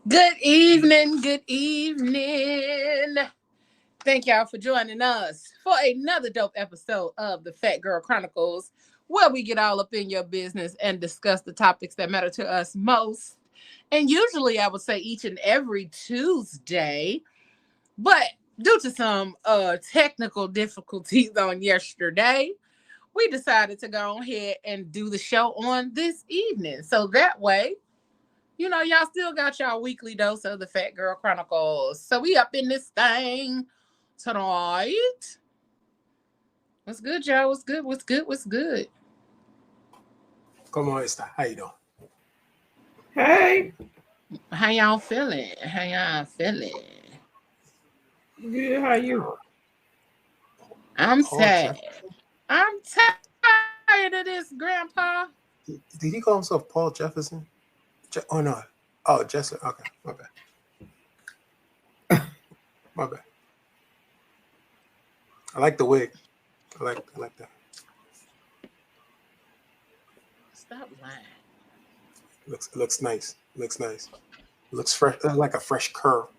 Good evening, good evening. Thank y'all for joining us for another dope episode of the Fat Girl Chronicles, where we get all up in your business and discuss the topics that matter to us most. And usually I would say each and every Tuesday, but due to some technical difficulties on yesterday, we decided to go ahead and do the show on this evening. So that way, y'all still got y'all weekly dose of the Fat Girl Chronicles. So we up in this thing tonight. What's good, y'all? What's good? What's good? What's good? Come on, Esther. How you doing? Hey, How y'all feeling? How y'all feeling? good. How you? I'm Paul sad. Jefferson? I'm tired of this, Grandpa. Did he call himself Paul Jefferson? Oh no. Oh, Jesse. Okay, my bad. My bad. I like the wig. I like that. Stop lying. Looks nice. Looks nice. Looks fresh. Like a fresh curl.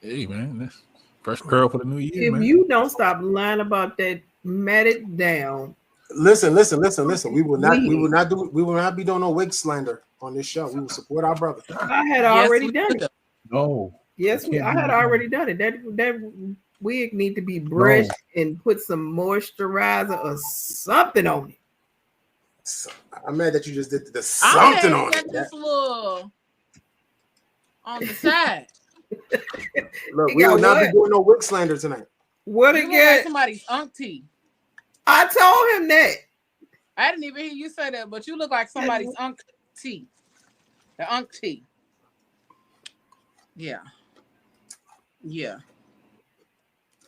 Hey man, that's fresh curl for the new year, If man. you don't stop lying about that, mat it down. Listen. We will not be doing no wig slander on this show. We will support our brother. I had Yes, already we done will. it. No. Yes, I had already done it. That wig need to be brushed and put some moisturizer or something on it. So, I'm mad that you just did the I something ain't on got it. this little on the side. Look, He we got will not be what? doing no wig slander tonight. What You it look like get? somebody's auntie. I told him that. I didn't even hear you say that, but you look like somebody's auntie. The auntie. Yeah. Yeah.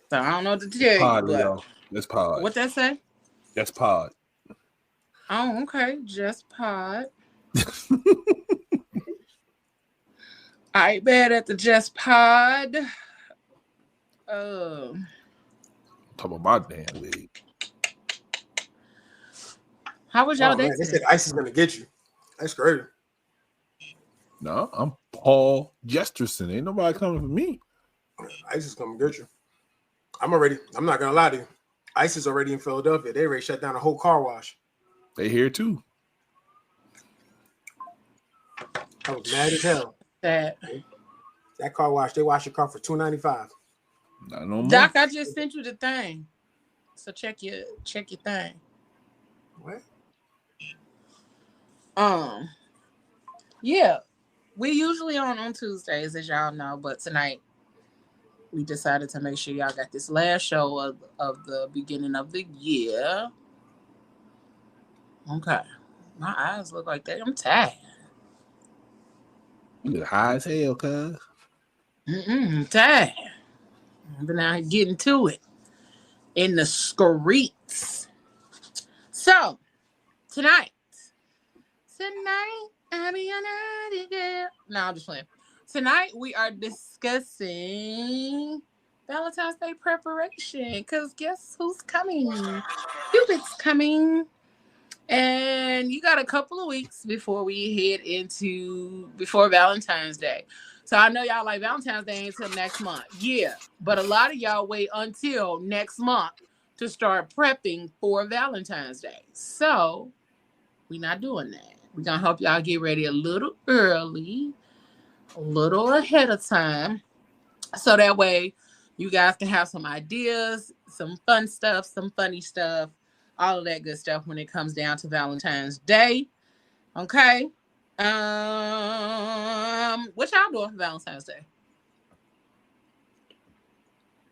So I don't know what to tell Pod, you, but yo. That's pod. what that say? That's pod. Oh, okay. Just pod. I ain't bad at the just pod. Talk about my damn wig. How was y'all Oh day man, they today? said ICE is gonna get you. That's crazy. No, I'm Paul Jesterson. Ain't nobody coming for me. ICE is gonna get you. I'm not gonna lie to you. ICE is already in Philadelphia. They already shut down a whole car wash. They here too. I was mad as hell. That That car wash, they wash your car for $2.95. Not no more. Doc, I just sent you the thing. So check your thing. What? Yeah. We usually on Tuesdays, as y'all know, but tonight we decided to make sure y'all got this last show of the beginning of the year. Okay. My eyes look like that. I'm tired. You look high as hell, cuz. I'm tired. I've been out here getting to it in the streets. So, tonight, I'll be a naughty girl. No, I'm just playing. Tonight, we are discussing Valentine's Day preparation. Because guess who's coming? Cupid's coming. And you got a couple of weeks before before Valentine's Day. So I know y'all like Valentine's Day until next month. Yeah. But a lot of y'all wait until next month to start prepping for Valentine's Day. So we're not doing that. We're going to help y'all get ready a little early, a little ahead of time. So that way you guys can have some ideas, some fun stuff, some funny stuff, all of that good stuff when it comes down to Valentine's Day. Okay. What y'all doing for Valentine's Day?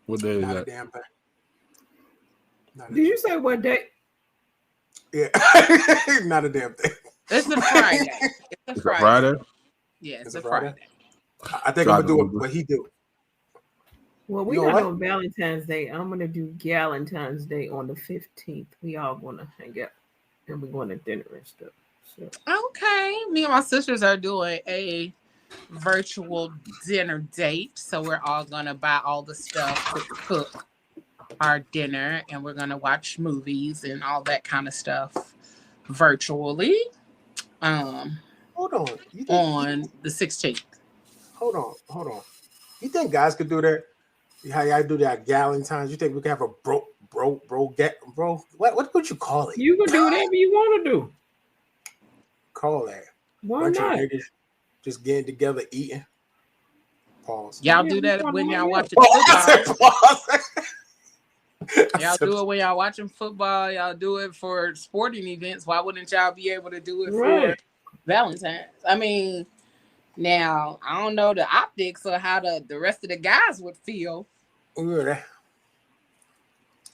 What day is Not a that? damn thing. Did you say what day? Yeah. Not a damn thing. It's a Friday. It's a Friday? Yeah, it's a Friday. I think I'm gonna do what he do. Well, we're not on Valentine's Day. I'm gonna do Galentine's Day on the 15th. We all gonna hang out and we're going to dinner and stuff. So Okay. Me and my sisters are doing a virtual dinner date. So we're all gonna buy all the stuff to cook our dinner and we're gonna watch movies and all that kind of stuff virtually. Hold on. On the 16th. Hold on. You think guys could do that? How y'all do that Galentine's? You think we can have a bro? What would you call it? You can do whatever you want to do. Call that. Why Bunch not? of niggas just getting together eating. Pause. Y'all Yeah, do that why when not? y'all watching I football. said pause. Y'all do it when y'all watching football. Y'all do it for sporting events. Why wouldn't y'all be able to do it for Right. Valentine's? I mean, now I don't know the optics or how the rest of the guys would feel, Yeah,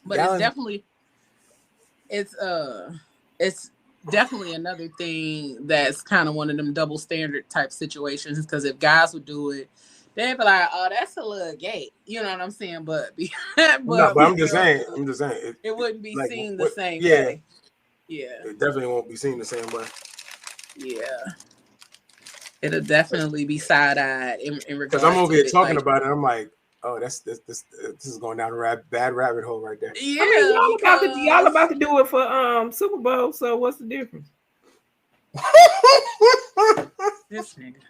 but it's definitely another thing that's kind of one of them double standard type situations. Because if guys would do it, they'd be like, "Oh, that's a little gay," you know what I'm saying? But but I'm just saying. It wouldn't be like, seen the same yeah, way. Yeah, it definitely won't be seen the same way. yeah. It'll definitely be side-eyed in regards Because I'm over here to talking about it. I'm like, oh, this is going down a bad rabbit hole right there. Yeah, I mean, y'all about to do it for Super Bowl. So what's the difference? This nigga.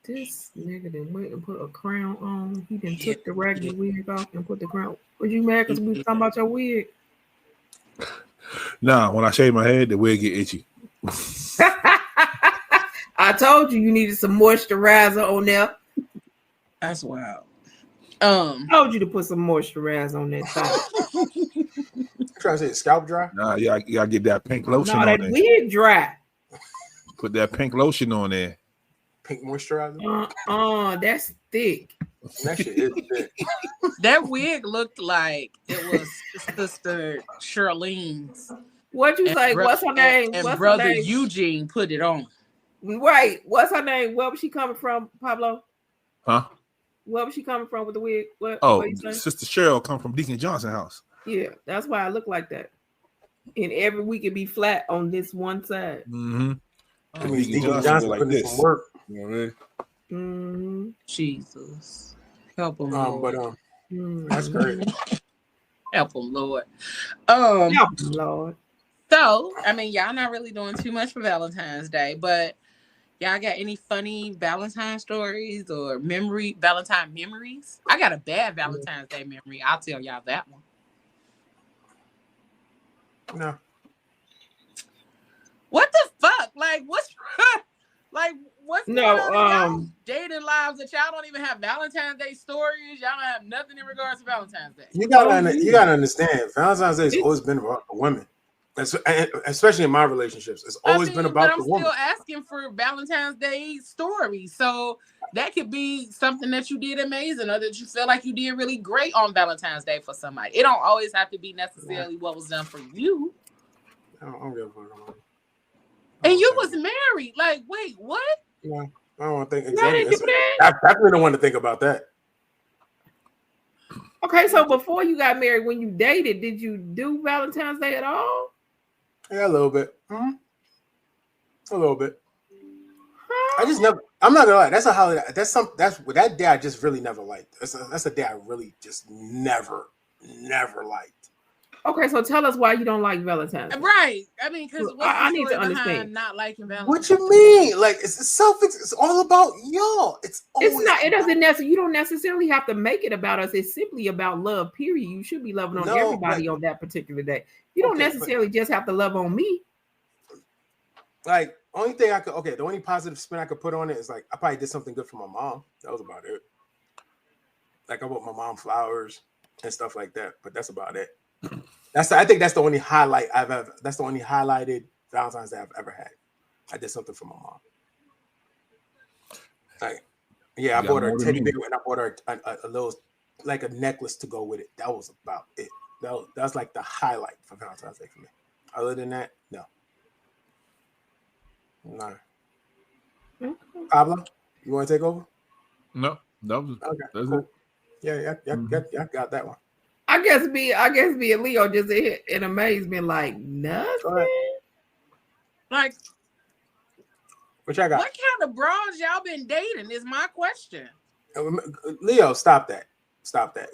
This nigga done went and put a crown on. He done took the regular wig off and put the crown. Was you mad because we was talking about your wig? Nah, when I shave my head, the wig get itchy. I told you needed some moisturizer on there. That's wild. I told you to put some moisturizer on that thing. Trying to say scalp dry? Nah, you gotta get that pink lotion No, on that there. wig dry. Put that pink lotion on there. Pink moisturizer? That's thick. That shit is thick. That wig looked like it was Sister Charlene's. What you say? What's her name? And What's brother her name? Eugene put it on. Right. What's her name? Where was she coming from, Pablo? Huh? Where was she coming from with the wig? What you say? Sister Cheryl come from Deacon Johnson's house. Yeah, that's why I look like that. And every week it be flat on this one side. Mm-hmm. I mean, Deacon Johnson like putting this. some work. You know what I mean? Mm-hmm. Jesus. Help him, But Lord. that's crazy. Help him, Lord. Help him, Lord. So, I mean, y'all not really doing too much for Valentine's Day, but y'all got any funny Valentine stories or Valentine memories? I got a bad Valentine's Day memory. I'll tell y'all that one. No. What the fuck? Like, what's going on in y'all dating lives that y'all don't even have Valentine's Day stories? Y'all don't have nothing in regards to Valentine's Day. You gotta understand, Valentine's Day has always been about the women. Especially in my relationships, it's always been about the woman. I'm still asking for Valentine's Day stories, so that could be something that you did amazing, or that you feel like you did really great on Valentine's Day for somebody. It don't always have to be necessarily what was done for you. I don't give a fuck. And you was married. Like, wait, what? Yeah, I don't want to think exactly. I definitely don't want to think about that. Okay, so before you got married, when you dated, did you do Valentine's Day at all? Yeah, a little bit. Mm-hmm. A little bit. I just never. I'm not gonna lie. That's a holiday. That's that day I just really never liked. That's a day I really just never liked. Okay, so tell us why you don't like Valentine's Day. Right. I mean, because I need to understand. Not liking Valentine's. What you mean? Like it's all about y'all. It's not. It doesn't necessarily. You don't necessarily have to make it about us. It's simply about love. Period. You should be loving on everybody on that particular day. You don't necessarily just have to love on me. Like only thing I could. Okay, the only positive spin I could put on it is like I probably did something good for my mom. That was about it. Like I bought my mom flowers and stuff like that. But that's about it. I think that's the only highlight I've ever. That's the only highlighted Valentine's Day I've ever had. I did something for my mom. Like, yeah, I bought her a teddy bear and I bought her a little, like a necklace to go with it. That was about it. That was like the highlight for Valentine's Day for me. Other than that, no. Pablo, you want to take over? No, that was okay. That's cool. It. Yeah, got that one. I guess me and Leo just hit in amazement, like nothing. Like, what I got? What kind of bras y'all been dating is my question. Leo, stop that.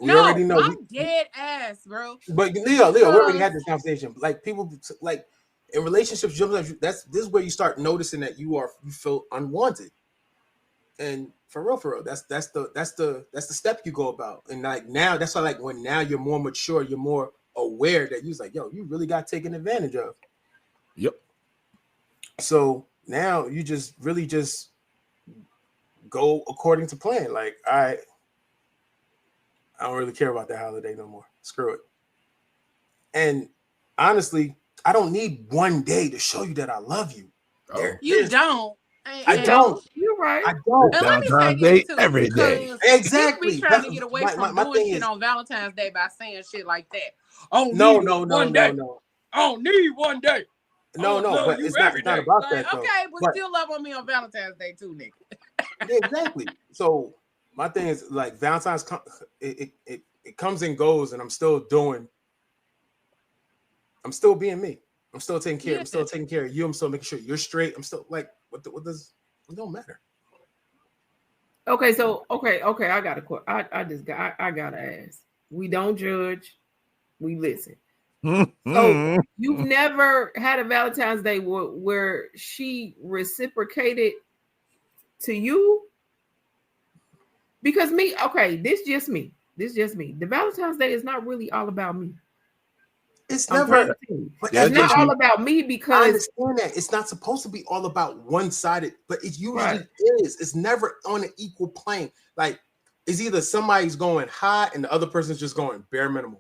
We already know. I'm dead ass, bro. But Leo, we already had this conversation. Like people, like in relationships, this is where you start noticing that you feel unwanted. And for real, that's the step you go about. And like now, that's why like when now you're more mature, you're more aware that you're like, yo, you really got taken advantage of. Yep. So now you just really just go according to plan. Like, I don't really care about that holiday no more. Screw it. And honestly, I don't need one day to show you that I love you. You don't. I don't. You're right. I don't. And let me say Valentine's this Day too, every day. because Exactly. people be trying to get away My from doing thing shit is, on Valentine's Day by saying shit like that. Oh, no. I don't need one day. No, but it's not about like, that though. Okay, but But still love on me on Valentine's Day too, nigga. yeah, exactly. So my thing is like Valentine's, it comes and goes, and I'm still being me. I'm still taking care. Yeah. I'm still taking care of you. I'm still making sure you're straight. I'm still like, what does it don't matter. Okay, so okay, I got I gotta ask. We don't judge, we listen. So you've never had a Valentine's Day where she reciprocated to you? Because me, okay, this just me. The Valentine's Day is not really all about me. It's never. But it's not all about me, because I understand that it's not supposed to be all about one-sided, but it usually is. It's never on an equal plane. Like, it's either somebody's going high and the other person's just going bare minimum.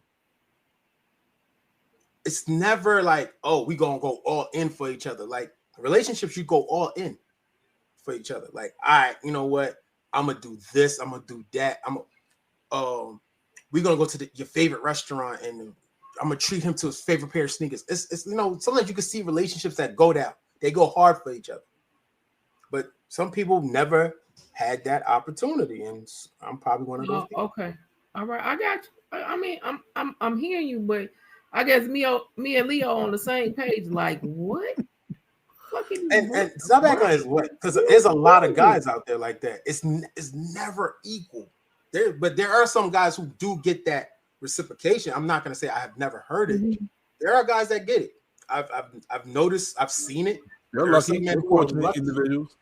It's never like, oh, we gonna go all in for each other. Like, relationships, you go all in for each other. Like, all right, you know what? I'm gonna do this. I'm gonna do that. We're gonna go to your favorite restaurant, and I'm gonna treat him to his favorite pair of sneakers. It's sometimes you can see relationships that go down. They go hard for each other. But some people never had that opportunity, and I'm probably one of those. Okay, all right, I got you. I mean, I'm hearing you, but I guess me and Leo on the same page. Like, what? And stop acting like what? Because there's a lot of guys out there like that. It's never equal. But there are some guys who do get that reciprocation. I'm not gonna say I have never heard it. Mm-hmm. There are guys that get it. I've noticed. I've seen it. They're lucky. They're fortunate individuals.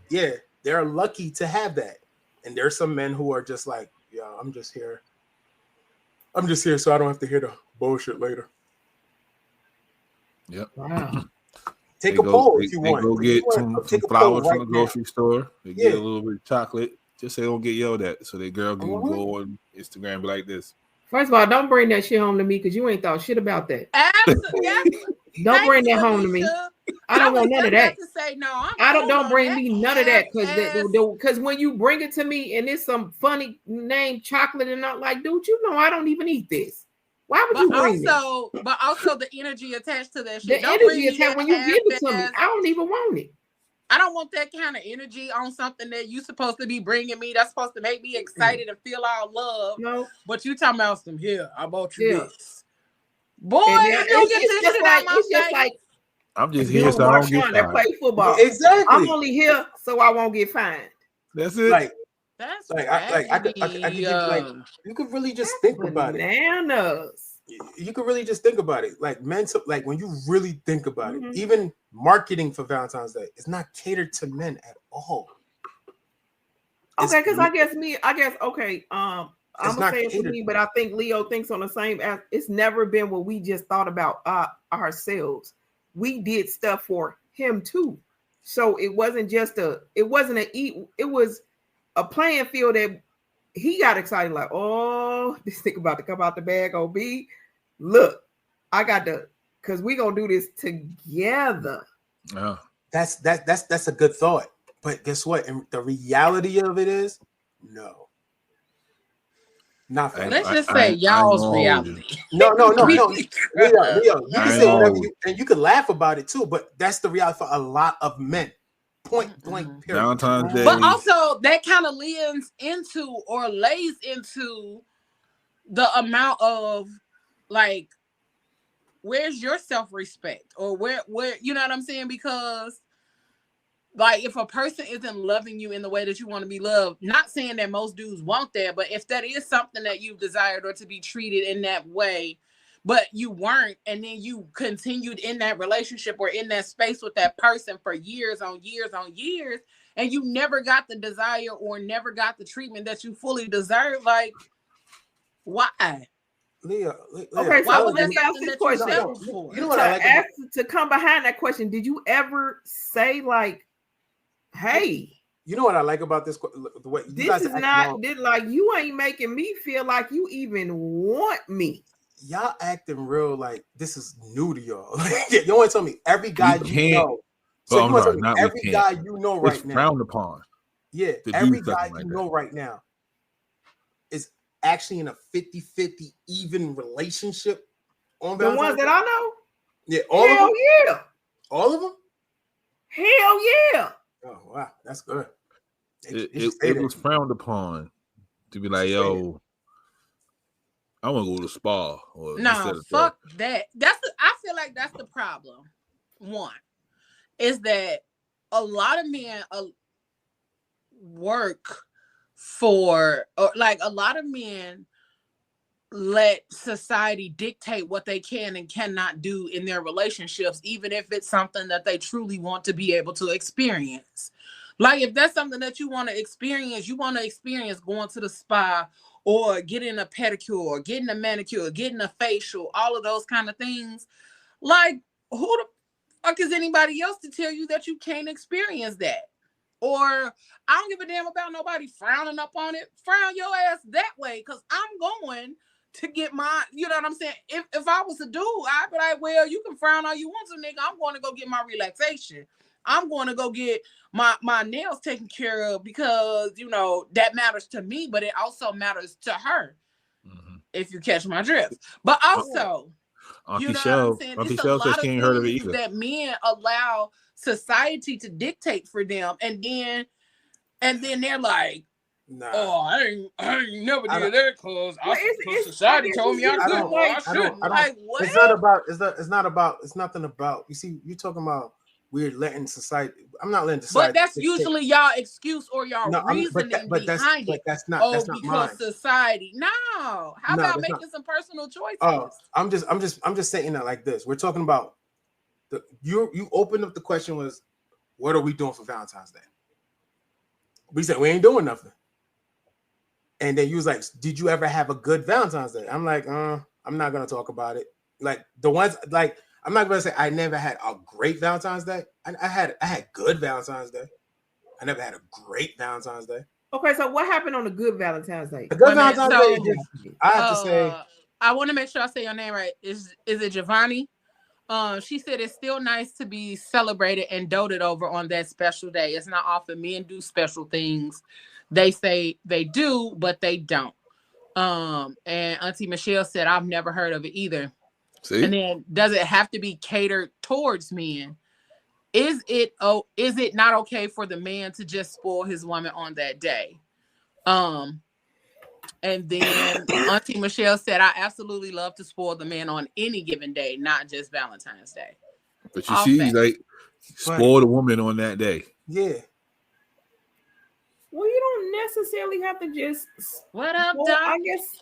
Yeah, they're lucky to have that. And there's some men who are just like, yeah, I'm just here so I don't have to hear the bullshit later. Yep. Wow. Take a poll if you want. Go get some flowers from the grocery store. They get a little bit of chocolate. Just so they don't get yelled at. So that girl can go on Instagram and be like this. First of all, don't bring that shit home to me, because you ain't thought shit about that. Absolutely. Don't bring that home to me. I don't want none of that. To say, no, don't bring me none of that, because when you bring it to me and it's some funny name chocolate and not like, dude, you know I don't even eat this. Why would you bring it? But also the energy attached to that shit. The energy attached when you give it to me. I don't even want it. I don't want that kind of energy on something that you supposed to be bringing me. That's supposed to make me excited and feel all love. No. But you talking about some here. I bought you this. Boy, you don't get this shit out my face. Like, I'm just here so I don't get fined. Play football. Exactly. I'm only here so I won't get fined. That's it. Like, that's I could you could really just think about it. Bananas. You could really just think about it. Like men, like when you really think about it, even marketing for Valentine's Day is not catered to men at all. Okay, because I guess okay. I'm gonna say it for me, but I think Leo thinks on the same as it's never been what we just thought about ourselves. We did stuff for him too. So it wasn't it was a playing field that he got excited, like, oh, this thing about to come out the bag. OB, look, I got because we gonna do this together. Oh. That's a good thought. But guess what? And the reality of it is, no. Not for Let's just say y'all's reality. No. Leo, you can say whatever and you can laugh about it too, but that's the reality for a lot of men. Point blank period. Valentine's Day. But also that kind of lays into the amount of like, where's your self-respect, or where you know what I'm saying? Because like, if a person isn't loving you in the way that you want to be loved, not saying that most dudes want that, but if that is something that you've desired, or to be treated in that way, but you weren't, and then you continued in that relationship or in that space with that person for years on years on years, and you never got the desire or never got the treatment that you fully deserve, like, why? Leah, okay, why so was that let me ask something this that you question. settled for? You know what I like about to come behind that question? Did you ever say like, "Hey, you know what I like about this? The way you this guys is not like you ain't making me feel like you even want me." Y'all acting real like this is new to y'all. You want to tell me every guy you know? So you want to tell me every guy you know right now? Frowned upon. Yeah, every guy you know right now is actually in a 50-50 even relationship on the ones that I know. Yeah, all of them. Yeah, all of them. Hell yeah! Oh wow, that's good. It was frowned upon to be like, yo, I want to go to the spa. No, fuck that. I feel like that's the problem. One is that a lot of men work for, or like a lot of men let society dictate what they can and cannot do in their relationships, even if it's something that they truly want to be able to experience. Like if that's something that you want to experience going to the spa or getting a pedicure or getting a manicure, getting a facial, all of those kind of things. Like who the fuck is anybody else to tell you that you can't experience that? Or I don't give a damn about nobody frowning up on it. Frown your ass that way, because I'm going to get my, you know what I'm saying? If I was a dude, I'd be like, well, you can frown all you want to, nigga. I'm going to go get my relaxation. I'm going to go get my nails taken care of because, you know, that matters to me, but it also matters to her. Mm-hmm. If you catch my drift. But also, you know what I'm saying? It's a lot of things that men allow society to dictate for them, and then they're like, nah. Oh, I ain't never did that because society told me I couldn't. I shouldn't. Like what? It's nothing about. You see, you're talking about we're letting society. I'm not letting society. But that's usually y'all excuse or y'all reasoning behind it. That's not because mine. Society. No. How about making some personal choices? Oh, I'm just saying that like this. We're talking about you opened up the question was, what are we doing for Valentine's Day? We said we ain't doing nothing. And then you was like, did you ever have a good Valentine's Day? I'm like, I'm not gonna talk about it. Like the ones like I'm not gonna say I never had a great Valentine's Day. I had good Valentine's Day. I never had a great Valentine's Day. Okay, so what happened on a good Valentine's Day? A good Valentine's Day. I have to say, I want to make sure I say your name right. Is it Giovanni? She said it's still nice to be celebrated and doted over on that special day. It's not often men do special things. They say they do, but they don't. And Auntie Michelle said, I've never heard of it either. See? And then does it have to be catered towards men? Is it not okay for the man to just spoil his woman on that day? And then Auntie Michelle said, I absolutely love to spoil the man on any given day, not just Valentine's Day. But you see, like, spoil the woman on that day. Yeah. Well, you don't necessarily have to just. What up, Doc? I guess.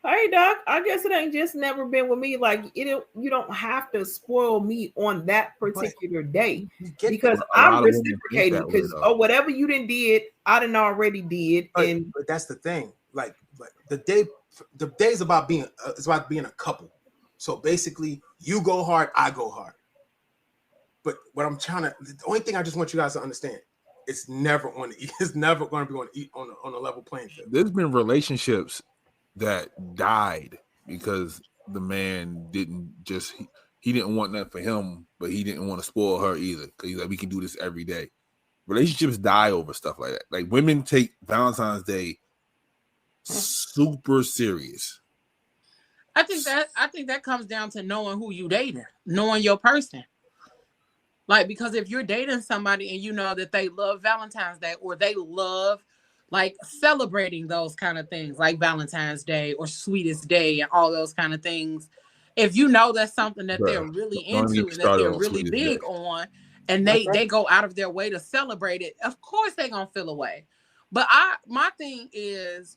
Hey, Doc. I guess it ain't just never been with me. Like you don't have to spoil me on that particular day because I'm reciprocating. Because whatever you did, I done already did. But that's the thing. Like the day's about being it's about being a couple. So basically, you go hard, I go hard. But what I'm the only thing I just want you guys to understand. It's never going to be on a level playing field. There's been relationships that died because the man didn't he didn't want that for him, but he didn't want to spoil her either. Because he's like, we can do this every day. Relationships die over stuff like that. Like women take Valentine's Day super serious. I think that comes down to knowing who you dating, knowing your person. Like, because if you're dating somebody and you know that they love Valentine's Day or they love like celebrating those kind of things like Valentine's Day or Sweetest Day and all those kind of things, if you know that's something that they're really into and that they're really big on and they go out of their way to celebrate it, of course they're going to feel away. But my thing is,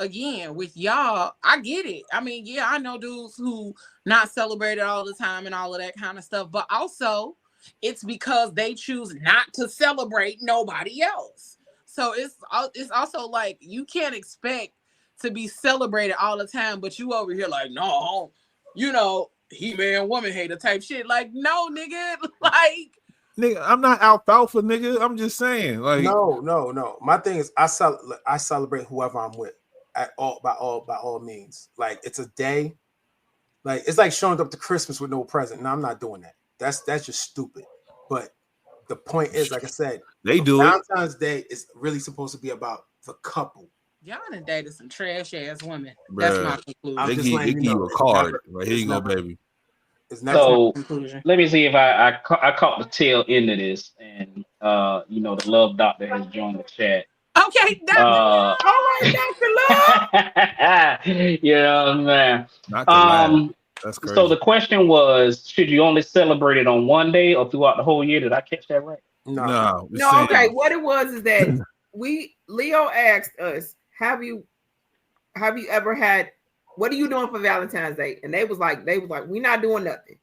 again, with y'all, I get it. I mean, yeah, I know dudes who not celebrate it all the time and all of that kind of stuff. But also, it's because they choose not to celebrate nobody else. So it's also like you can't expect to be celebrated all the time, but you over here like, no, you know, he man, woman hater type shit. Like, no, nigga, like, nigga, I'm not alfalfa, nigga. I'm just saying, like, no. My thing is, I celebrate whoever I'm with by all means. Like, it's a day. Like, it's like showing up to Christmas with no present. No, I'm not doing that. That's just stupid. But the point is, like I said, they do Valentine's Day is really supposed to be about the couple. y'all done dated some trash ass women. Bruh, That's my conclusion. They give you a card. Like, here you go, baby. So let me see if I caught the tail end of this, and you know, the love doctor has joined the chat. Okay, Dr. All right, Dr. Love. You know, man. That's crazy. So the question was, should you only celebrate it on one day or throughout the whole year? Did I catch that right? No. Okay. What it was is that Leo asked us, have you ever had, what are you doing for Valentine's Day? And they was like, we're not doing nothing.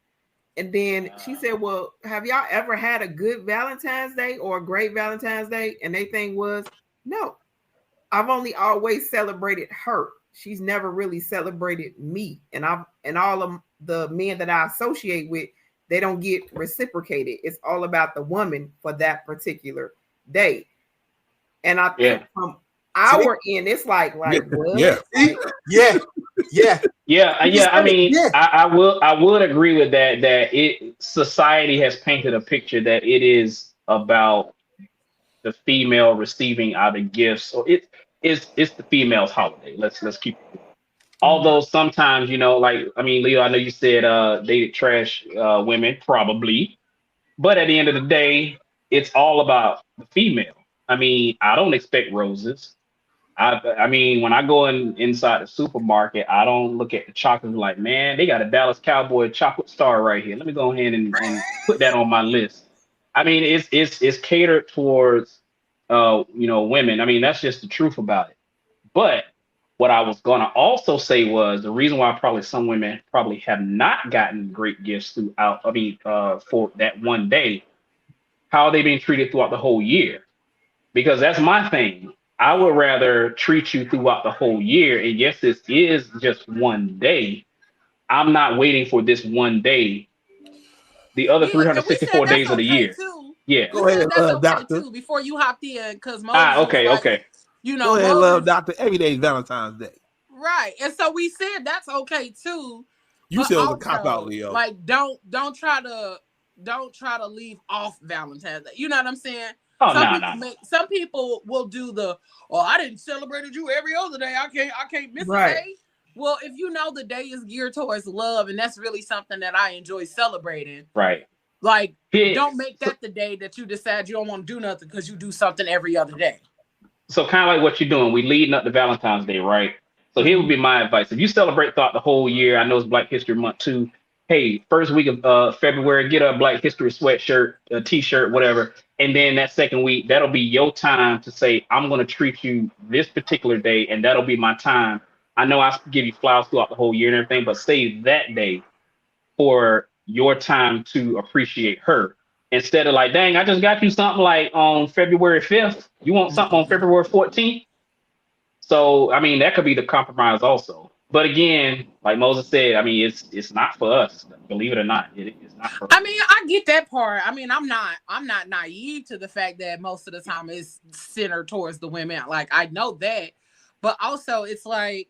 And then she said, well, have y'all ever had a good Valentine's Day or a great Valentine's Day? And they thing was, no, I've only always celebrated her. She's never really celebrated me. And all of the men that I associate with, they don't get reciprocated. It's all about the woman for that particular day. And I think from our end, it's like what? Yeah. I mean, I would agree with that. That society has painted a picture that it is about the female receiving either gifts, or it's the female's holiday. Let's keep it. Although sometimes, you know, like, I mean, Leo, I know you said dated trash women, probably, but at the end of the day, it's all about the female. I mean, I don't expect roses. I mean, when I go inside the supermarket, I don't look at the chocolate like, man, they got a Dallas Cowboy chocolate star right here. Let me go ahead and put that on my list. I mean, it's catered towards you know, women. I mean, that's just the truth about it. But what I was gonna also say was the reason why probably some women probably have not gotten great gifts throughout. I mean, for that one day, how are they being treated throughout the whole year? Because that's my thing. I would rather treat you throughout the whole year. And yes, this is just one day. I'm not waiting for this one day. The other 364 days of the year. Too. Yeah. Go ahead, doctor. Too, before you hopped in, because okay. You know, go ahead, love doctor. Every day is Valentine's Day. Right. And so we said that's okay too. You said it was a cop out, Leo. Like don't try to leave off Valentine's Day. You know what I'm saying? Some people will do I didn't celebrate you every other day. I can't miss a day. Well, if you know the day is geared towards love, and that's really something that I enjoy celebrating. Right. Like, don't make that the day that you decide you don't want to do nothing because you do something every other day. So kind of like what you're doing, we leading up to Valentine's Day, right? So here would be my advice. If you celebrate throughout the whole year, I know it's Black History Month too. Hey, first week of February, get a Black History sweatshirt, a t-shirt, whatever. And then that second week, that'll be your time to say, I'm going to treat you this particular day, and that'll be my time. I know I give you flowers throughout the whole year and everything, but save that day for your time to appreciate her. Instead of like, dang, I just got you something like on February 5th. You want something on February 14th? So, I mean, that could be the compromise also. But again, like Moses said, I mean, it's not for us. Believe it or not, it's not for us. I mean, I get that part. I mean, I'm not naive to the fact that most of the time it's centered towards the women. Like, I know that. But also, it's like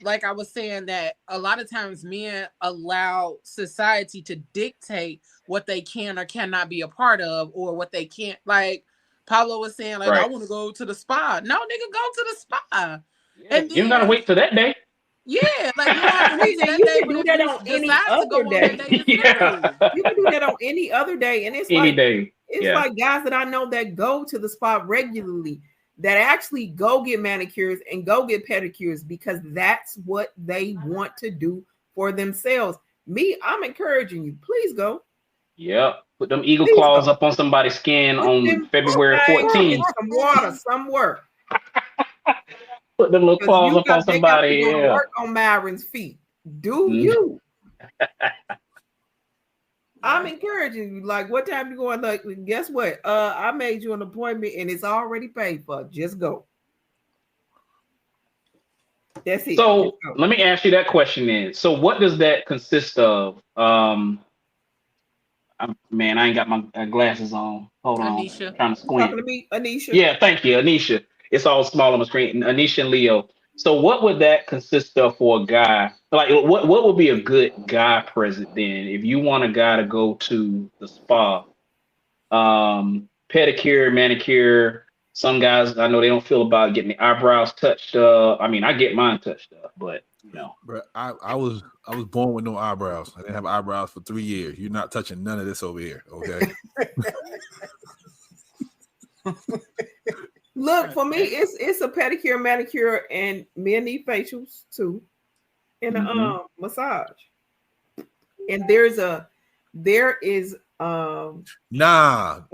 I was saying that a lot of times men allow society to dictate what they can or cannot be a part of, or what they can't. Like Pablo was saying, like, I want to go to the spa. No, nigga, go to the spa. Yeah. And then, you gotta wait till that day. Yeah, like you don't have to wait till that day. You can do that on any other day. You can do that on any other day, and it's any day. It's like guys that I know that go to the spa regularly, that actually go get manicures and go get pedicures because that's what they want to do for themselves. Me, I'm encouraging you. Please go. Yep. Put them eagle claws up on somebody's skin on February 14th. Some water, some work. Put them little claws up on somebody. Work on Myron's feet. Do you? I'm encouraging you. Like, what time you going? Like, guess what? I made you an appointment and it's already paid for. Just go. That's it. So let me ask you that question then. So what does that consist of? Man, I ain't got my glasses on. Hold on. Anisha. I'm trying to squint. Talking to me, Anisha? Yeah, thank you, Anisha. It's all small on the screen. Anisha and Leo. So what would that consist of for a guy? Like what would be a good guy present then? If you want a guy to go to the spa, pedicure, manicure. Some guys I know they don't feel about getting the eyebrows touched up. I mean, I get mine touched up, but you know. Bro, I was born with no eyebrows. I didn't have eyebrows for 3 years. You're not touching none of this over here, okay? Look, for me, it's a pedicure, manicure, and men need facials too, and a massage. And there is a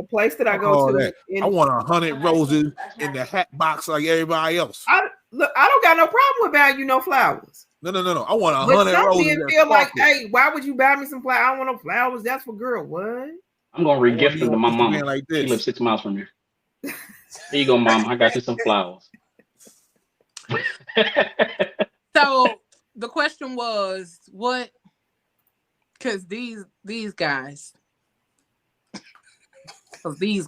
place that I go to. I want 100 roses in the hat box like everybody else. I don't got no problem with buying you no flowers. No. I want 100 roses. Men feel like, hey, why would you buy me some flowers? I don't want no flowers. That's for girl. What? I'm gonna regift them to my mama. Like this. She lives 6 miles from here. Here you go, mom. I got you some flowers. So the question was, what? Because these guys. What about these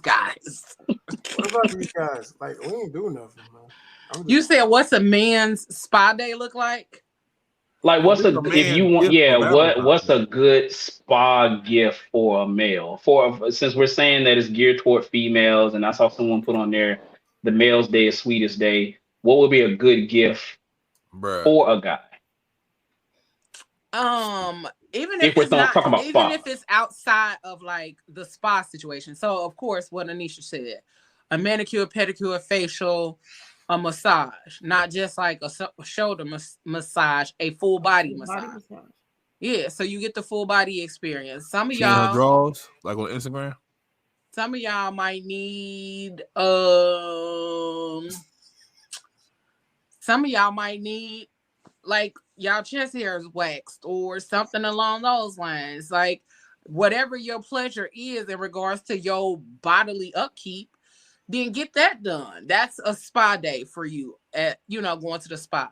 guys? Like, we ain't doing nothing, man. You said, what's a man's spa day look like? Like, what's a good spa gift for a male? Since we're saying that it's geared toward females, and I saw someone put on there, the male's day is sweetest day. What would be a good gift for a guy? Even if it's outside of like the spa situation. So of course, what Anisha said, a manicure, pedicure, facial, a massage, not just like a shoulder massage, a full body massage. Yeah, so you get the full body experience. Some of y'all draws like on Instagram. Some of y'all might need like y'all chest hair is waxed or something along those lines. Like whatever your pleasure is in regards to your bodily upkeep, then get that done. That's a spa day for you at, going to the spa.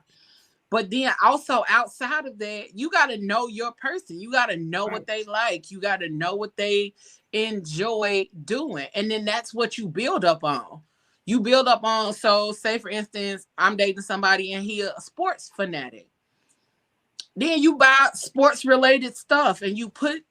But then also outside of that, you got to know your person. You got to know what they like. You got to know what they enjoy doing. And then that's what you build up on. You build up on, so say for instance, I'm dating somebody and he a sports fanatic. Then you buy sports related stuff and you put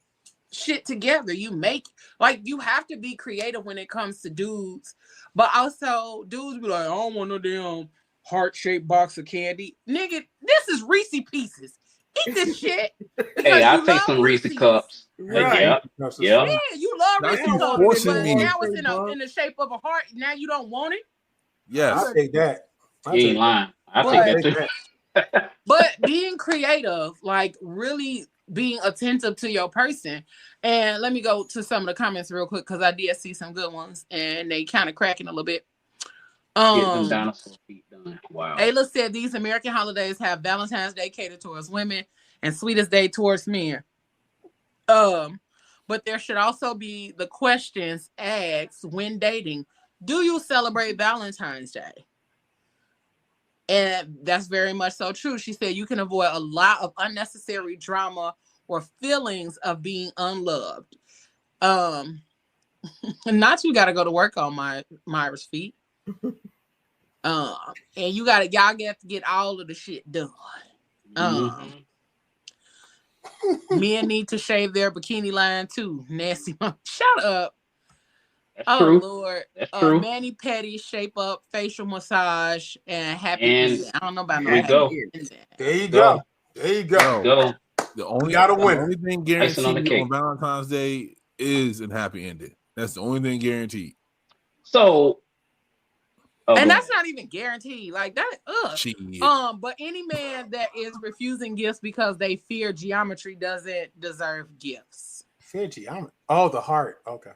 shit together. You make, like, you have to be creative when it comes to dudes. But also dudes be like, I don't want no damn heart-shaped box of candy. Nigga, this is Reese Pieces. Eat this shit. Hey, I'll take some Reese cups. Right. Yeah. Yeah, you love Reese cups, but me. now it's in the shape of a heart. Now you don't want it. Yes, I'll take that. You ain't lying. I'll take that too. But being creative, like really being attentive to your person. And let me go to some of the comments real quick because I did see some good ones and they kind of cracking a little bit. Get them dinosaur feet done. Wow. Ayla said these American holidays have Valentine's Day catered towards women and Sweetest Day towards men. But there should also be the questions asked when dating. Do you celebrate Valentine's Day? And that's very much so true. She said you can avoid a lot of unnecessary drama or feelings of being unloved. Not you got to go to work on Myra's feet. And y'all get to get all of the shit done. Men need to shave their bikini line too. Nasty. Shut up. That's true. Lord. That's true. Mani pedi, shape up, facial massage, and happy ending. I don't know about no there you go. There you go. There you go. The only thing guaranteed on Valentine's Day is a happy ending. That's the only thing guaranteed. So and that's not even guaranteed. Like that. But any man that is refusing gifts because they fear geometry doesn't deserve gifts. Fear geometry. Oh, the heart. Okay.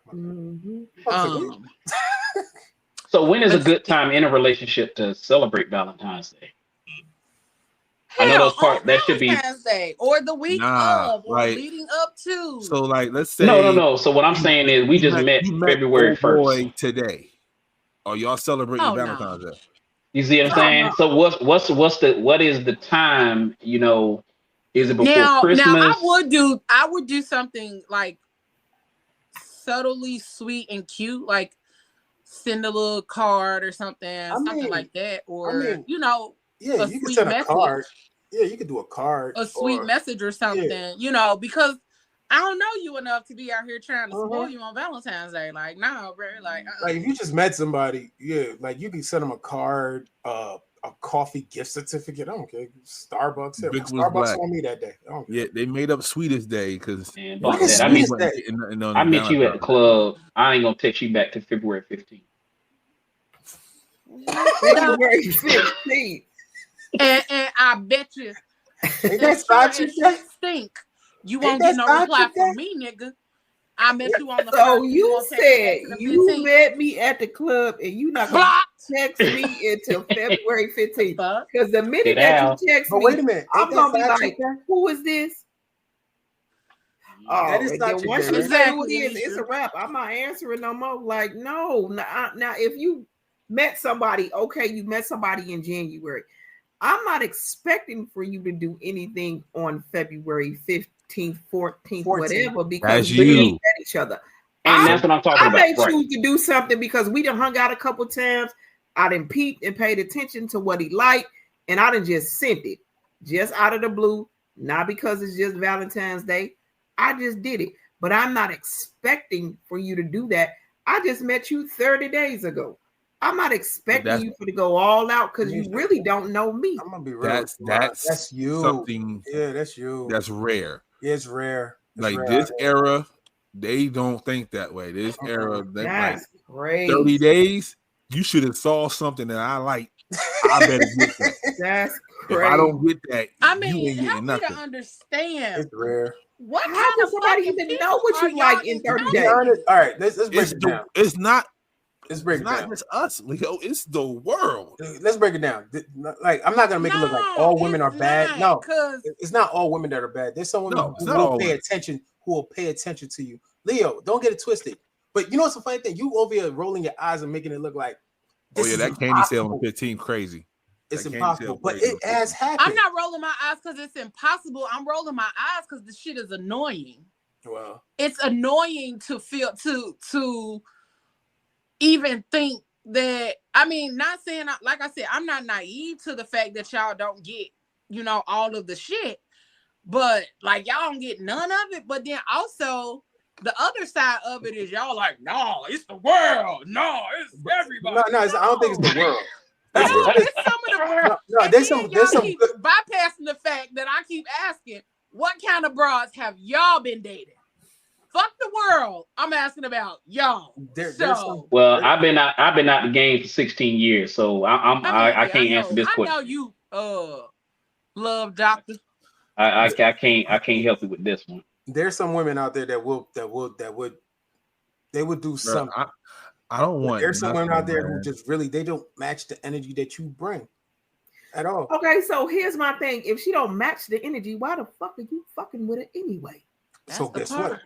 So when is a good time in a relationship to celebrate Valentine's Day? I know those Hell, parts on that should be. Valentine's Day or the week of or like leading up to. so. Like, let's say No. So what I'm saying is, we just met February old 1st. boy today. Are y'all celebrating Oh, Valentine's Day? You see what I'm saying? So what is the time? You know, is it before Now Christmas? I would do something like subtly sweet and cute, like send a little card or something, something like that, or you know, yeah, you can send a card. Yeah, you could do a card, a sweet message or something, you know, because I don't know you enough to be out here trying to spoil you on Valentine's Day. Like, nah, bro. Like if you just met somebody, like you can send them a card, a coffee gift certificate. I don't care. Starbucks. Starbucks on me that day. Yeah, they made up Sweetest Day because I met you at the club. I ain't gonna text you back to February 15th. February 15th. And I bet you stink. You won't get no reply from me, nigga. I met you on the So you said you met me at the club and you not gonna text me until February 15th. Because the minute that you text me, wait a minute, I'm gonna be like, who is this? Oh, that is not once you say who it is, it's a wrap. I'm not answering no more. Like, no. Now, if you met somebody, okay, you met somebody in January. I'm not expecting for you to do anything on February 15th, 14th, whatever, because we met each other. And that's what I'm talking about. I may choose to do something because we done hung out a couple times. I done peeped and paid attention to what he liked, and I done just sent it. Just out of the blue, not because it's just Valentine's Day. I just did it. But I'm not expecting for you to do that. I just met you 30 days ago. I'm not expecting you to go all out because you really don't know me. I'm gonna be real. That's you. Something. Yeah, that's you. That's rare. Yeah, it's rare. Like this era, they don't think that way. This era, that's like crazy. 30 days, you should have saw something that I like. I better get that. That's crazy. If I don't get that, I mean, you ain't getting nothing. To understand. It's rare. How does somebody even know what you like in 30 days? All right, let's break it down. It's not. Let's break it down. It's not just us, Leo. It's the world. Let's break it down. Like, I'm not gonna make it look like all women are bad. No, it's not all women that are bad. There's some women who will pay attention. Who will pay attention to you, Leo? Don't get it twisted. But you know what's the funny thing? You over here rolling your eyes and making it look like. Oh yeah, that candy sale on 15 crazy. It's impossible, but it has happened. I'm not rolling my eyes because it's impossible. I'm rolling my eyes because the shit is annoying. Well, it's annoying to feel to even think that. I mean, not saying, like I said, I'm not naive to the fact that y'all don't get, you know, all of the shit, but like y'all don't get none of it. But then also the other side of it is y'all like, no, it's the world. No, it's everybody. No, I don't think it's the world. It's some of the there's some keep bypassing the fact that I keep asking, what kind of broads have y'all been dating? Fuck the world. I'm asking about y'all. I've been out the game for 16 years, so I can't answer this question. I know you, love doctor. I can't help you with this one. There's some women out there that would do something. I don't want. There's some women out there who just really they don't match the energy that you bring at all. Okay, so here's my thing: if she don't match the energy, why the fuck are you fucking with it anyway? So guess what?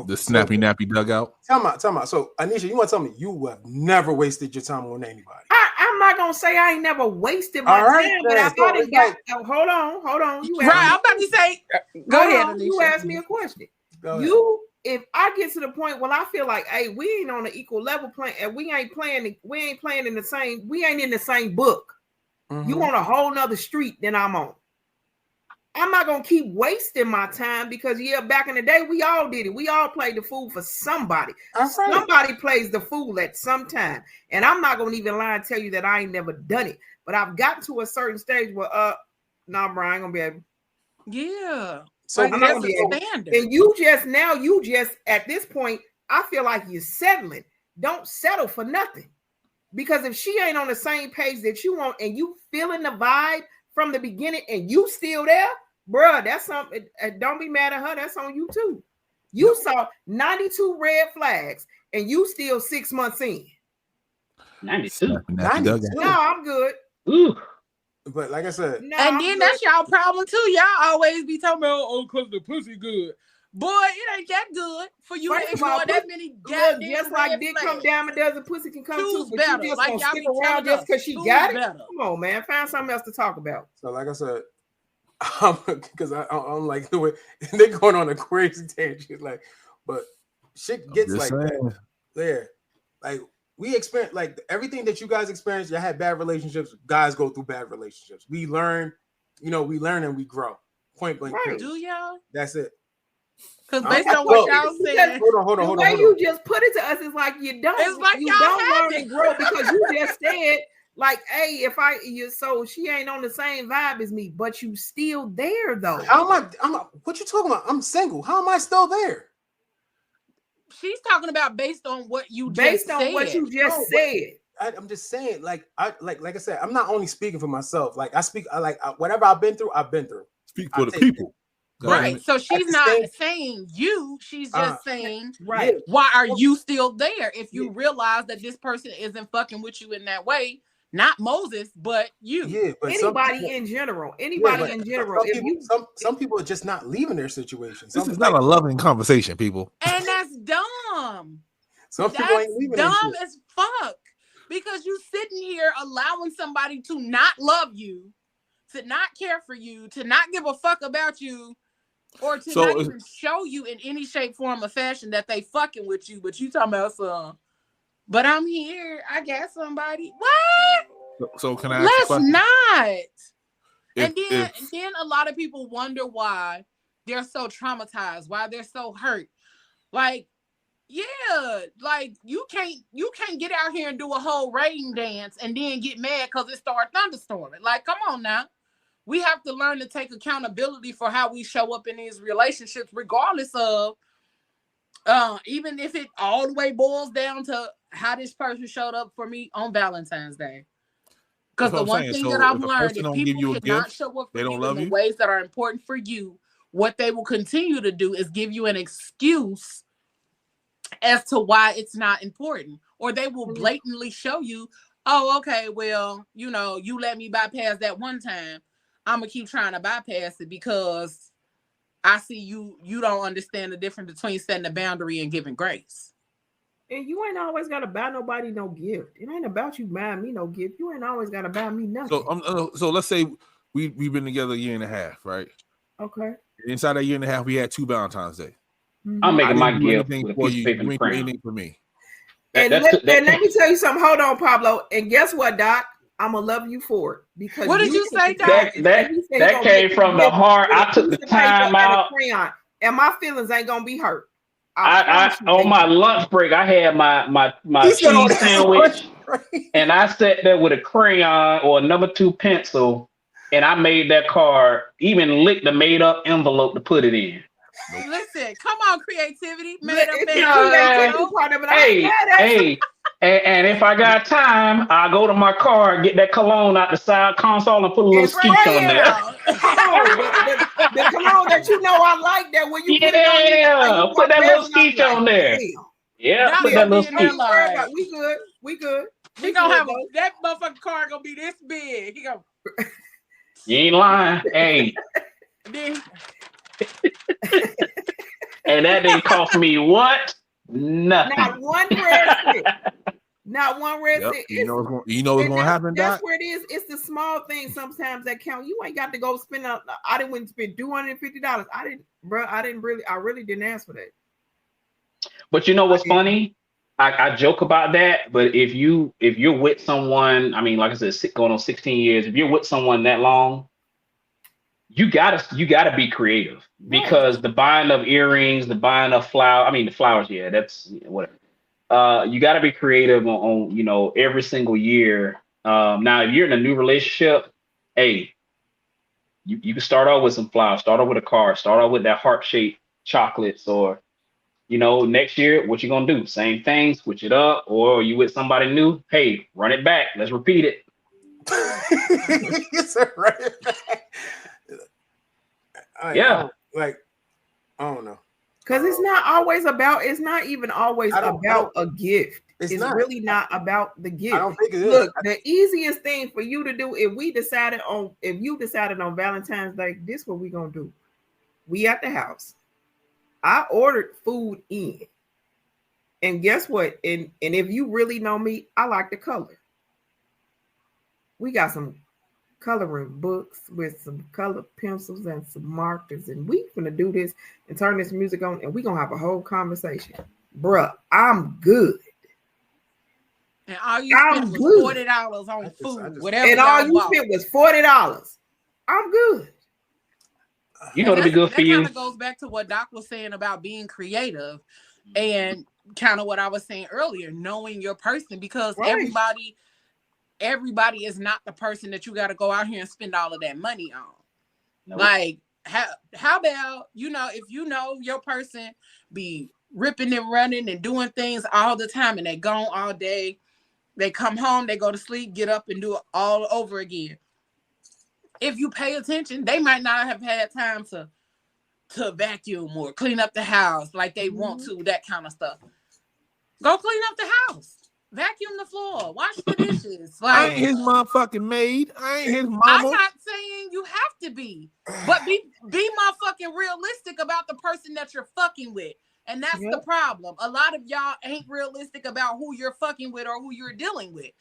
The snappy nappy dugout. Tell me. So Anisha, you want to tell me you have never wasted your time on anybody? I'm not gonna say I ain't never wasted my time, but I thought it got. Hold on. You I'm about to say. Go ahead, Anisha. You asked me a question. If I get to the point where I feel like, hey, we ain't on an equal level playing, and we ain't playing in the same, we ain't in the same book. Mm-hmm. You on a whole nother street than I'm on. I'm not gonna keep wasting my time because back in the day, we all did it. We all played the fool for somebody. Somebody plays the fool at some time. And I'm not gonna even lie and tell you that I ain't never done it. But I've gotten to a certain stage where Brian, I ain't gonna be able. Yeah. So I'm not gonna be able. And you just at this point, I feel like you're settling. Don't settle for nothing. Because if she ain't on the same page that you want and you feeling the vibe from the beginning and you still there, bruh, that's something. Don't be mad at her. That's on you too. You saw 92 red flags and you still 6 months in. 92. No, I'm good. Ooh. But like I said, and then that's y'all problem too. Y'all always be talking about, oh, cause the pussy good. Boy, it ain't that good for you to ignore that many goddamn just like dick come down and does, a pussy can come too. But better. you just like gonna y'all skip be around just because she got it. Better. Come on, man, find something else to talk about. So like I said, because I'm like the way they're going on a crazy tangent, like, but shit gets like that. Yeah, like we experience like everything that you guys experience. Y'all had bad relationships. Guys go through bad relationships. We learn, we learn and we grow. Point blank. Right. Period. Do y'all? That's it. Because based on what y'all saying, hold on. The way you just put it to us is like you don't. It's like you don't learn and grow because you just said like, hey, so she ain't on the same vibe as me, but you still there though. How am I? What you talking about? I'm single. How am I still there? She's talking about based on what you just said. What you just said. I'm just saying, like I said, I'm not only speaking for myself. Like whatever I've been through. Speak for the people. Right. So she's not saying you, she's just saying, right, why are you still there if you realize that this person isn't fucking with you in that way? Not Moses, but you. Yeah, but anybody in general. Some people are just not leaving their situation. This is not a loving conversation, people. And that's dumb. Some people ain't leaving. Dumb as fuck. Because you sitting here allowing somebody to not love you, to not care for you, to not give a fuck about you, or to not even show you in any shape, form, or fashion that they fucking with you, but you talking about some. But I'm here. I got somebody. What? So can I? Let's not. And then a lot of people wonder why they're so traumatized, why they're so hurt. Like, yeah, like you can't get out here and do a whole rain dance and then get mad because it started thunderstorming. Like, come on now. We have to learn to take accountability for how we show up in these relationships, regardless of even if it all the way boils down to how this person showed up for me on Valentine's Day. Because the one thing that I've learned is people cannot show up for you in the ways that are important for you. What they will continue to do is give you an excuse as to why it's not important. Or they will blatantly show you, oh, okay, well, you let me bypass that one time. I'm going to keep trying to bypass it because I see you don't understand the difference between setting a boundary and giving grace. And you ain't always got to buy nobody no gift. It ain't about you buying me no gift. You ain't always got to buy me nothing. So let's say we've been together a year and a half, right? Okay. Inside that year and a half, we had 2 Valentine's Day. Mm-hmm. I'm making my gift with a piece of paper and crayon. Anything for me. And let me tell you something. Hold on, Pablo. And guess what, Doc? I'm gonna love you for it because what did you say, Doc? That came from the heart. I took the time out, and my feelings ain't gonna be hurt. I on my lunch break, I had my cheese sandwich, and I sat there with a crayon or a number 2 pencil, and I made that card. Even licked the made up envelope to put it in. Listen, come on, creativity, made up Hey. And if I got time, I'll go to my car, get that cologne out the side console, and put a little skeet on there. The cologne that I like that when you put that little skeet on there. Yeah, put that little skeet. We good. We gonna have that motherfucking car gonna be this big. He go. You ain't lying, hey. And that didn't cost me what? Nothing. Not one red stick. Not one red stick. You know what's going to happen, Doc? That's where it is. It's the small things sometimes that count. You ain't got to go spend I didn't spend $250. I really didn't ask for that. But you know what's funny? I joke about that, but if you're with someone, I mean, like I said, going on 16 years, if you're with someone that long, you gotta be creative because the buying of earrings, the buying of the flowers, yeah, that's whatever. You gotta be creative on every single year. Now if you're in a new relationship, hey, you can start out with some flowers, start out with a card, start out with that heart-shaped chocolates, or next year, what you gonna do? Same thing, switch it up, or you with somebody new, hey, run it back, let's repeat it. Run it back. I don't know. Because it's not even always about a gift. It's really not about the gift. I don't think it is. Look, the easiest thing for you to do if you decided on Valentine's Day, this is what we gonna do. We at the house. I ordered food in. And guess what? And if you really know me, I like the color. We got some coloring books with some color pencils and some markers, and we gonna do this and turn this music on, and we gonna have a whole conversation. Bruh, I'm good. And all you spent was $40 on food, whatever. And all you spent was $40. I'm good. You know, to be good for you. That kind of goes back to what Doc was saying about being creative, and kind of what I was saying earlier, knowing your person, because everybody is not the person that you got to go out here and spend all of that money on. Nope. Like, how about, if you know your person be ripping and running and doing things all the time, and they gone all day, they come home, they go to sleep, get up and do it all over again. If you pay attention, they might not have had time to vacuum or clean up the house like they want to, that kind of stuff. Go clean up the house. Vacuum the floor. Wash the dishes. Like, I ain't his motherfucking maid. I ain't his mama. I'm not saying you have to be, but be motherfucking realistic about the person that you're fucking with. And that's the problem. A lot of y'all ain't realistic about who you're fucking with or who you're dealing with.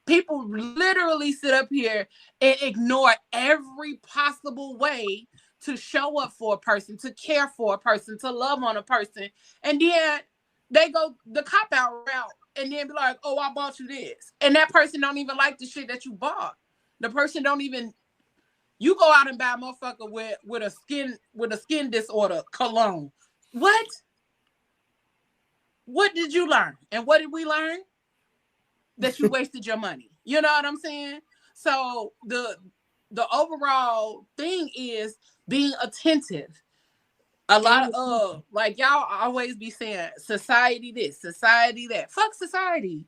People literally sit up here and ignore every possible way to show up for a person, to care for a person, to love on a person. And then they go the cop-out route and then be like, oh, I bought you this. And that person don't even like the shit that you bought. The person don't even, you go out and buy a motherfucker with a skin disorder cologne. What? What did you learn? And what did we learn? That you wasted your money. You know what I'm saying? So the overall thing is being attentive. A lot of like y'all always be saying society this, society that. Fuck society.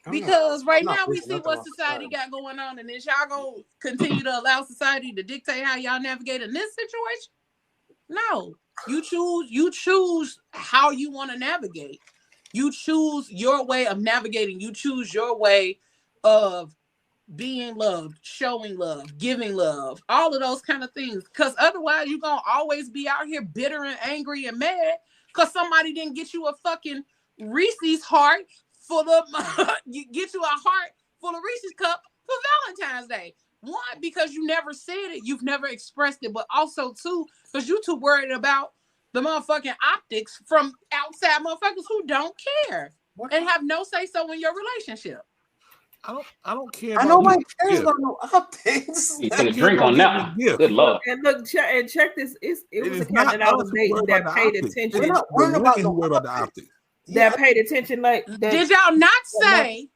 Because right now we see what society got going on, and is y'all gonna continue to allow society to dictate how y'all navigate in this situation? No. You choose how you want to navigate. You choose your way of navigating. You choose your way of being loved, showing love, giving love, all of those kind of things. Because otherwise, you're going to always be out here bitter and angry and mad because somebody didn't get you a fucking Reese's heart full of, get you a heart full of Reese's cup for Valentine's Day. One, because you never said it, you've never expressed it, but also two, because you too worried about the motherfucking optics from outside motherfuckers who don't care and have no say so in your relationship. I don't care. I know my cares about no optics. You took a drink on that. Good Lord. And look, check this. It was a cat that I was dating that paid attention. We're not worried about the optics. That paid attention. Like, did y'all not say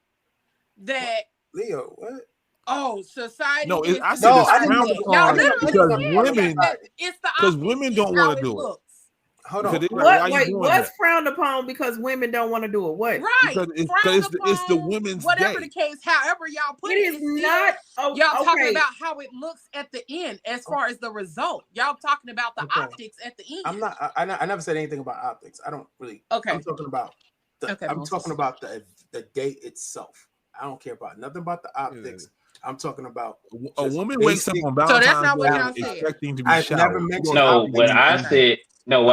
that? Leo, what? Oh, society. No, I said it's frowned upon because women don't want to do it. Hold on. What's frowned upon because women don't want to do it? What? Right. Because it's the women's whatever day. the case, however y'all put it is not. Y'all talking about how it looks at the end as far as the result. Y'all talking about the optics at the end. I never said anything about optics. I don't really. Okay. I'm talking about the date itself. I don't care about nothing about the optics. I'm talking about a woman wakes up on Valentine's Day expecting to be showered. Never mentioned what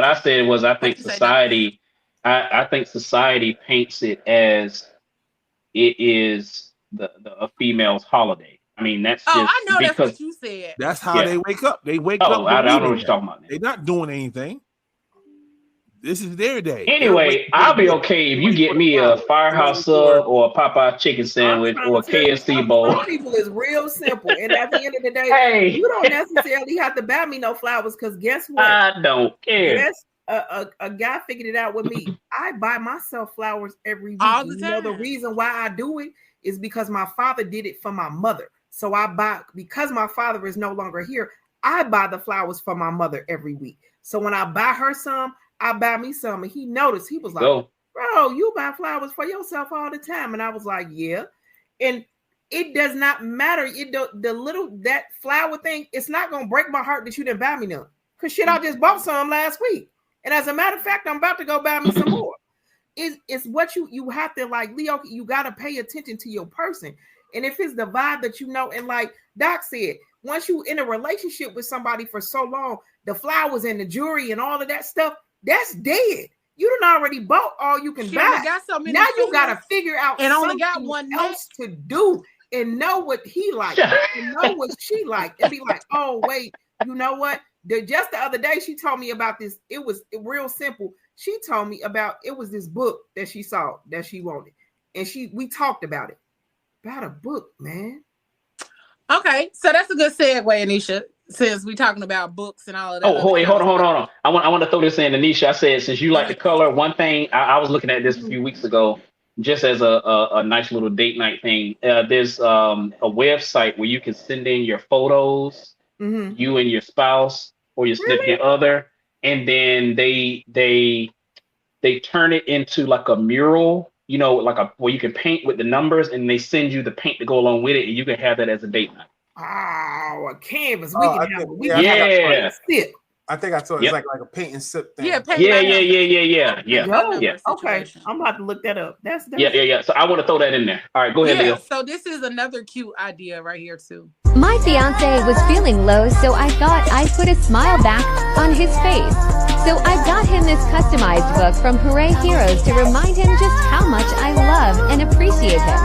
I said was I think society paints it as it is a female's holiday. I mean, that's just I know that's what you said. That's how they wake up. They wake up. I don't know what you're talking about. They're not doing anything. This is their day. Anyway, I'll be okay if you get me a Firehouse sub or a Popeye chicken sandwich or a KFC bowl. Some people is real simple, and at the end of the day, you don't necessarily have to buy me no flowers because guess what? I don't care. Yes, a guy figured it out with me. I buy myself flowers every week. All the time. You know the reason why I do it is because my father did it for my mother. So I buy because my father is no longer here. I buy the flowers for my mother every week. So when I buy her some, I buy me some, and he noticed. He was like, bro, you buy flowers for yourself all the time. And I was like, yeah. And it does not matter. That flower thing, it's not going to break my heart that you didn't buy me none. Because shit, I just bought some last week. And as a matter of fact, I'm about to go buy me some more. it's what you have to like, Leo, you got to pay attention to your person. And if it's the vibe that you know, and like Doc said, once you in a relationship with somebody for so long, the flowers and the jewelry and all of that stuff, that's dead. You done already bought all you can buy. Got so many now fingers, you got to figure out and something only got one else to do and know what he like and know what she like and be like, oh, wait, you know what? Just the other day, she told me about this. It was real simple. She told me about, it was this book that she saw that she wanted. And we talked about it. About a book, man. Okay, so that's a good segue, Anisha, since we're talking about books and all of that. Oh, wait, hold on. I want to throw this in, Anisha. I said, since you like the color, one thing, I was looking at this a few weeks ago, just as a nice little date night thing. There's a website where you can send in your photos, you and your spouse or your significant other, and then they turn it into like a mural, you know, like where you can paint with the numbers, and they send you the paint to go along with it, and you can have that as a date night. Oh, a canvas. I think I saw it's like a paint and sip thing. Yeah. Okay, I'm about to look that up. That's yeah. So I want to throw that in there. All right, go ahead, Leo. So this is another cute idea right here too. My fiance was feeling low, so I thought I'd put a smile back on his face. So I got him this customized book from Hooray Heroes to remind him just how much I love and appreciate him.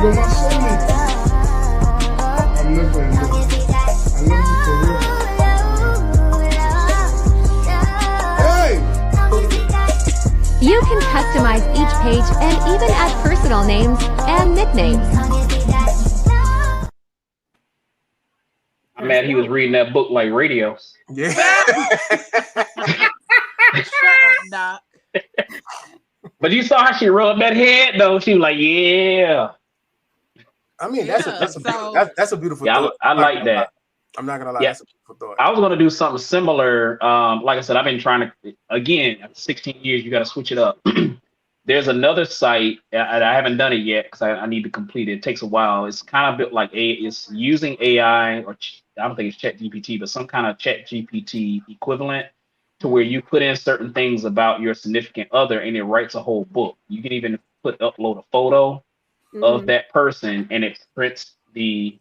You're my soulmate. I'm living. I love you for real. Hey! You can customize each page and even add personal names and nicknames. I'm mad he was reading that book like radio. Yeah. Shut up, Doc. But you saw how she rubbed that head, though. She was like, yeah. I mean, that's a beautiful thought. I like that. I'm not gonna lie, that's a beautiful thought. I was gonna do something similar. Like I said, I've been trying to, again, after 16 years, you got to switch it up. There's another site, and I haven't done it yet because I need to complete it. It takes a while. It's kind of a bit like it's using AI, or I don't think it's ChatGPT, but some kind of ChatGPT equivalent, to where you put in certain things about your significant other, and it writes a whole book. You can even upload a photo of that person, and it prints the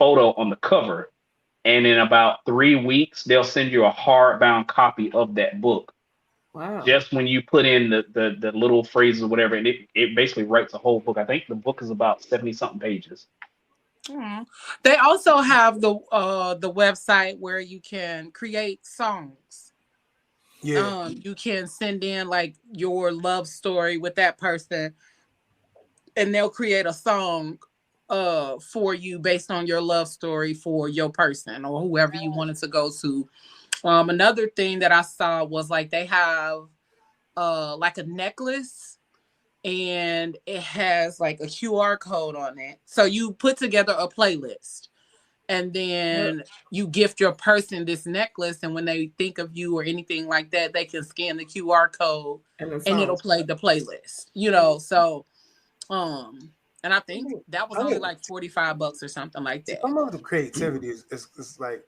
photo on the cover. And in about 3 weeks, they'll send you a hardbound copy of that book. Wow. Just when you put in the little phrases or whatever, and it basically writes a whole book. I think the book is about 70-something pages. They also have the website where you can create songs. Yeah. You can send in like your love story with that person, and they'll create a song for you based on your love story for your person or whoever you wanted to go to. Another thing that I saw was like they have like a necklace, and it has like a QR code on it. So you put together a playlist, and then you gift your person this necklace, and when they think of you or anything like that, they can scan the QR code and it'll play the playlist, you know. So and I think that was only like $45 or something like that. Some of the creativity is like,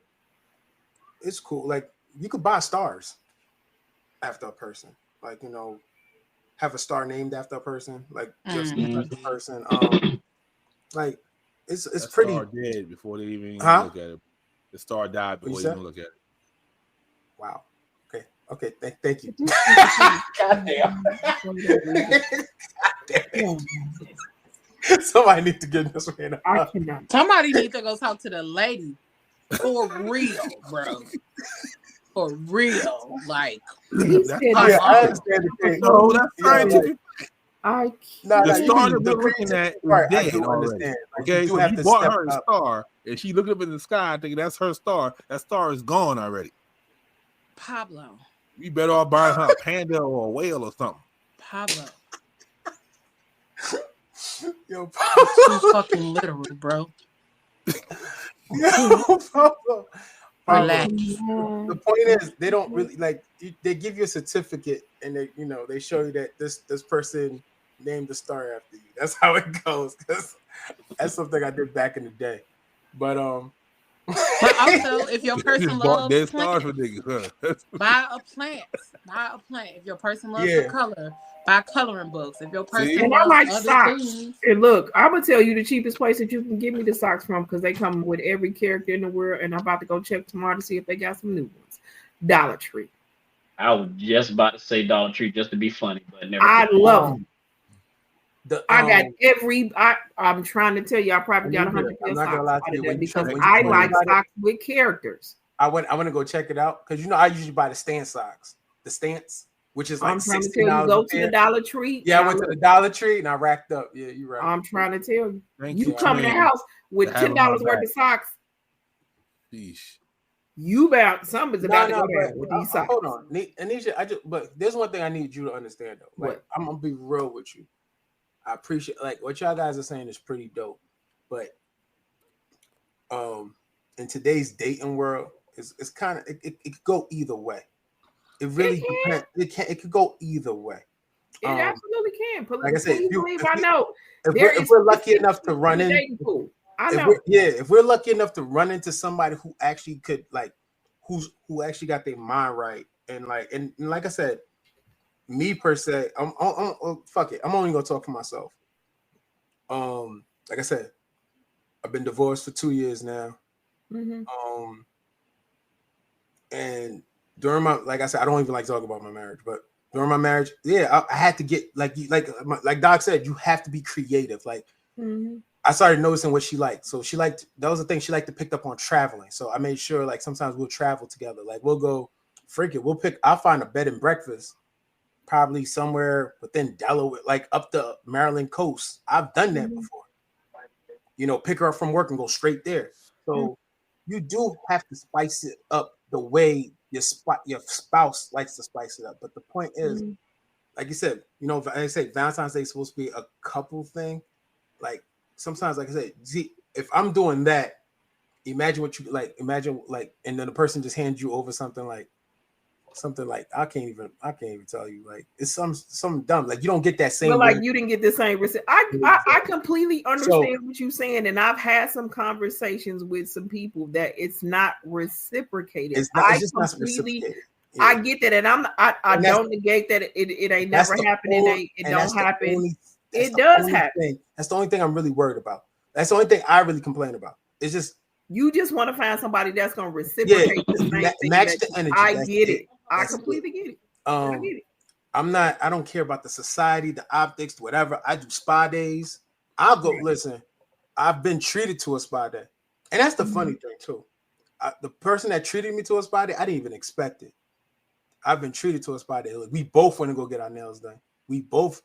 it's cool. Like you could buy stars after a person, like, you know, have a star named after a person, like just because the person. Like it's that pretty. Star dead before they even look at it. The star died before you even look at it. Wow. Okay. Thank you. Goddamn. Somebody needs to get this man up. Somebody needs to go talk to the lady for real, bro. For real, like. I understand the thing. No, that's scientific. The star that we're looking at is dead already. Understand. Like, okay, so you bought her a star, and she looked up in the sky thinking that's her star. That star is gone already. Pablo. You better off buying her a panda or a whale or something. Pablo. Yo, Pablo. Too fucking literal, bro. Yo, Pablo. Relax. The point is, they don't really like. They give you a certificate, and they show you that this person named the star after you. That's how it goes. That's something I did back in the day. But But also, if your person loves dead plants, stars for niggas, huh? buy a plant. Buy a plant. If your person loves the color, buy coloring books. If your person loves like other socks. things. And look, I'm gonna tell you the cheapest place that you can get me the socks from because they come with every character in the world, and I'm about to go check tomorrow to see if they got some new ones. Dollar Tree. I was just about to say Dollar Tree just to be funny, but never. I love them. I got every. I'm trying to tell you, I probably got 100 pair of socks out of them because when I like socks with characters. I want to go check it out because I usually buy the stance socks, the stance, which is like I'm trying to tell you, go to the Dollar Tree. Yeah, I went to the Dollar Tree and I racked up. Yeah, you're right. I'm trying to tell you, you come in the house with $10 worth of socks. Sheesh. You about something's about to go down with these socks. Hold on, Anisha. But there's one thing I need you to understand though. Like, I'm gonna be real with you. I appreciate like what y'all guys are saying is pretty dope, but in today's dating world, it's kind of it could go either way. It really depends. It could go either way. It absolutely can. Like I said, if we're lucky enough to run in, if we're lucky enough to run into somebody who actually could like, who actually got their mind right, and like I said, me per se, I'm fuck it. I'm only gonna talk for myself. Like I said, I've been divorced for 2 years now. Mm-hmm. And during like I said, I don't even like talking about my marriage, but during my marriage, I had to get like Doc said, you have to be creative. Like I started noticing what she liked. So that was the thing. She liked to pick up on traveling. So I made sure like sometimes we'll travel together. Like we'll go I'll find a bed and breakfast probably somewhere within Delaware, like up the Maryland coast. I've done that before. Pick her up from work and go straight there. So you do have to spice it up the way your spouse likes to spice it up. But the point is, like you said, I say Valentine's Day is supposed to be a couple thing. Like sometimes, like I said, see, if I'm doing that, imagine what you like. Imagine like, and then the person just hands you over something like I can't even tell you, like it's some dumb, like you don't get that same. Well, like you didn't get the same receipt. I completely understand what you're saying, and I've had some conversations with some people that it's not reciprocated. It's just not reciprocated. Yeah. I get that, and I don't negate that it ain't never happened. It don't happen. It does happen. That's the only thing I'm really worried about. That's the only thing I really complain about. It's just you just want to find somebody that's going to reciprocate the same thing. Match the energy. I get it. I completely get it. I get it. I don't care about the society, the optics, whatever. I do spa days. I'll go listen. I've been treated to a spa day. And that's the funny thing too. The person that treated me to a spa day, I didn't even expect it. I've been treated to a spa day. We both want to go get our nails done. We both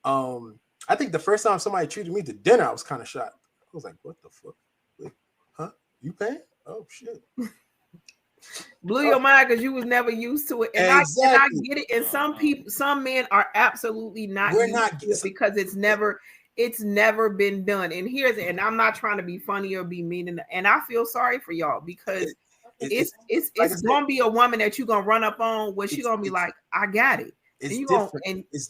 I think the first time somebody treated me to dinner, I was kind of shocked. I was like, what the fuck? Like, huh? You paying? Oh shit. Blew your mind because you was never used to it. And I get it. And some men are absolutely not used to it because it's never been done. And I'm not trying to be funny or be mean. And I feel sorry for y'all because it's gonna be a woman that you're gonna run up on where she's gonna be like, I got it. It's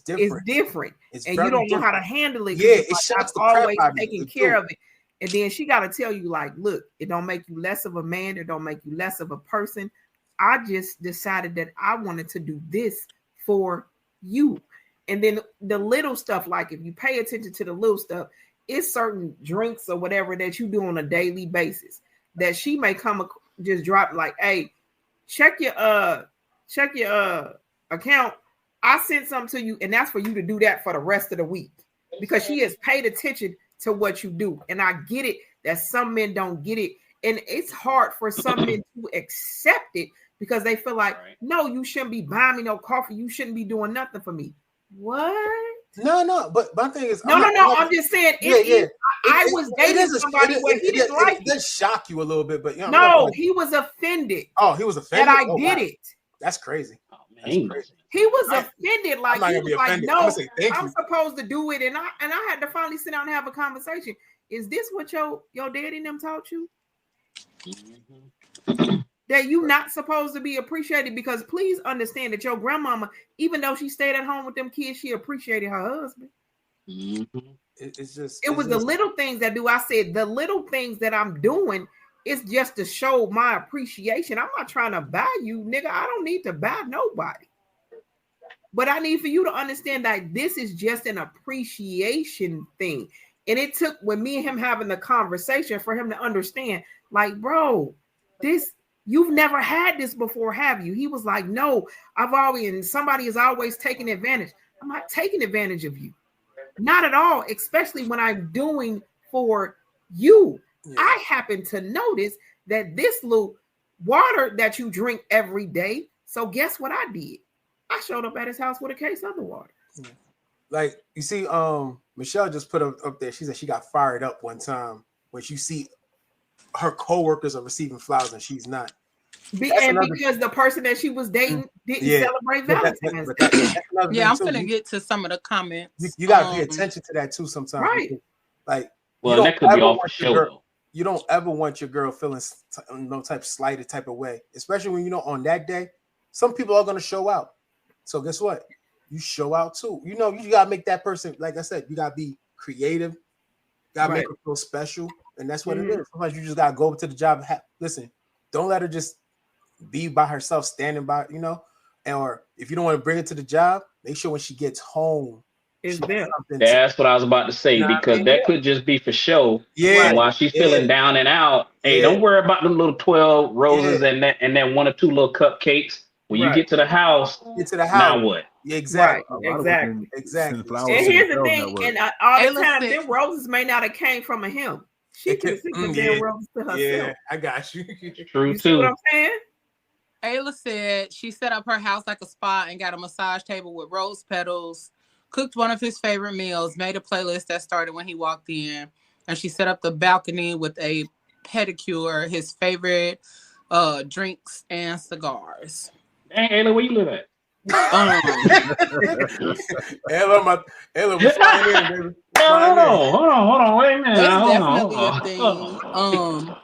different. It's and you don't know how to handle it. Yeah, it shocks the crap always out of taking care of it. And then she got to tell you, like, look, it don't make you less of a man. It don't make you less of a person. I just decided that I wanted to do this for you. And then the little stuff, like if you pay attention to the little stuff, it's certain drinks or whatever that you do on a daily basis that she may just drop like, hey, check your account. I sent something to you, and that's for you to do that for the rest of the week because she has paid attention to what you do. And I get it that some men don't get it. And it's hard for some men to accept it because they feel like, no, you shouldn't be buying me no coffee. You shouldn't be doing nothing for me. What? No. But my thing is, I'm just saying. I was dating somebody where he didn't like it. It does shock you a little bit, but he was offended. Oh, he was offended that I did it. That's crazy. Oh, man. That's crazy. He was offended, like he was like, "No, I'm you. supposed to do it," and I had to finally sit down and have a conversation. Is this what your daddy and them taught you? that you're not supposed to be appreciated, because please understand that your grandmama, even though she stayed at home with them kids, she appreciated her husband. Mm-hmm. It was the little things that do. I said the little things that I'm doing is just to show my appreciation. I'm not trying to buy you, nigga. I don't need to buy nobody. But I need for you to understand that this is just an appreciation thing. And it took, with me and him having the conversation, for him to understand, like, bro, this, you've never had this before, have you? He was like, no, I've always, and somebody is always taking advantage. I'm not taking advantage of you. Not at all, especially when I'm doing for you. Yeah. I happen to notice that this little water that you drink every day. So guess what I did? I showed up at his house with a case of the water. Like, you see, Michelle just put up there. She said she got fired up one time when you see her coworkers are receiving flowers and she's not. Because the person that she was dating didn't celebrate Valentine's Day. Yeah, I'm gonna get to some of the comments. You gotta pay attention to that too sometimes. Right. Because, like, well, that could be all for show. You don't ever want your girl feeling no type slighted type of way, especially when you know on that day, some people are gonna show out. So guess what? You show out too. You know, you gotta make that person, like I said, you gotta be creative, gotta make her feel special, and that's what it is. Sometimes you just gotta go to the job. Listen, don't let her just be by herself, standing by, you know, or if you don't want to bring it to the job, make sure when she gets home, is there. That's what I was about to say, because that could just be for show. Yeah. And while she's feeling down and out, hey, don't worry about the little 12 roses and then 1 or 2 little cupcakes. When you get to the house, now what? Exactly. Exactly. And here's the thing, and all the time, them roses may not have came from him. She could send the damn roses to herself. Yeah, I got you. True you see what I'm saying? Ayla said she set up her house like a spa and got a massage table with rose petals, cooked one of his favorite meals, made a playlist that started when he walked in, and she set up the balcony with a pedicure, his favorite drinks and cigars. Hey, Ayla, where you live at? Ayla was flying in, baby. Hold on, wait a minute. That's definitely a thing.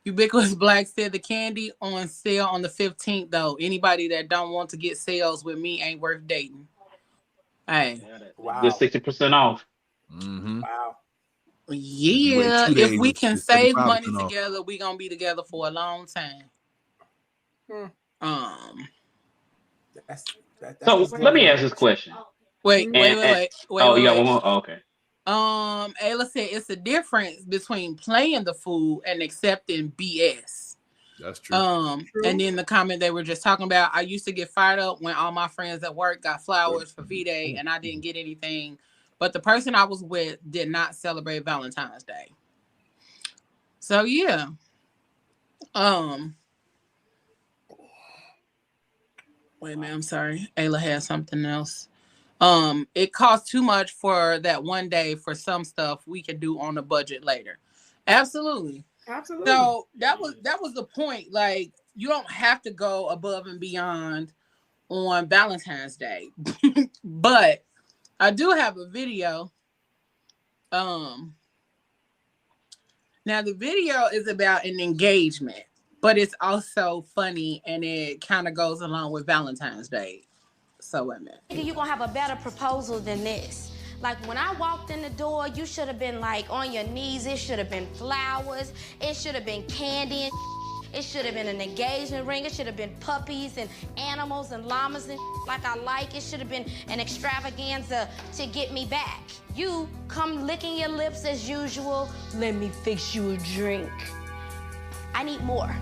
Ubiquitous Black said the candy on sale on the 15th, though. Anybody that don't want to get sales with me ain't worth dating. Hey. Wow. Just 60% off. Mm-hmm. Wow. Yeah, if we can save money together, we're going to be together for a long time. So let me ask this question. Wait. Oh, you got one more? Oh, okay. Ayla said it's a difference between playing the fool and accepting BS. That's true. And then the comment they were just talking about, I used to get fired up when all my friends at work got flowers for V-Day and I didn't get anything, but the person I was with did not celebrate Valentine's Day. So yeah. Wait a minute, I'm sorry. Ayla has something else. It costs too much for that one day for some stuff we can do on a budget later. Absolutely. So that was the point. Like, you don't have to go above and beyond on Valentine's Day. But I do have a video. Now the video is about an engagement, but it's also funny and it kind of goes along with Valentine's Day. So wait a minute. You're gonna have a better proposal than this. Like, when I walked in the door, you should have been like on your knees. It should have been flowers. It should have been candy and it should have been an engagement ring. It should have been puppies and animals and llamas and like I like. It should have been an extravaganza to get me back. You come licking your lips as usual. Let me fix you a drink. I need more.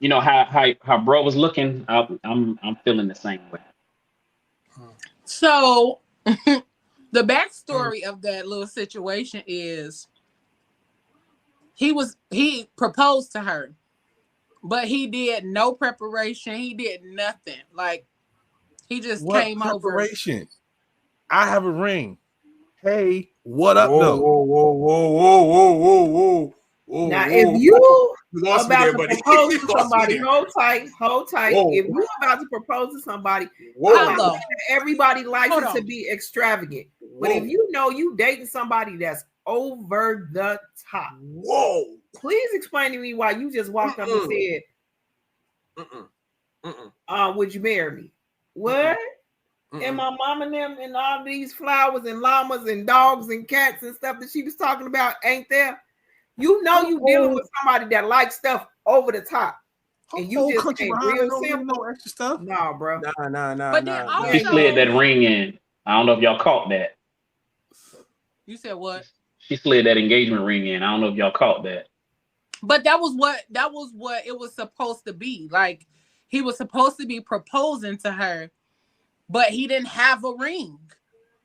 You know how bro was looking. I'm feeling the same way. So the backstory of that little situation is he proposed to her, but he did no preparation. He did nothing. Like, he just came over. I have a ring. Hey, what up, though? Whoa. Now, if you You lost me about there, to buddy. propose You to lost me somebody. there. Hold tight. Whoa. If you're about to propose to somebody, Whoa. I'm not saying that everybody likes Hold it to on. be extravagant. Whoa. But if you know you dating somebody that's over the top, Whoa. please explain to me why you just walked up and said, would you marry me? What? And my mom and them and all these flowers and llamas and dogs and cats and stuff that she was talking about ain't there? You know you dealing with somebody that likes stuff over the top. And you just ain't real simple. No extra stuff. Nah, bro. Nah. But then also, She slid that ring in. I don't know if y'all caught that. You said what? She slid that engagement ring in. I don't know if y'all caught that. But that was what it was supposed to be. Like, he was supposed to be proposing to her, but he didn't have a ring.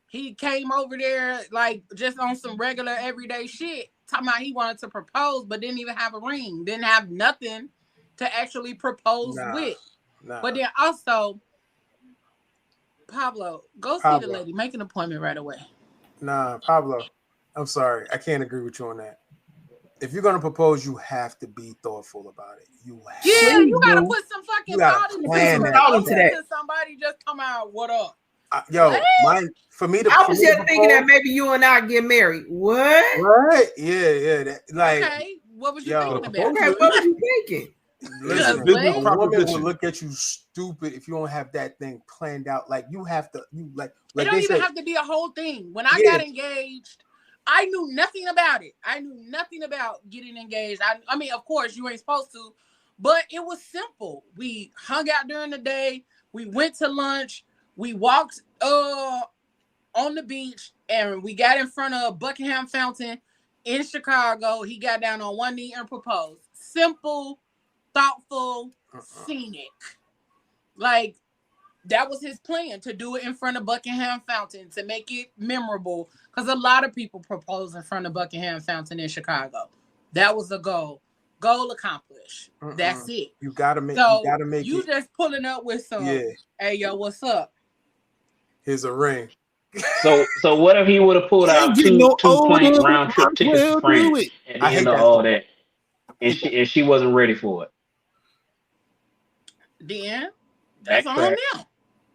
He came over there like just on some regular everyday shit, talking about he wanted to propose, but didn't even have a ring. Didn't have nothing to actually propose with. But then also, Pablo, go see the lady. Make an appointment right away. Nah, Pablo, I'm sorry. I can't agree with you on that. If you're gonna propose, you have to be thoughtful about it. You gotta put some fucking thought into that. Somebody just come out, what up? For me to I was just thinking that maybe you and I get married. What? Right? Yeah. Okay, what was you thinking about? Okay, what were you thinking? Listen, a woman will look at you stupid if you don't have that thing planned out. Like you have to, it don't even have to be a whole thing. When I got engaged, I knew nothing about it. I knew nothing about getting engaged. I mean, of course, you ain't supposed to, but it was simple. We hung out during the day. We went to lunch. We walked on the beach, and we got in front of Buckingham Fountain in Chicago. He got down on one knee and proposed. Simple, thoughtful, scenic. Like, that was his plan, to do it in front of Buckingham Fountain, to make it memorable. Because a lot of people propose in front of Buckingham Fountain in Chicago. That was the goal. Goal accomplished. That's it. You gotta make you it. Just pulling up with some, hey, yo, what's up? Here's a ring. So what if he would have pulled out two plane round trip tickets to France at the end of all that, and she wasn't ready for it? Then that's on them.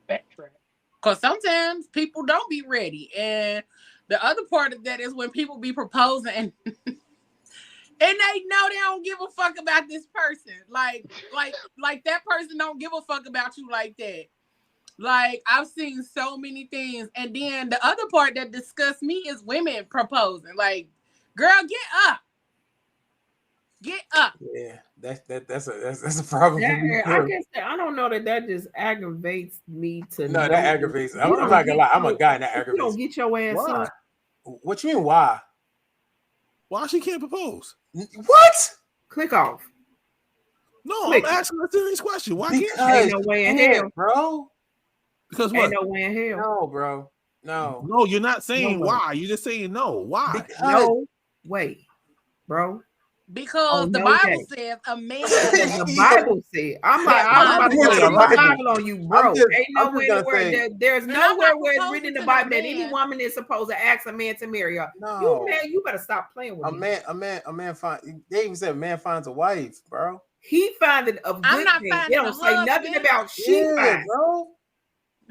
Backtrack. Because sometimes people don't be ready, and the other part of that is when people be proposing and they know they don't give a fuck about this person. Like that person don't give a fuck about you like that. Like, I've seen so many things. And then the other part that disgusts me is women proposing. Like, girl, get up. Get up. Yeah, that's a problem. I guess I don't know that just aggravates me to. No, that aggravates. I'm not gonna lie. I'm a guy that aggravates. You don't get your ass up. What you mean? Why? Why she can't propose? What? Click off. No, I'm asking a serious question. Why can't she? Ain't no way in hell, bro. Because what? Ain't no way in hell. No, bro. No. No, you're not saying why. You're just saying no. Why? No way, bro. Because the Bible says a man. The Bible said, I'm about to put the Bible on you, bro. Ain't nowhere where there's nowhere where it's written in the Bible that any woman is supposed to ask a man to marry her. No. You better stop playing with me. A man find. They even said a man finds a wife, bro. He found it a good thing. They don't say nothing about she finds, bro.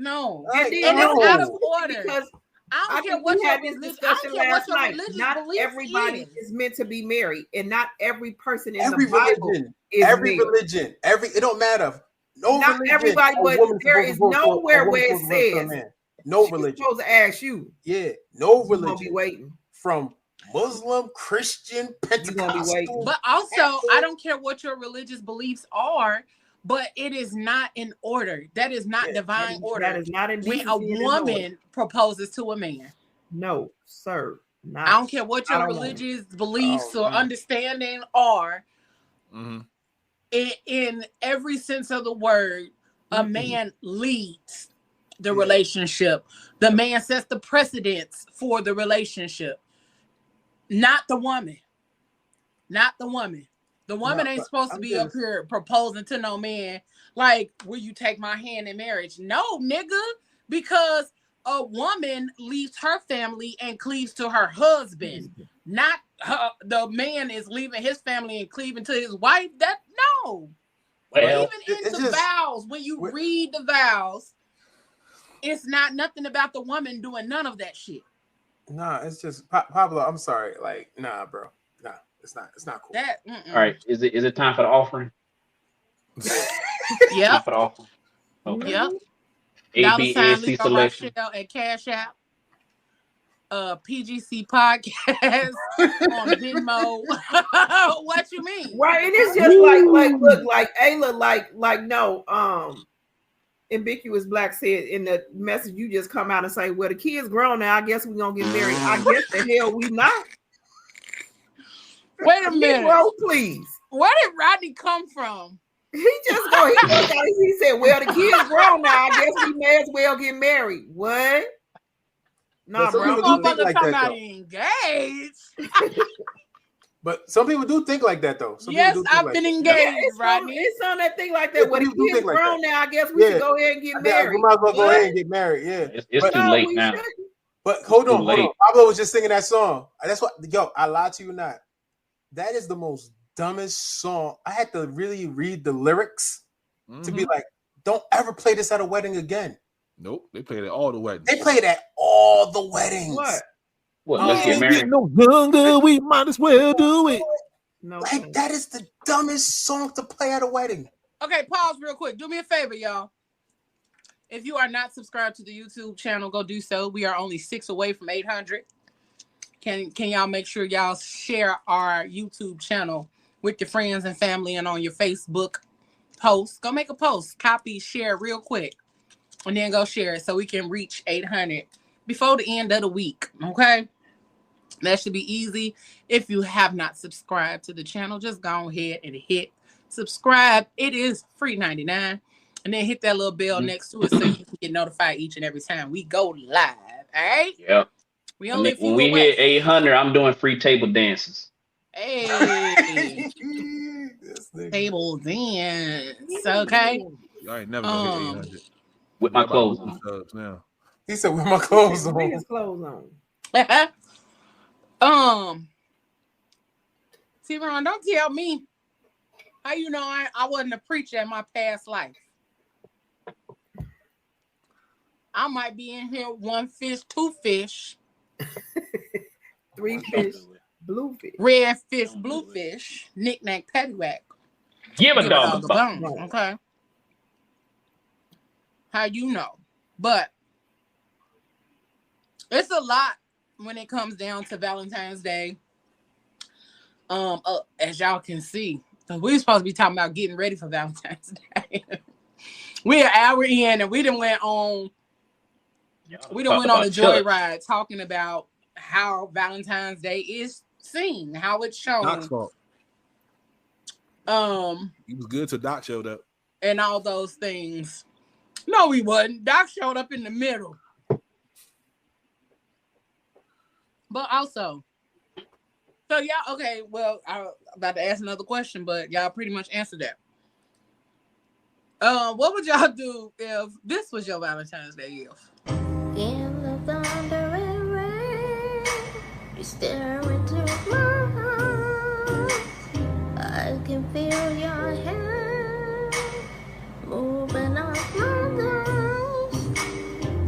No, and it's out of order. Because I don't care what your discussion last night. Not everybody is meant to be married, and not every person in every the Bible is every married. religion, it don't matter. No, not religion, everybody, but there is nowhere where it says no religion. Supposed to ask you. Yeah, no religion. You're gonna be waiting from Muslim, Christian, Pentecostal. But also, I don't care what your religious beliefs are. But it is not in order. That is not divine order. That is not in when a woman proposes to a man. No, sir. Not. I don't care what your religious beliefs or understanding are. Mm-hmm. In every sense of the word, a man leads the relationship. The man sets the precedence for the relationship. Not the woman. Not the woman. The woman ain't supposed to be up here proposing to no man like, will you take my hand in marriage? No, nigga, because a woman leaves her family and cleaves to her husband, not the man is leaving his family and cleaving to his wife. That no. Well, Even in the vows, when you read the vows, it's not nothing about the woman doing none of that shit. Nah, it's just Pablo. I'm sorry, like, nah, bro, nah, it's not cool. All right, is it time for the offering? Yep. For the offering. Okay. Yep. ABNC selection at Cash App. PGC podcast on Venmo. What you mean? Right, and it's just like Ayla, like no, ambiguous black said in the message you just come out and say, well, the kid's grown now, I guess we're gonna get married. I guess the hell we not. Wait a minute. Bro, please. Where did Rodney come from? He said, well, the kid's grown now, I guess we may as well get married. What? Nah, bro. People do think like that, though. Engaged. But some people do think like that, though. Yes, I've been engaged, Rodney. It's on that thing like that. Well, the kid's grown now, I guess we should go ahead and get married. We might as well go ahead and get married, yeah. It's too late now. But hold on. Pablo was just singing that song. That's what, I lied to you not. That is the most dumbest song. I had to really read the lyrics to be like, don't ever play this at a wedding again. Nope, they played at all the weddings. They played at all the weddings. What? Let's get married. No younger, we might as well do it. No, like that is the dumbest song to play at a wedding. Okay, pause real quick. Do me a favor, y'all. If you are not subscribed to the YouTube channel, go do so. We are only 6 away from 800. Can y'all make sure y'all share our YouTube channel with your friends and family and on your Facebook post? Go make a post, copy, share real quick. And then go share it so we can reach 800 before the end of the week, okay? That should be easy. If you have not subscribed to the channel, just go ahead and hit subscribe. It is free 99. And then hit that little bell next to it so you can get notified each and every time we go live, all right? Yeah. When we hit 800, I'm doing free table dances. Hey. Table dance, okay? Y'all ain't never gonna hit 800. With my clothes on. Now. He said with my clothes on. With his clothes on. T-Ron, don't tell me how you know I wasn't a preacher in my past life. I might be in here 1 fish, 2 fish. 3 fish, blue fish. Red fish, blue fish. Knick-knack, paddywhack. Give a dog a bone. Okay. How you know? But it's a lot when it comes down to Valentine's Day. As y'all can see, we're supposed to be talking about getting ready for Valentine's Day. We're an hour in and we done went on a joyride talking about how Valentine's Day is seen, how it's shown. Doc's fault. He was good till Doc showed up. And all those things. No, he wasn't. Doc showed up in the middle. But also, so y'all, okay, well, I'm about to ask another question, but y'all pretty much answered that. What would y'all do if this was your Valentine's Day gift? In the thunder and rain, you stare into my eyes. I can feel your hand moving up my thighs,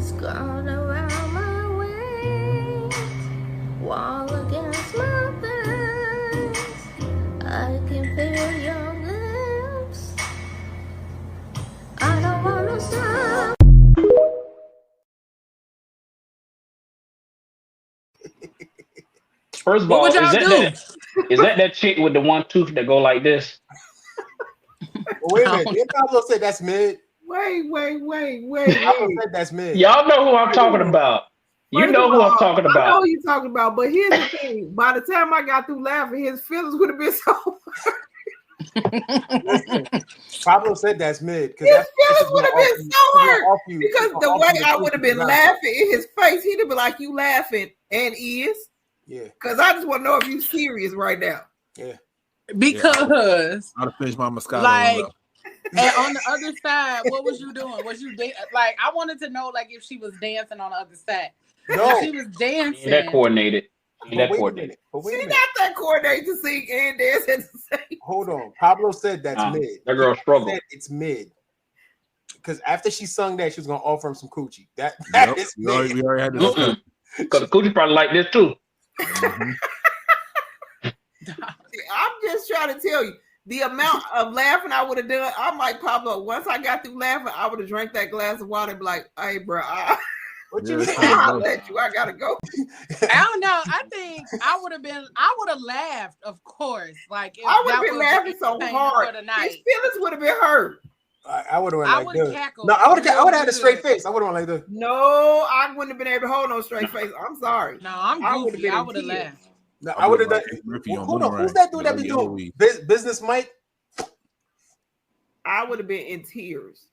scrawled around my waist, wall against my face. I can feel your lips. I don't wanna stop. First of all, is that chick with the one tooth that go like this? Wait a minute. Pablo said that's mid. Wait. Pablo said that's mid. Y'all know who I'm talking about. You know who I'm talking about. I know who you're talking about, but here's the thing. By the time I got through laughing, his feelings would have been so Listen, Pablo said that's mid. His feelings would have been so hurt. Because the way I would have been laughing in his face, he'd have been like, you laughing and is? Yeah. Because I just want to know if you serious right now. Yeah. Because I'd have finished my Moscato. Like, and on the other side, what was you doing? Was you like? I wanted to know, like, if she was dancing on the other side. No, if she was dancing. That coordinated. But wait a minute. She's not that coordinate to sing and dance at the same. Hold on. Pablo said that's mid. That girl struggled. It's mid. Because after she sung that, she was gonna offer him some coochie. That is mid. We already had this. Because coochie probably like this too. I'm just trying to tell you the amount of laughing I would have done. I'm like Pablo. Once I got through laughing, I would have drank that glass of water and be like, "Hey, bro, what you mean? I'll let you. I gotta go." I don't know. I think I would have laughed, of course. Like if I would have that been was laughing so the thing hard. for the night. His feelings would have been hurt. I would have I like would have cackled. No, I would have had a good. straight face. I would have went like this. No, I wouldn't have been able to hold no straight face. I'm sorry. No, I'm I would've goofy. been I in would have tears. laughed. No, I would have done. Hold on, who's that dude that be doing business, Mike? I would have been in tears.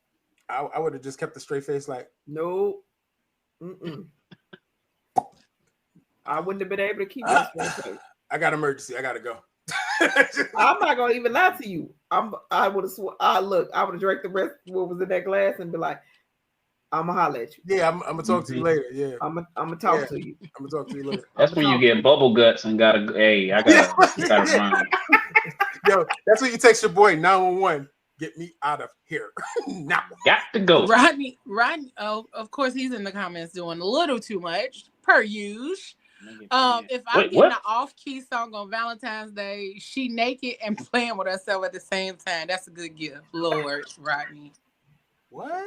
I would have just kept a straight face, like no. I wouldn't have been able to keep that straight face. I got emergency. I gotta go. I'm not gonna even lie to you. I would have look. I would have drank the rest of what was in that glass and be like, "I'm gonna holler at you." Yeah, I'm gonna talk to you later. Yeah, I'm gonna talk to you. I'm gonna talk to you later. That's when you get bubble guts and gotta. Hey, I gotta run. Yo, that's when you text your boy 911. Get me out of here now. Got to go. Rodney. Oh, of course he's in the comments doing a little too much per usual. If I'm getting an off-key song on Valentine's Day, she naked and playing with herself at the same time. That's a good gift, Lord, Rodney. What?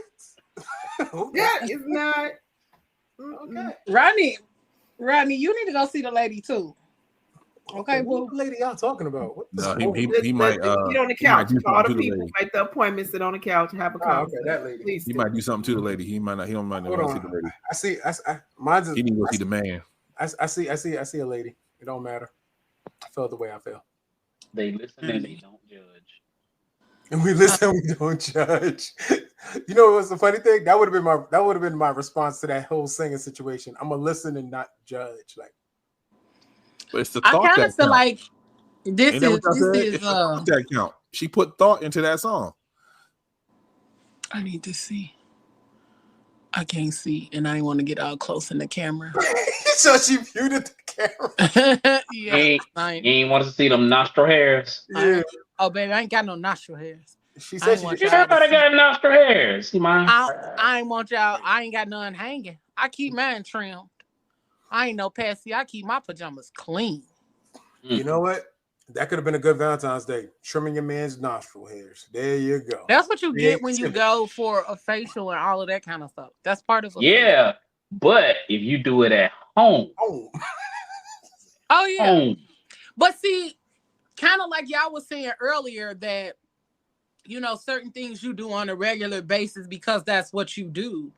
Yeah, it's not. Okay, Rodney, you need to go see the lady too. Okay, what lady y'all talking about? No, he might get on the couch. Call the people, make the appointment, sit on the couch, have a conversation. Okay, that lady. Please he might do something to the lady. He don't mind to see the lady. I see. Mine's. He need to go see the man. I see a lady. It don't matter. I felt the way I feel. They listen and they don't judge. And we listen, we don't judge. You know what's the funny thing? That would have been my response to that whole singing situation. I'm gonna listen and not judge. Like, but it's the I thought kind of feel count. like this is that count. She put thought into that song. I need to see. I can't see, and I didn't want to get all close in the camera. So she viewed the camera. Yeah, you ain't want to see them nostril hairs. Yeah. Oh, baby, I ain't got no nostril hairs. She said everybody got nostril hairs. You mind? I ain't want y'all. I ain't got none hanging. I keep mine trimmed. I ain't no passy. I keep my pajamas clean. You know what? That could have been a good Valentine's Day. Trimming your man's nostril hairs. There you go. That's what you get when you go for a facial and all of that kind of stuff. That's part of it. Yeah, but if you do it at home. Oh yeah. Home. But see, kind of like y'all was saying earlier that, you know, certain things you do on a regular basis because that's what you do.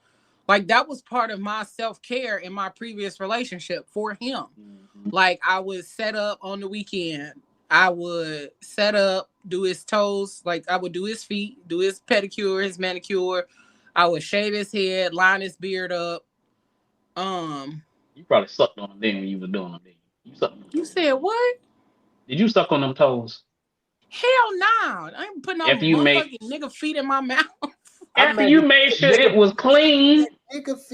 Like that was part of my self-care in my previous relationship for him. Mm-hmm. Like I would set up on the weekend. I would set up, do his toes. Like I would do his feet, do his pedicure, his manicure. I would shave his head, line his beard up. You probably sucked on them then when you were doing them. You said what? Did you suck on them toes? Hell no. I ain't putting no motherfucking nigga feet in my mouth. After you made sure it was clean.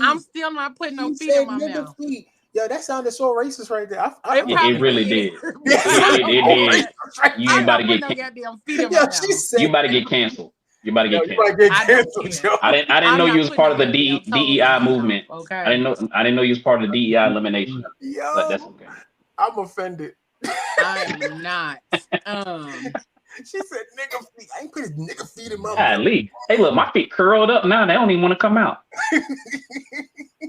I'm still not putting no feet in my mouth. Feet. Yo, that sounded so racist right there. It really did. It did. You ain't about to get canceled. You about to get canceled. You about to get canceled. I didn't know you was part of the DEI movement. Okay. I didn't know you was part of the DEI elimination. Yo, but that's okay. I'm offended. I am not. She said nigga feet. I ain't put his nigga feet in my mouth. Hey, look, my feet curled up now. They don't even want to come out.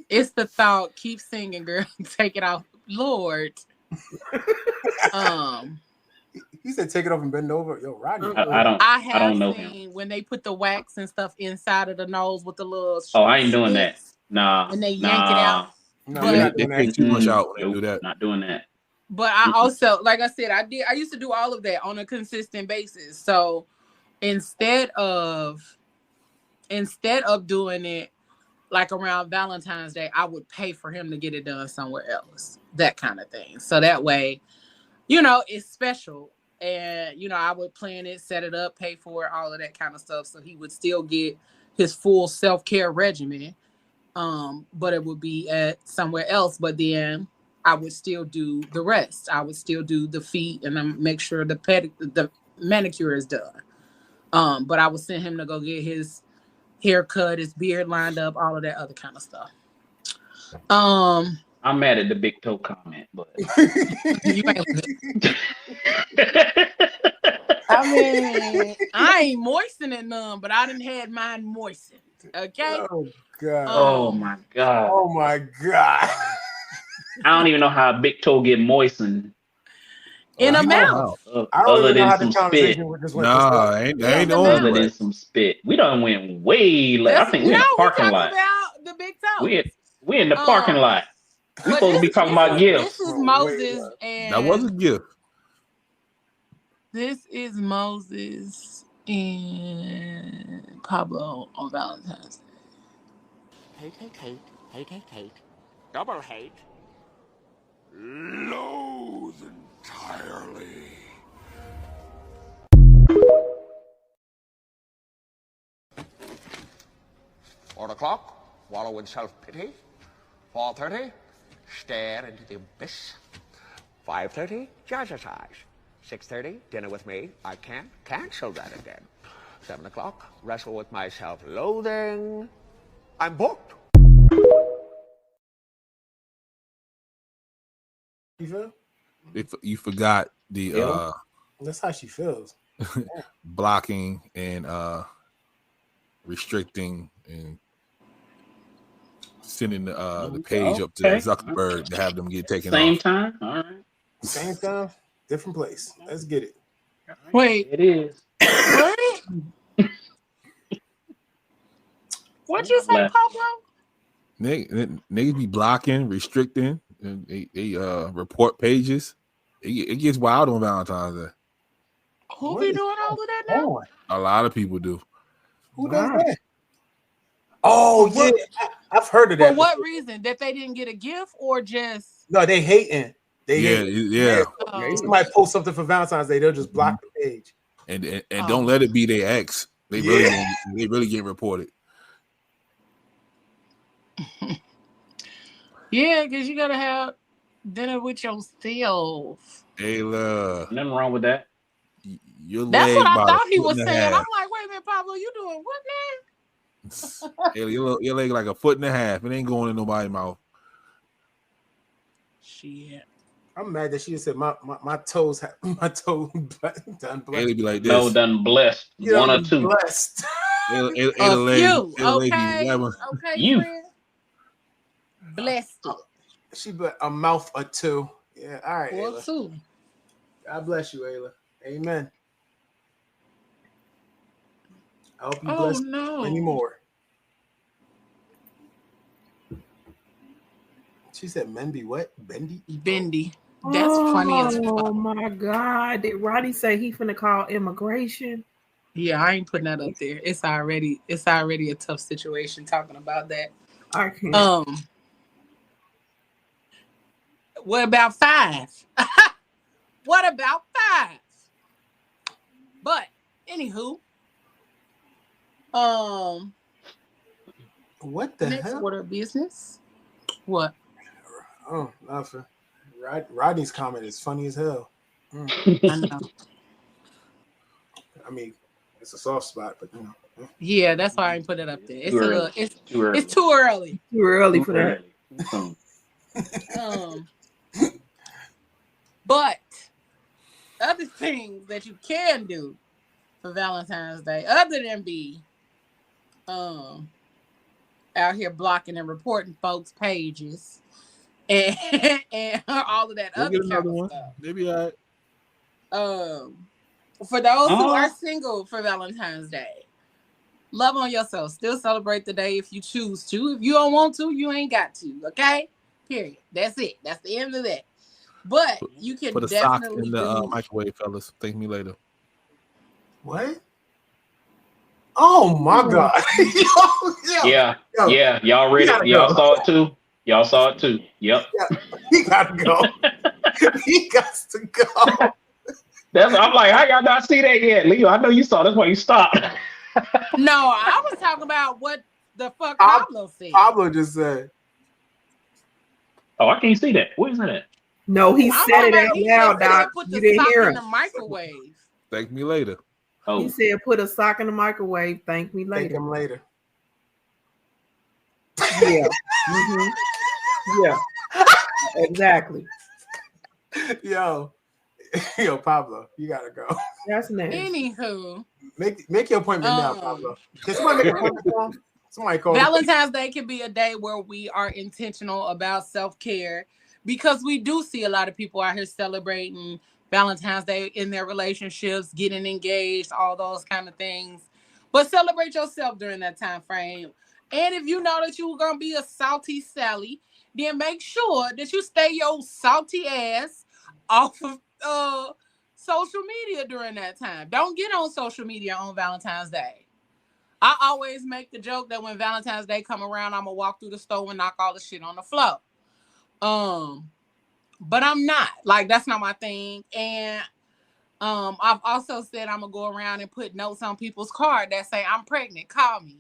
It's the thought. Keep singing, girl. Take it off. Lord. He said take it off and bend over. Yo, Rodney. I don't know him. When they put the wax and stuff inside of the nose with the little I ain't doing that. Nah. And they yank it out. No, they take too much out when they do that. Not doing that. But I also, like I said, I used to do all of that on a consistent basis. So instead of doing it like around Valentine's Day, I would pay for him to get it done somewhere else. That kind of thing. So that way, you know, it's special. And, you know, I would plan it, set it up, pay for it, all of that kind of stuff. So he would still get his full self-care regimen. But it would be at somewhere else. But then I would still do the rest. I would still do the feet and then make sure the manicure is done. But I would send him to go get his haircut, his beard lined up, all of that other kind of stuff. I'm mad at the big toe comment, but you ain't. I mean, I ain't moistening none, but I done had mine moistened. Okay. Oh God. Oh my God. Oh my God. I don't even know how a big toe get moistened. In a mouth. I don't Other even know how than the some spit. conversation just went. Nah, ain't no Other than some spit. We done went way like I think we're in the parking lot. About the big toe. We in the parking lot. We supposed to be talking about gifts. This is Moses and that was a gift. This is Moses and Pablo on Valentine's Day. Hate. Double hate. Loathe entirely. Four o'clock, wallow in self-pity. 4:30, stare into the abyss. 5:30, jazzercise. 6:30, dinner with me. I can't cancel that again. 7 o'clock, wrestle with my self-loathing. I'm booked. You feel? If you forgot the that's how she feels. blocking and restricting and sending the page up to Zuckerberg to have them get taken Same off. time? All right. Same time, different place. Let's get it. Wait. It is. What? What'd you say, Pablo? Niggas be blocking, restricting, and they report pages. It gets wild on Valentine's Day. Who be doing all of that now? A lot of people do. Who does that? Oh, yeah. I've heard of that. For what reason? That they didn't get a gift or just... No, they hating. Yeah. Somebody post something for Valentine's Day, they'll just block the page. And don't let it be their ex. They really get reported. Yeah, because you gotta have dinner with yourself. Hey, love. Nothing wrong with that. That's what I thought he was saying. I'm like, wait a minute, Pablo, you doing what now? Hey, your leg like a foot and a half. It ain't going in nobody's mouth. Shit. I'm mad that she said my toes my toe done blessed. It'll be like this. No, done blessed. Yeah, one or two. Blessed. Okay, you. Friend. Blessed it. She but a mouth or two. Yeah, all right. Or two. God bless you, Ayla. Amen. I hope you bless many more. She said men be what? Bendy? That's funny as fuck. Oh my God. Did Roddy say he finna call immigration? Yeah, I ain't putting that up there. It's already a tough situation talking about that. I can't. What about 5? What about 5? But anywho, what the next hell? order of business? What? Oh, nothing. Rodney's comment is funny as hell. I know. I it's a soft spot, but you know. Yeah, that's why I ain't put it up there. It's too early. It's too early. Too early for that. But other things that you can do for Valentine's Day, other than be out here blocking and reporting folks' pages and all of that other kind of stuff. Maybe all right. For those who are single for Valentine's Day, love on yourself. Still celebrate the day if you choose to. If you don't want to, you ain't got to. Okay? Period. That's it. That's the end of that. But you can put a sock definitely in the microwave, fellas. Thank me later. What? Oh my God! Yeah. Y'all ready? Y'all saw it too. Y'all saw it too. Yep. Yeah. He got to go. He got to go. I'm like, how y'all not see that yet, Leo? I know you saw. That's why you stopped. No, I was talking about what the fuck Pablo said. Pablo just said. Oh, I can't see that. Where is that at? No, he said it out loud, Doc. Put You the didn't sock hear in him. the microwave. Thank me later. Oh, He said, "Put a sock in the microwave. Thank me later." Thank him later. Yeah. Yeah. Exactly. Yo, Pablo, you gotta go. That's nasty. Anywho, make your appointment now, Pablo. Can somebody make an appointment for him? Somebody call. Valentine's Day can be a day where we are intentional about self-care because we do see a lot of people out here celebrating Valentine's Day in their relationships, getting engaged, all those kind of things. But celebrate yourself during that time frame. And if you know that you're gonna be a salty Sally, then make sure that you stay your salty ass off of social media during that time. Don't get on social media on Valentine's Day. I always make the joke that when Valentine's Day come around, I'm gonna walk through the store and knock all the shit on the floor. But I'm not. Like, that's not my thing. And I've also said I'm gonna go around and put notes on people's card that say I'm pregnant. Call me.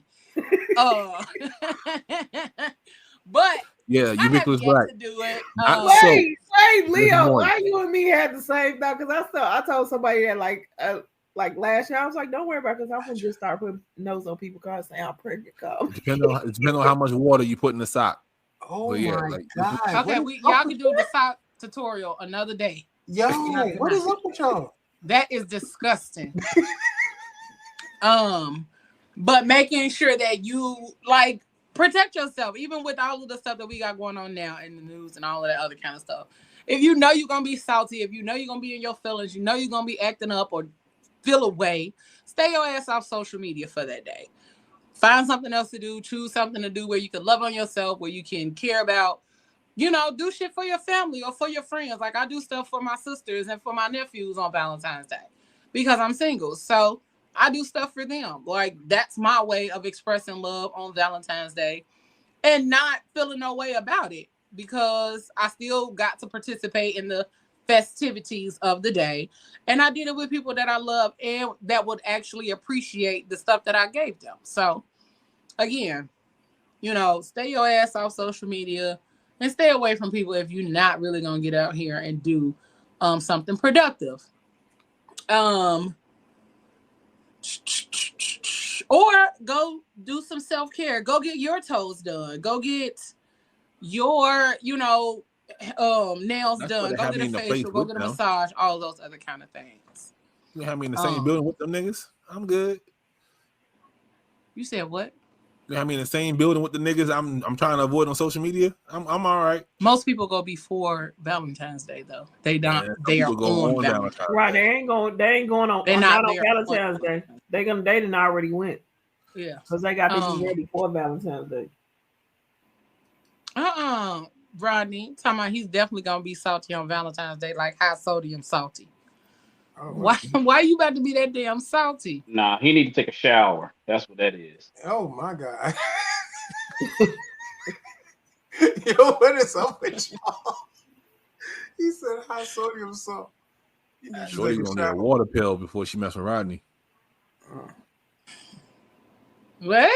But yeah, Ubiquitous Black. To do it. Wait, Leo, why you and me had the same thought? Because I told somebody that like last year, I was like, don't worry about it because I'm gonna just start putting notes on people's cards saying I'm pregnant. Call. Depends on how much water you put in the sock. Oh yeah, my God. Okay, y'all can do the sock tutorial another day. Yo, what is up with y'all? That is disgusting. But making sure that you like protect yourself, even with all of the stuff that we got going on now in the news and all of that other kind of stuff. If you know you're gonna be salty, if you know you're gonna be in your feelings, you know you're gonna be acting up or feel away, stay your ass off social media for that day. Find something else to do, choose something to do where you can love on yourself, where you can care about, do shit for your family or for your friends. Like I do stuff for my sisters and for my nephews on Valentine's Day because I'm single. So I do stuff for them. Like that's my way of expressing love on Valentine's Day and not feeling no way about it because I still got to participate in the festivities of the day. And I did it with people that I love and that would actually appreciate the stuff that I gave them. So again, stay your ass off social media and stay away from people if you're not really going to get out here and do something productive. Or go do some self-care. Go get your toes done. Go get your, nails done. Go get a facial. Go get a massage. All those other kind of things. You have me in the same building with them niggas? I'm good. You said what? You have me in the same building with the niggas I'm trying to avoid on social media? I'm all right. Most people go before Valentine's Day though. They don't. Yeah, they are on Valentine's Day. Right? They ain't going on. They're not on Valentine's Day. They didn't already went. Yeah, because they got this ready for Valentine's Day. Rodney, talking about he's definitely gonna be salty on Valentine's Day, like high sodium salty. Oh, why you about to be that damn salty? Nah, he need to take a shower. That's what that is. Oh my God. Yo, what is up with y'all? He said high sodium salt. Shorty gonna get a water pill before she mess with Rodney. What?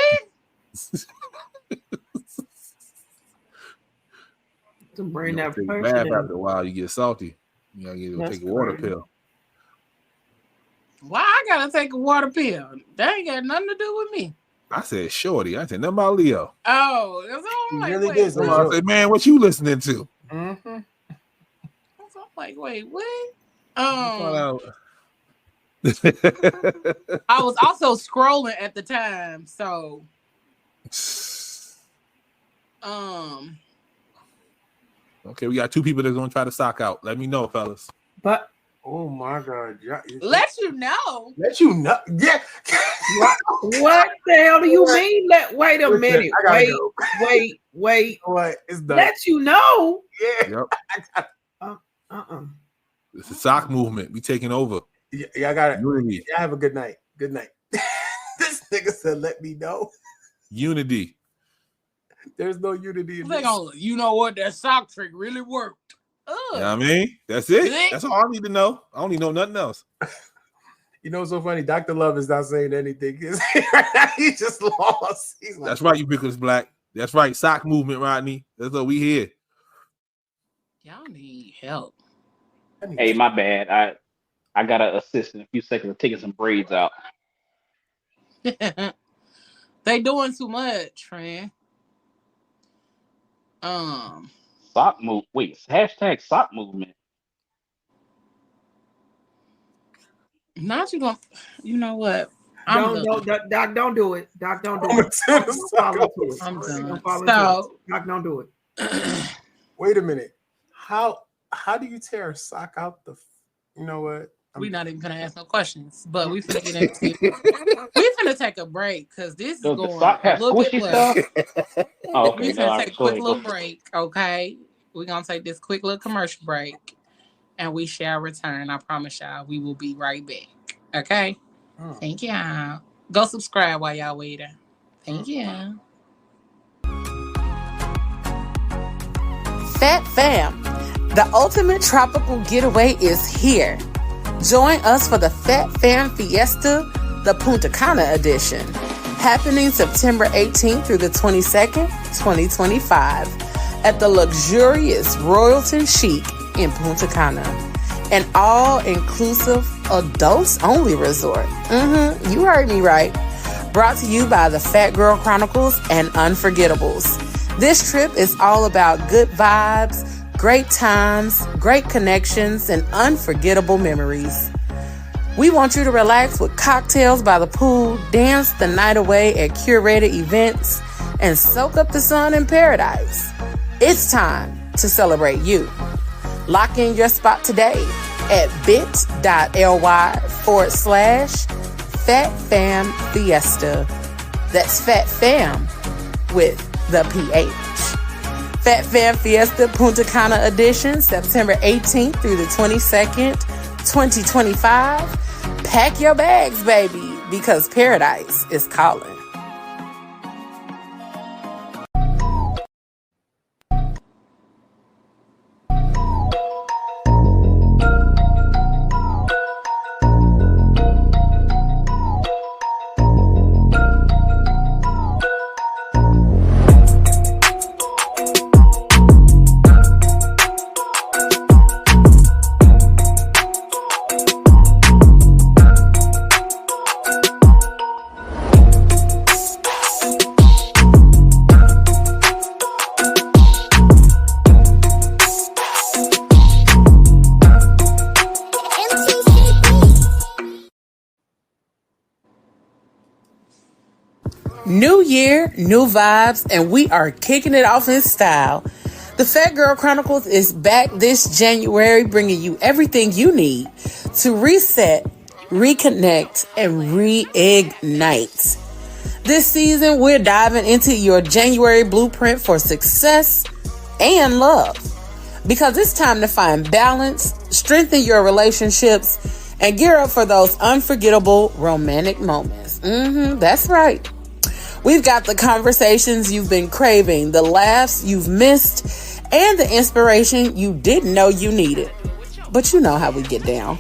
To bring that take a bath after a while, you get salty. You gotta take a water pill. Why I gotta take a water pill? That ain't got nothing to do with me. I said shorty. I said nothing about Leo. Oh, that's all right. Really did. I said, man, what you listening to? Mm-hmm. I'm like, wait, what? I was also scrolling at the time, so okay, we got 2 people that's gonna try to sock out. Let me know, fellas. But oh my God, let you know. Yeah. What the hell do you mean? Wait a minute. Wait. What is that? Let you know. Yeah. Yep. It's a sock movement. We taking over. Yeah, I got it. Y'all have a good night. Good night. This nigga said, "Let me know." Unity. There's no unity in this. You know what? That sock trick really worked. You know what I mean? That's it. That's all I need to know. I don't need to know nothing else. You know what's so funny? Dr. Love is not saying anything. He's just lost. He's like, that's right, Ubiquitous Black. That's right. Sock movement, Rodney. That's what we here. Y'all need help. Hey, my bad. I gotta assist in a few seconds of taking some braids out. They doing too much, friend. Um, Sock move. Wait, hashtag sock movement. not you gonna. You know what? I'm Don't done. Doc, don't do it. Doc, don't do it. I'm Don't fall into it. I'm done. Don't fall into So, it. Doc, don't do it. Wait a minute. How do you tear a sock out the? You know what? we're not even gonna ask no questions, but we finna get into. We finna take a break because this is Does the going sock a have little bit squishy left. stuff? Oh, okay. We No, finna all take right. a Go quick ahead. little break. Okay, we're gonna take this quick little commercial break, and we shall return. I promise y'all, we will be right back. Okay. Thank y'all. Go subscribe while y'all waiting. Thank you. Fat Fam, the ultimate tropical getaway is here. Join us for the Fat Fam Fiesta, the Punta Cana edition, happening September 18th through the 22nd, 2025, at the luxurious Royalton Chic in Punta Cana, an all-inclusive, adults-only resort. You heard me right. Brought to you by the Fat Girl Chronicles and Unforgettables. This trip is all about good vibes, great times, great connections, and unforgettable memories. We want you to relax with cocktails by the pool, dance the night away at curated events, and soak up the sun in paradise. It's time to celebrate you. Lock in your spot today at bit.ly/FatFamFiesta. That's Fat Fam with the PH. Fat Fam Fiesta Punta Cana edition, September 18th through the 22nd, 2025. Pack your bags, baby, because paradise is calling. New year, new vibes, and we are kicking it off in style. The Fat Girl Chronicles is back this January, bringing you everything you need to reset, reconnect, and reignite. This season, we're diving into your January blueprint for success and love, because it's time to find balance, strengthen your relationships, and gear up for those unforgettable romantic moments. That's right. We've got the conversations you've been craving, the laughs you've missed, and the inspiration you didn't know you needed. But you know how we get down.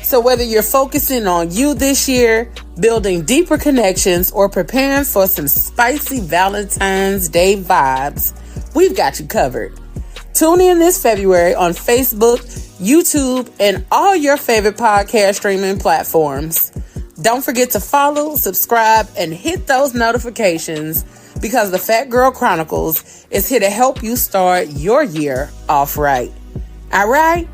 So whether you're focusing on you this year, building deeper connections, or preparing for some spicy Valentine's Day vibes, we've got you covered. Tune in this February on Facebook, YouTube, and all your favorite podcast streaming platforms. Don't forget to follow, subscribe, and hit those notifications, because the Fat Girl Chronicles is here to help you start your year off right. All right?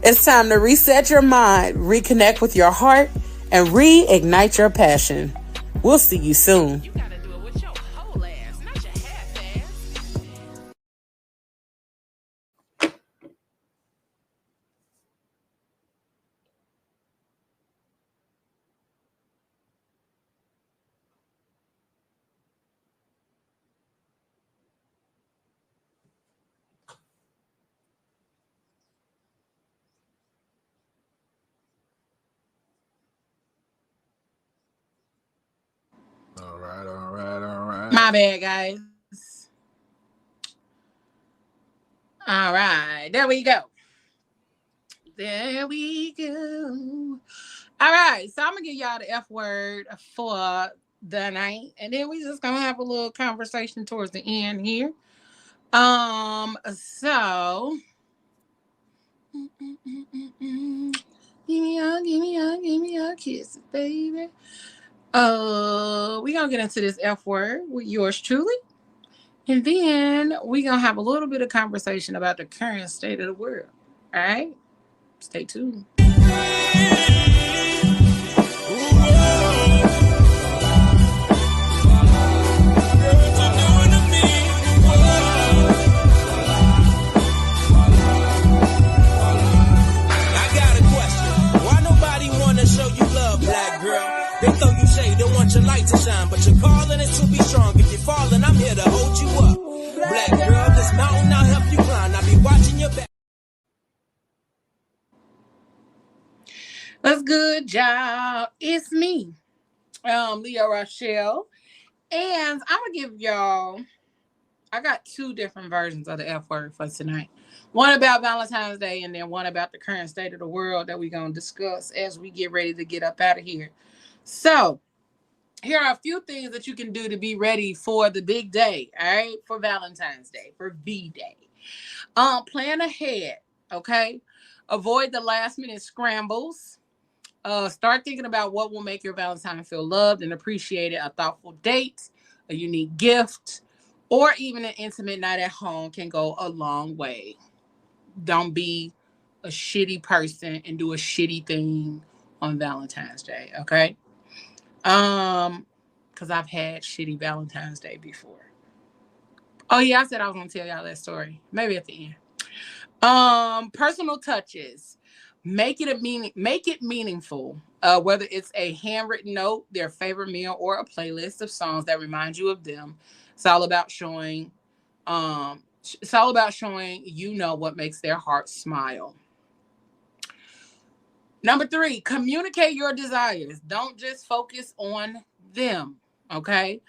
It's time to reset your mind, reconnect with your heart, and reignite your passion. We'll see you soon. You gotta do it with your whole ass, not your half ass. All right. My bad, guys. All right, there we go. There we go. All right, so I'm gonna give y'all the F word for the night, and then we just gonna have a little conversation towards the end here. So kisses, baby. We gonna get into this F word with yours truly. And then we gonna have a little bit of conversation about the current state of the world. All right? Stay tuned. Show you love, black girl. They throw you shade, don't want your light to shine, but you're calling it to be strong. If you're falling, I'm here to hold you up. Black girl, this mountain I'll help you climb. I'll be watching your back. What's good, y'all? It's me, Leo Rochelle, and I'm gonna give y'all. I got two different versions of the F word for tonight. One about Valentine's Day and then one about the current state of the world that we're going to discuss as we get ready to get up out of here. So, here are a few things that you can do to be ready for the big day, all right? For Valentine's Day, for V-Day. Plan ahead, okay? Avoid the last-minute scrambles. Start thinking about what will make your Valentine feel loved and appreciated. A thoughtful date, a unique gift, or even an intimate night at home can go a long way. Don't be a shitty person and do a shitty thing on Valentine's Day, okay? Because I've had shitty Valentine's Day before. Oh yeah, I said I was gonna tell y'all that story. Maybe at the end. Personal touches. Make it meaningful. Whether it's a handwritten note, their favorite meal, or a playlist of songs that remind you of them. It's all about showing what makes their heart smile. Number 3, communicate your desires. Don't just focus on them, okay?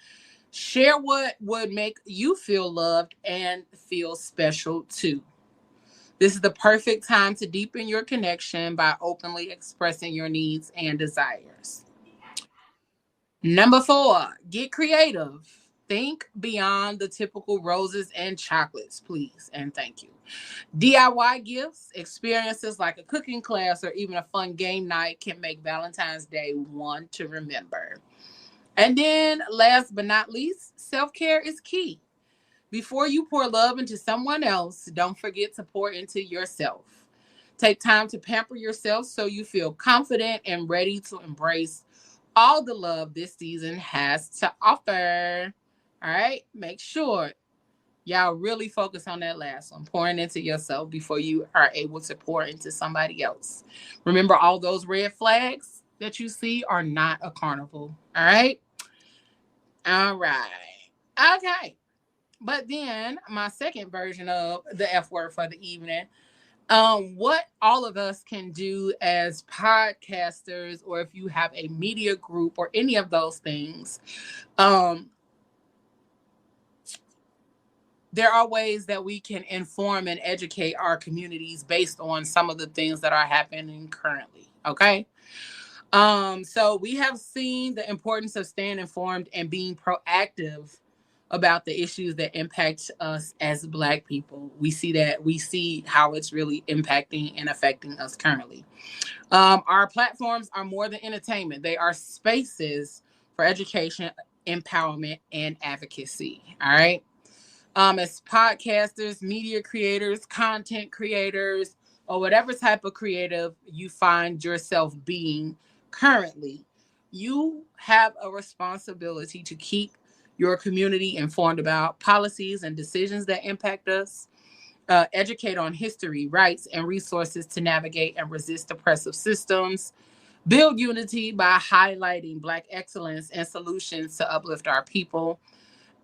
Share what would make you feel loved and feel special too. This is the perfect time to deepen your connection by openly expressing your needs and desires. Number 4, get creative. Think beyond the typical roses and chocolates, please, and thank you. DIY gifts, experiences like a cooking class, or even a fun game night can make Valentine's Day one to remember. And then, last but not least, self-care is key. Before you pour love into someone else, don't forget to pour into yourself. Take time to pamper yourself so you feel confident and ready to embrace all the love this season has to offer. All right, make sure y'all really focus on that last one, pouring into yourself before you are able to pour into somebody else. Remember, all those red flags that you see are not a carnival. All right? All right. Okay. But then my second version of the F word for the evening, what all of us can do as podcasters, or if you have a media group or any of those things, there are ways that we can inform and educate our communities based on some of the things that are happening currently. Okay. So we have seen the importance of staying informed and being proactive about the issues that impact us as Black people. We see how it's really impacting and affecting us currently. Our platforms are more than entertainment. They are spaces for education, empowerment, and advocacy. All right. As podcasters, media creators, content creators, or whatever type of creative you find yourself being currently, you have a responsibility to keep your community informed about policies and decisions that impact us, educate on history, rights, and resources to navigate and resist oppressive systems, build unity by highlighting Black excellence and solutions to uplift our people,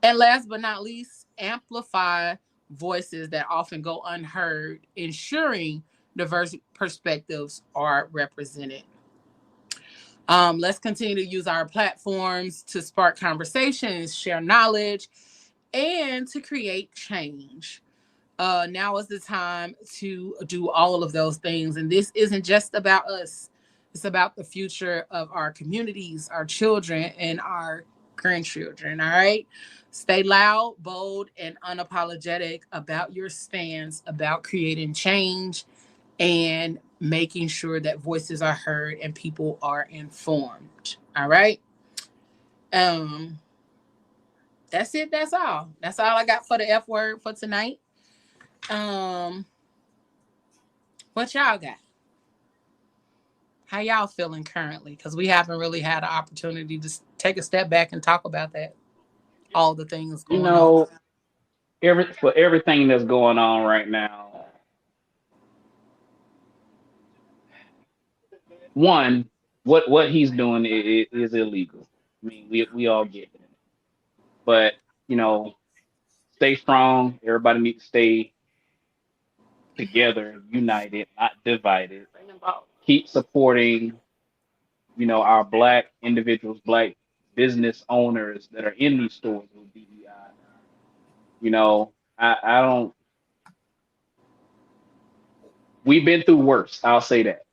and last but not least, amplify voices that often go unheard, ensuring diverse perspectives are represented. Let's continue to use our platforms to spark conversations, share knowledge, and to create change. Now is the time to do all of those things. And this isn't just about us. It's about the future of our communities, our children, and our grandchildren. All right. Stay loud, bold, and unapologetic about your stance about creating change and making sure that voices are heard and people are informed. All right. Um, that's it. That's all. That's all I got for the F word for tonight. Um, what y'all got? How y'all feeling currently? Because we haven't really had an opportunity to take a step back and talk about that. All the things You going on. know, for everything that's going on right now, one, what he's doing is illegal. I mean, we all get it. But, you know, stay strong. Everybody needs to stay together, united, not divided. Keep supporting, you know, our black individuals, black business owners that are in these stores with DEI. You know, I don't. We've been through worse. I'll say that.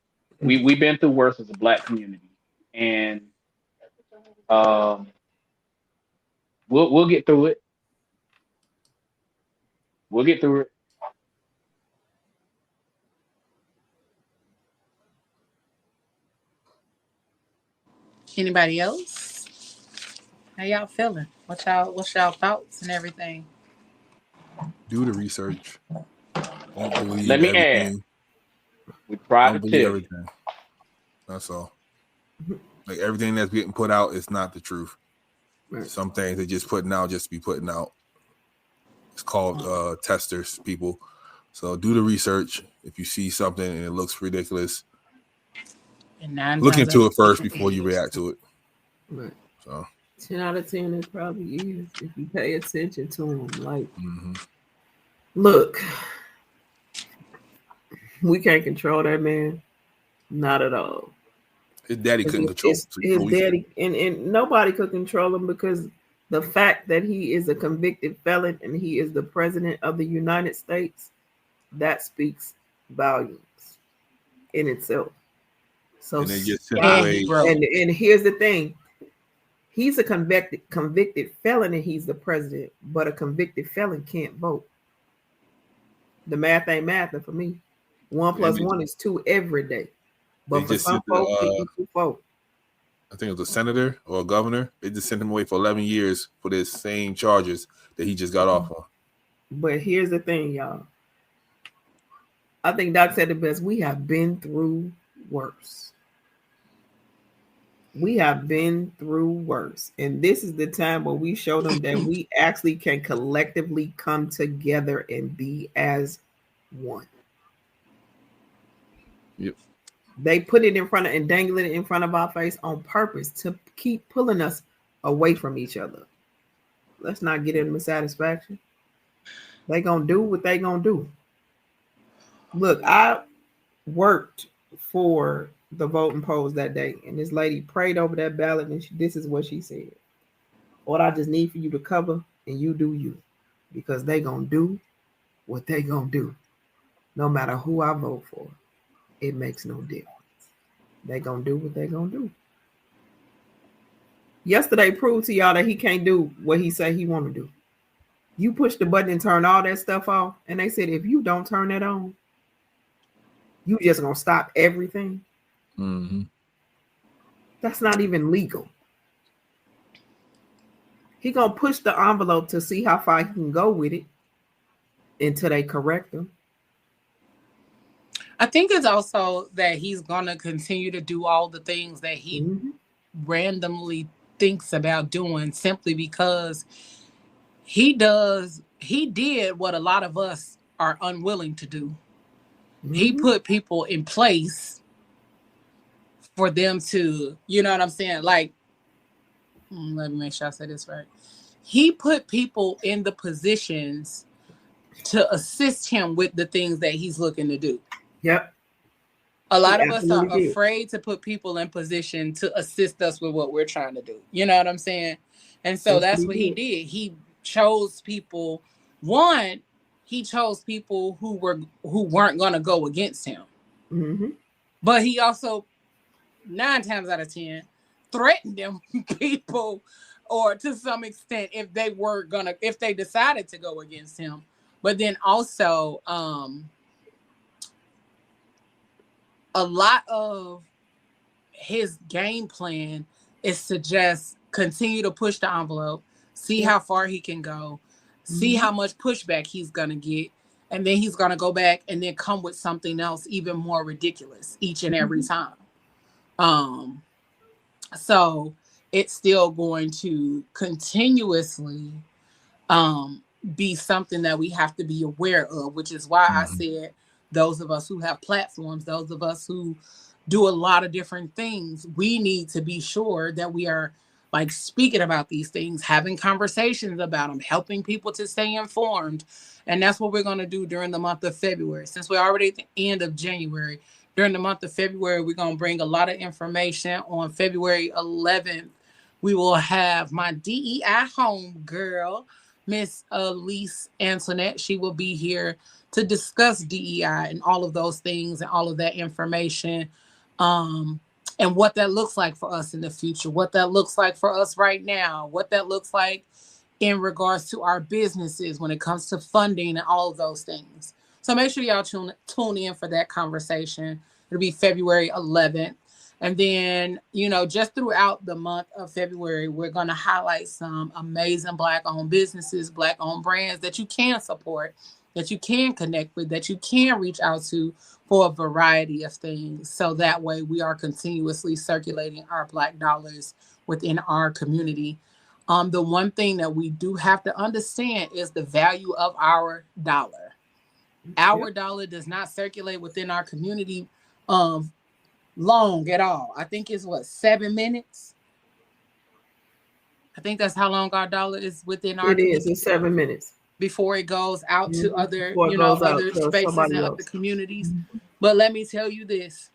We've been through worse as a black community, and um, we'll get through it. We'll get through it. Anybody else? How y'all feeling? What's y'all thoughts and everything? Do the research. Don't Let believe me add. everything. We try to Don't believe tell you. everything. That's all. Like everything that's getting put out is not the truth. Some things they're just putting out just to be putting out. It's called testers, people. So do the research. If you see something and it looks ridiculous, And look into it first before you react to it. Right. So 10 out of 10 it probably is if you pay attention to them. Like, mm-hmm. Look, we can't control that man. Not at all. His daddy couldn't control him. So his daddy, and nobody could control him because the fact that he is a convicted felon and he is the president of the United States, that speaks volumes in itself. So, and they just sent away. And here's the thing: he's a convicted felon, and he's the president. But a convicted felon can't vote. The math ain't mathing for me. 1 + 1 is 2 every day. But for some folks, it equals 4. I think it was a senator or a governor. They just sent him away for 11 years for the same charges that he just got off on. But here's the thing, y'all. I think Doc said it best. We have been through worse. We have been through worse. And this is the time where we show them that we actually can collectively come together and be as one. Yep. They put it in front of and dangling it in front of our face on purpose to keep pulling us away from each other. Let's not get them satisfaction. They gonna do what they gonna do. Look, I worked for the voting polls that day, and this lady prayed over that ballot, and this is what she said: "What I just need for you to cover, and you do you, because they gonna do what they gonna do, no matter who I vote for. It makes no difference. They gonna do what they gonna do." Yesterday proved to y'all that he can't do what he say he want to do. You push the button and turn all that stuff off, and they said if you don't turn that on, you just gonna stop everything. Mm-hmm. That's not even legal. He gonna push the envelope to see how far he can go with it until they correct him. I think it's also that he's gonna continue to do all the things that he randomly thinks about doing, simply because he did what a lot of us are unwilling to do. He put people in place for them to, you know what I'm saying? Like, let me make sure I say this right. He put people in the positions to assist him with the things that he's looking to do. Yep. A lot of us are afraid to put people in position to assist us with what we're trying to do. You know what I'm saying? And so that's what he did. He chose people. One, he chose people who weren't going to go against him. Mm-hmm. But he also, 9 times out of 10, threatened them people, or to some extent, if they decided to go against him. But then also, a lot of his game plan is to just continue to push the envelope, see how far he can go, see how much pushback he's going to get, and then he's going to go back and then come with something else even more ridiculous each and every time. So it's still going to continuously be something that we have to be aware of, which is why I said those of us who have platforms, those of us who do a lot of different things, we need to be sure that we are like speaking about these things, having conversations about them, helping people to stay informed. And that's what we're going to do during the month of February. Since we're already at the end of January, during the month of February, we're going to bring a lot of information. On February 11th, we will have my DEI home girl, Miss Elise Antoinette. She will be here to discuss DEI and all of those things and all of that information, and what that looks like for us in the future, what that looks like for us right now, what that looks like in regards to our businesses when it comes to funding and all of those things. So make sure y'all tune in for that conversation. It'll be February 11th. And then, just throughout the month of February, we're going to highlight some amazing Black-owned businesses, Black-owned brands that you can support, that you can connect with, that you can reach out to for a variety of things. So that way we are continuously circulating our Black dollars within our community. The one thing that we do have to understand is the value of our dollar. Our dollar does not circulate within our community long at all. I think it's 7 minutes. I think that's how long our dollar is within our community. It is. It's 7 minutes before it goes out to other, other spaces and other communities. But let me tell you this: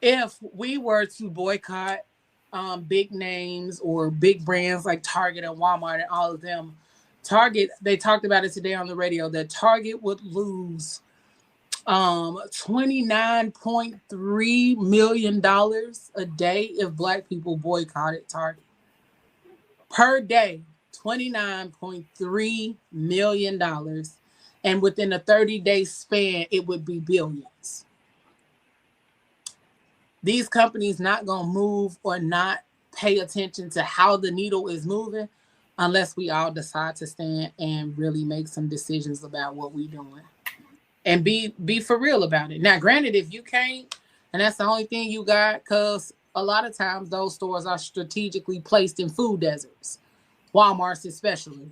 if we were to boycott big names or big brands like Target and Walmart and all of them, Target, they talked about it today on the radio, that Target would lose $29.3 million a day if Black people boycotted Target. Per day, $29.3 million. And within a 30-day span, it would be billions. These companies not going to move or not pay attention to how the needle is moving unless we all decide to stand and really make some decisions about what we're doing. And be for real about it. Now, granted, if you can't, and that's the only thing you got, because a lot of times those stores are strategically placed in food deserts, Walmart's especially.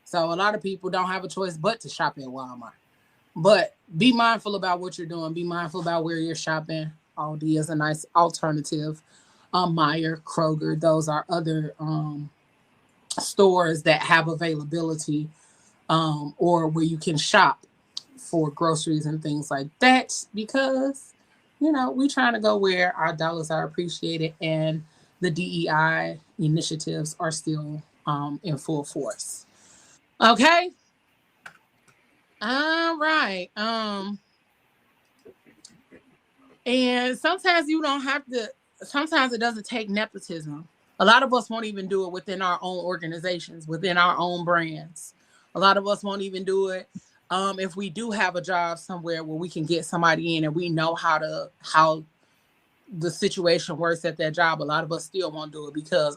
So a lot of people don't have a choice but to shop at Walmart. But be mindful about what you're doing. Be mindful about where you're shopping. Aldi is a nice alternative. Meijer, Kroger, those are other stores that have availability or where you can shop for groceries and things like that, because we trying to go where our dollars are appreciated and the DEI initiatives are still in full force. Okay. All right. And sometimes you don't have to, sometimes it doesn't take nepotism. A lot of us won't even do it within our own organizations, within our own brands. A lot of us won't even do it if we do have a job somewhere where we can get somebody in and we know how the situation works at that job. A lot of us still won't do it because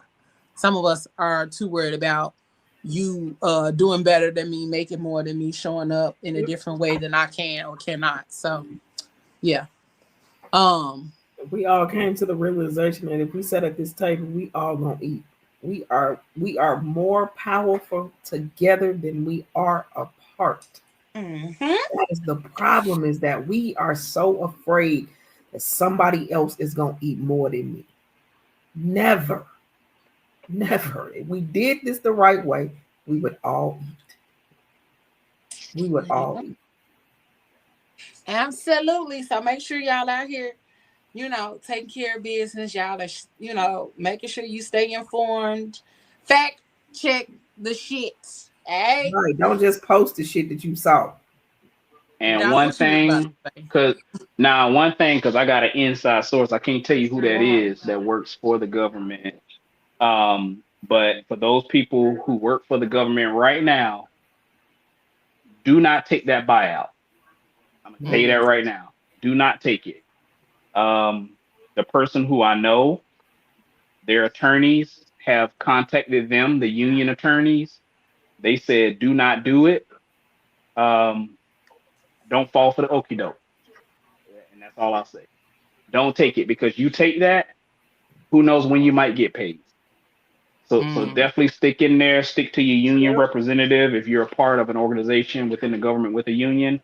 some of us are too worried about you doing better than me, making more than me, showing up in a different way than I can or cannot. So, yeah. We all came to the realization that if we sat at this table, we all gonna eat. We are more powerful together than we are apart. That is the problem, is that we are so afraid that somebody else is going to eat more than me. Never. If we did this the right way, we would all eat. We would all eat. Absolutely. So make sure y'all out here, taking care of business. Y'all are, making sure you stay informed. Fact check the shit. Hey? Right. Don't just post the shit that you saw. And one thing, because I got an inside source. I can't tell you who that is that works for the government. But for those people who work for the government right now, do not take that buyout. I'm gonna tell you that right now. Do not take it. The person who I know, their attorneys have contacted them, the union attorneys. They said, do not do it. Don't fall for the okie doke. And that's all I'll say. Don't take it, because you take that, who knows when you might get paid. So definitely stick in there, stick to your union representative if you're a part of an organization within the government with a union.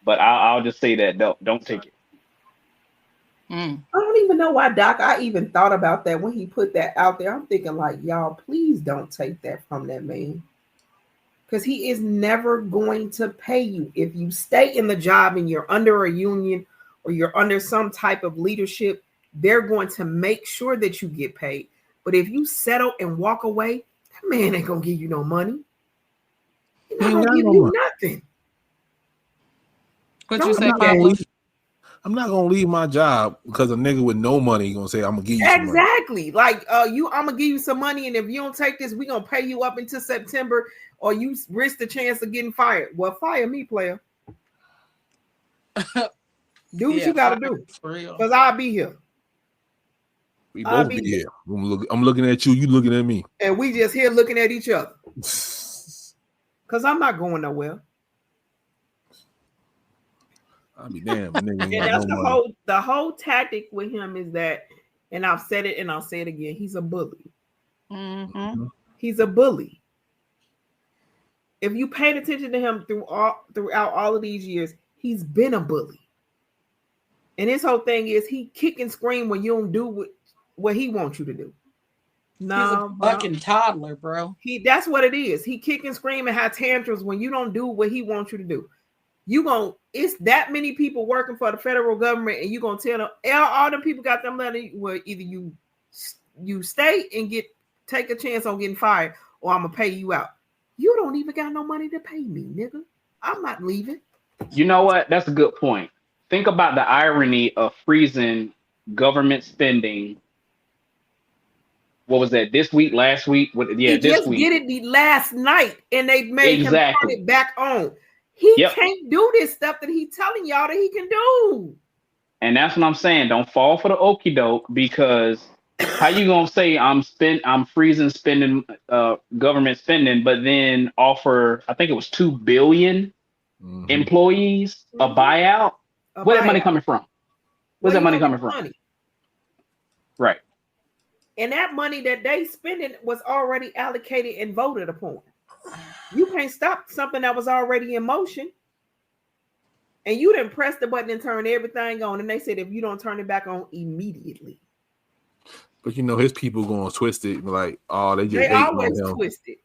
But I'll just say that don't take it. I don't even know why, Doc. I even thought about that when he put that out there. I'm thinking, like, y'all, please don't take that from that man, because he is never going to pay you. If you stay in the job and you're under a union or you're under some type of leadership, they're going to make sure that you get paid. But if you settle and walk away, that man ain't gonna give you no money. He's not gonna give you nothing. What you say, Papa? I'm not gonna leave my job because a nigga with no money gonna say I'm gonna give you some money. Exactly. Like I'm gonna give you some money, and if you don't take this, we're gonna pay you up until September, or you risk the chance of getting fired. Well, fire me, player. Do what you gotta do. Because I'll be here. We both be here. I'm looking at you, you looking at me. And we just here looking at each other. Because I'm not going nowhere. I'll be damn. And that's the whole tactic with him is that, and I've said it and I'll say it again, he's a bully. Mm-hmm. He's a bully. If you paid attention to him throughout all of these years, he's been a bully. And his whole thing is he kick and scream when you don't do what he wants you to do. No, he's a fucking toddler, bro. That's what it is. He kick and scream and have tantrums when you don't do what he wants you to do. It's that many people working for the federal government, and you gonna tell them all the people got them money. Well, either you stay and take a chance on getting fired, or I'm gonna pay you out. You don't even got no money to pay me, nigga. I'm not leaving. You know what? That's a good point. Think about the irony of freezing government spending. What was that? This week? Last week? This week. Did it last night, and they made him turn it back on. He can't do this stuff that he's telling y'all that he can do. And that's what I'm saying. Don't fall for the okie doke, because how you gonna say I'm freezing spending government spending, but then offer, I think it was 2 billion employees a buyout? Where's that money coming from? Where's that money coming from? Right. And that money that they spending was already allocated and voted upon. You can't stop something that was already in motion. And you didn't press the button and turn everything on. And they said, if you don't turn it back on immediately. But his people going to twist it. Like, they always twist it.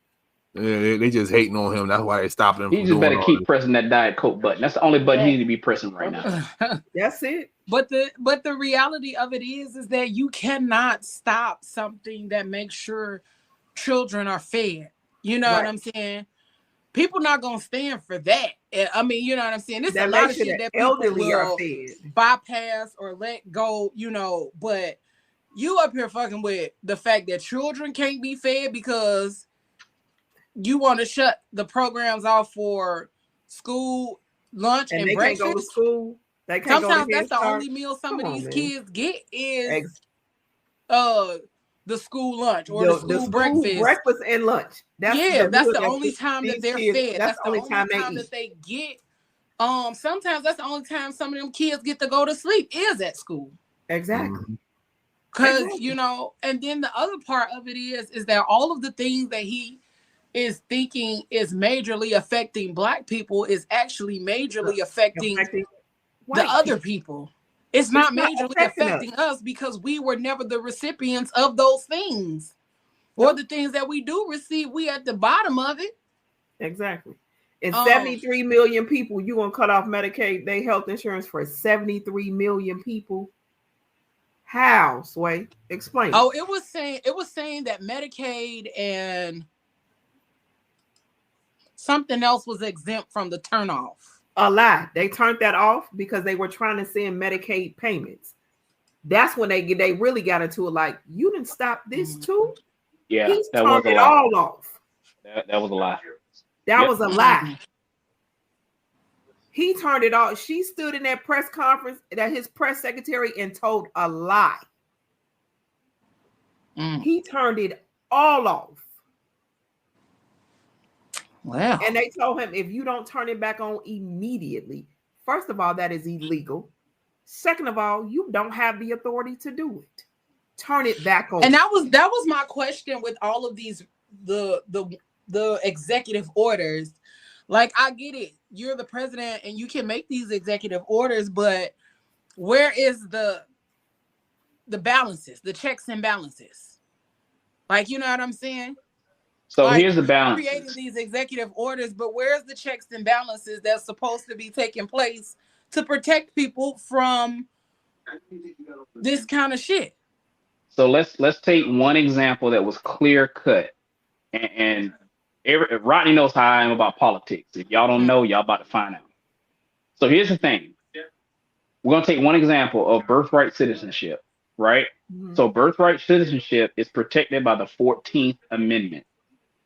Yeah, they just hating on him. That's why they stopping him. He just better keep pressing that Diet Coke button. That's the only button he need to be pressing right now. That's it. But the reality of it is that you cannot stop something that makes sure children are fed. You know what I'm saying? People not gonna stand for that. I mean, you know what I'm saying? There's a lot of shit that people will bypass or let go, but you up here fucking with the fact that children can't be fed because you want to shut the programs off for school lunch and they breakfast. Can't go to school. They can't Sometimes go to that's the only meal some of these kids get is the school lunch or the school breakfast and lunch. That's the only time that they're fed. That's the only time that they get. Sometimes that's the only time some of them kids get to go to sleep is at school. Exactly. Because and then the other part of it is that all of the things that he is thinking is majorly affecting Black people is actually majorly affecting the other people. It's not majorly affecting us because we were never the recipients of those things. Or the things that we do receive, we at the bottom of it. Exactly. And 73 million people, you gonna cut off Medicaid, they health insurance for 73 million people. How, Sway? Explain. Oh, it was saying that Medicaid and something else was exempt from the turnoff. A lie. They turned that off because they were trying to send Medicaid payments. That's when they really got into it. Like, you didn't stop this too. Yeah, he's that turned was it all off. That was a lie. That was a lie. He turned it off. She stood in that press conference, that his press secretary, and told a lie. He turned it all off. Wow. And they told him, if you don't turn it back on immediately, first of all, that is illegal. Second of all, you don't have the authority to do it. Turn it back on. And that was my question with all of these the executive orders. Like, I get it. You're the president and you can make these executive orders, but where is the balances, the checks and balances? Like, you know what I'm saying? So like, here's the balance. Creating these executive orders, but where's the checks and balances that's supposed to be taking place to protect people from this kind of shit? So let's take one example that was clear cut, and Rodney knows how I am about politics. If y'all don't know, y'all about to find out. So here's the thing. We're going to take one example of birthright citizenship, right? So birthright citizenship is protected by the 14th Amendment.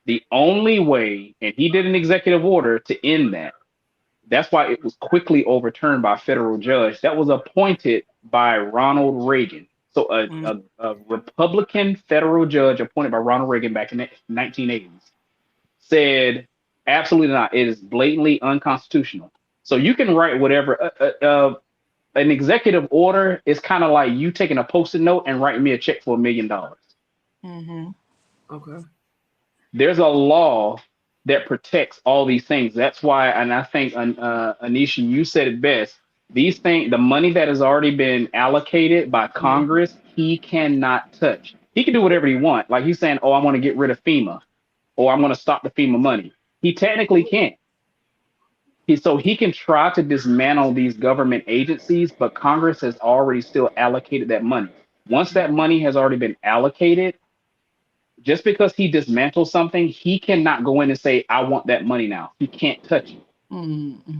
The only way, and he did an executive order to end that. That's why it was quickly overturned by a federal judge that was appointed by Ronald Reagan. So a Republican federal judge appointed by Ronald Reagan back in the 1980s said, absolutely not. It is blatantly unconstitutional. So you can write whatever. An executive order is kind of like you taking a Post-it note and writing me a check for $1 million. Okay. There's a law that protects all these things. That's why, and I think Anisha, you said it best. These things, the money that has already been allocated by Congress, he cannot touch. He can do whatever he wants. Like he's saying, oh, I want to get rid of FEMA, or I'm going to stop the FEMA money. He technically can't. So he can try to dismantle these government agencies, but Congress has already still allocated that money. Once that money has already been allocated, just because he dismantles something, he cannot go in and say, I want that money now. He can't touch it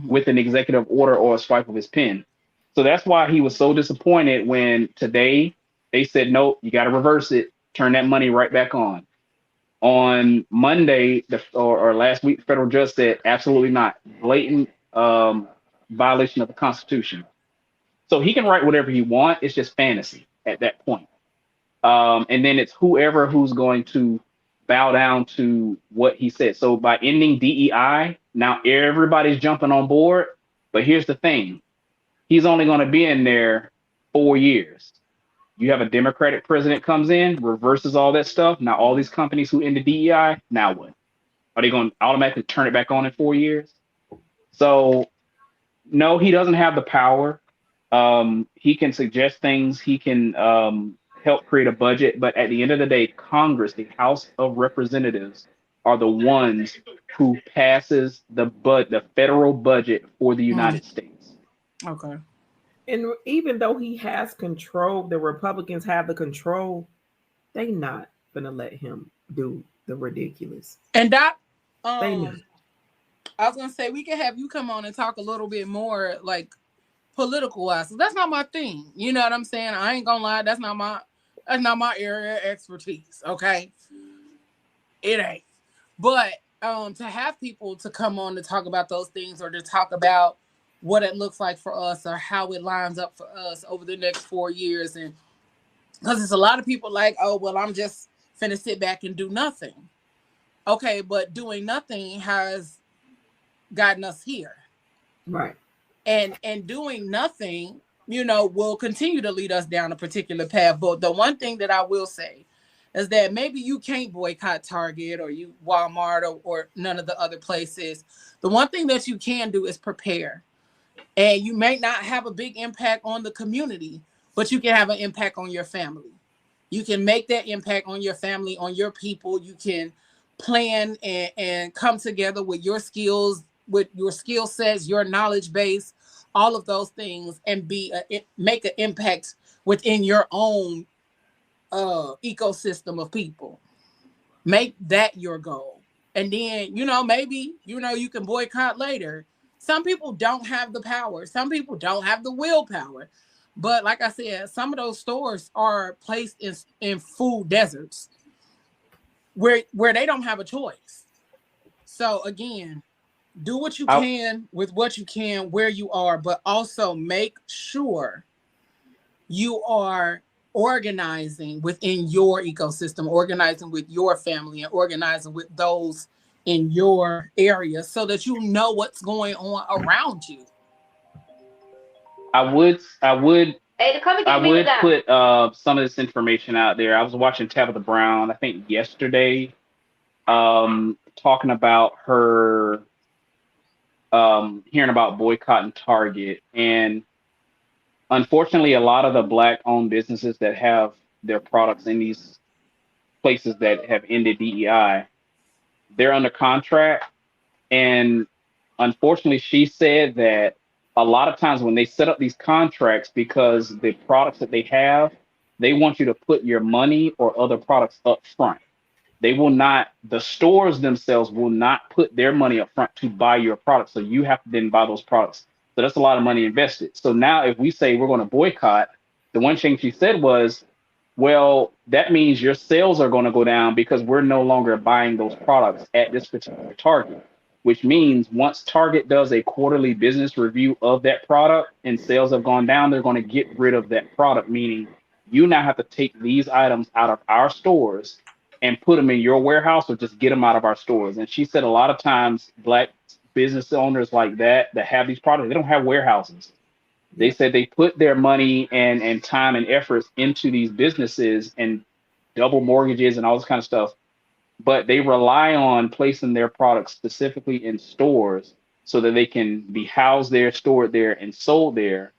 with an executive order or a swipe of his pen. So that's why he was so disappointed when today they said, no, you got to reverse it. Turn that money right back on. On Monday or last week, the federal judge said, absolutely not. Blatant violation of the Constitution. So he can write whatever he wants. It's just fantasy at that point. And then it's whoever who's going to bow down to what he said. So by ending DEI, now everybody's jumping on board. But here's the thing. He's only going to be in there 4 years. You have a Democratic president comes in, reverses all that stuff. Now all these companies who ended DEI, now what? Are they going to automatically turn it back on in 4 years? So no, he doesn't have the power. He can suggest things. He can help create a budget. But at the end of the day, Congress, the House of Representatives, are the ones who passes the federal budget for the United States. Okay. And even though he has control, the Republicans have the control, they not gonna let him do the ridiculous. And that I was gonna say we can have you come on and talk a little bit more like political wise. That's not my thing. You know what I'm saying? I ain't gonna lie, that's not my area of expertise. Okay. It ain't. But to have people to come on to talk about those things or to talk about what it looks like for us or how it lines up for us over the next 4 years. And because there's a lot of people like, oh, well, I'm just finna sit back and do nothing. Okay, but doing nothing has gotten us here. Right. And doing nothing, you know, will continue to lead us down a particular path. But the one thing that I will say is that maybe you can't boycott Target or you Walmart or none of the other places. The one thing that you can do is prepare. And you may not have a big impact on the community, but you can have an impact on your family. You can make that impact on your family, on your people. You can plan and come together with your skills, with your skill sets, your knowledge base, all of those things, and make an impact within your own ecosystem of people. Make that your goal. And then, you know, maybe, you know, you can boycott later. Some people don't have the power. Some people don't have the willpower. But like I said, some of those stores are placed in food deserts where they don't have a choice. So again, Do what you can with what you can where you are, but also make sure you are organizing within your ecosystem, organizing with your family, and organizing with those in your area so that you know what's going on around you. I would put some of this information out there. I was watching Tabitha Brown, I think yesterday, talking about her hearing about boycotting Target. And unfortunately, a lot of the black owned businesses that have their products in these places that have ended DEI, they're under contract. And unfortunately, she said that a lot of times when they set up these contracts, because the products that they have, they want you to put your money or other products up front. They will not, the stores themselves will not put their money up front to buy your product. So you have to then buy those products. So that's a lot of money invested. So now if we say we're going to boycott, the one thing she said was, well, that means your sales are going to go down because we're no longer buying those products at this particular Target, which means once Target does a quarterly business review of that product and sales have gone down, they're going to get rid of that product, meaning you now have to take these items out of our stores and put them in your warehouse or just get them out of our stores. And she said a lot of times black business owners like that have these products, they don't have warehouses. They said they put their money and time and efforts into these businesses and double mortgages and all this kind of stuff, but they rely on placing their products specifically in stores so that they can be housed there, stored there, and sold there.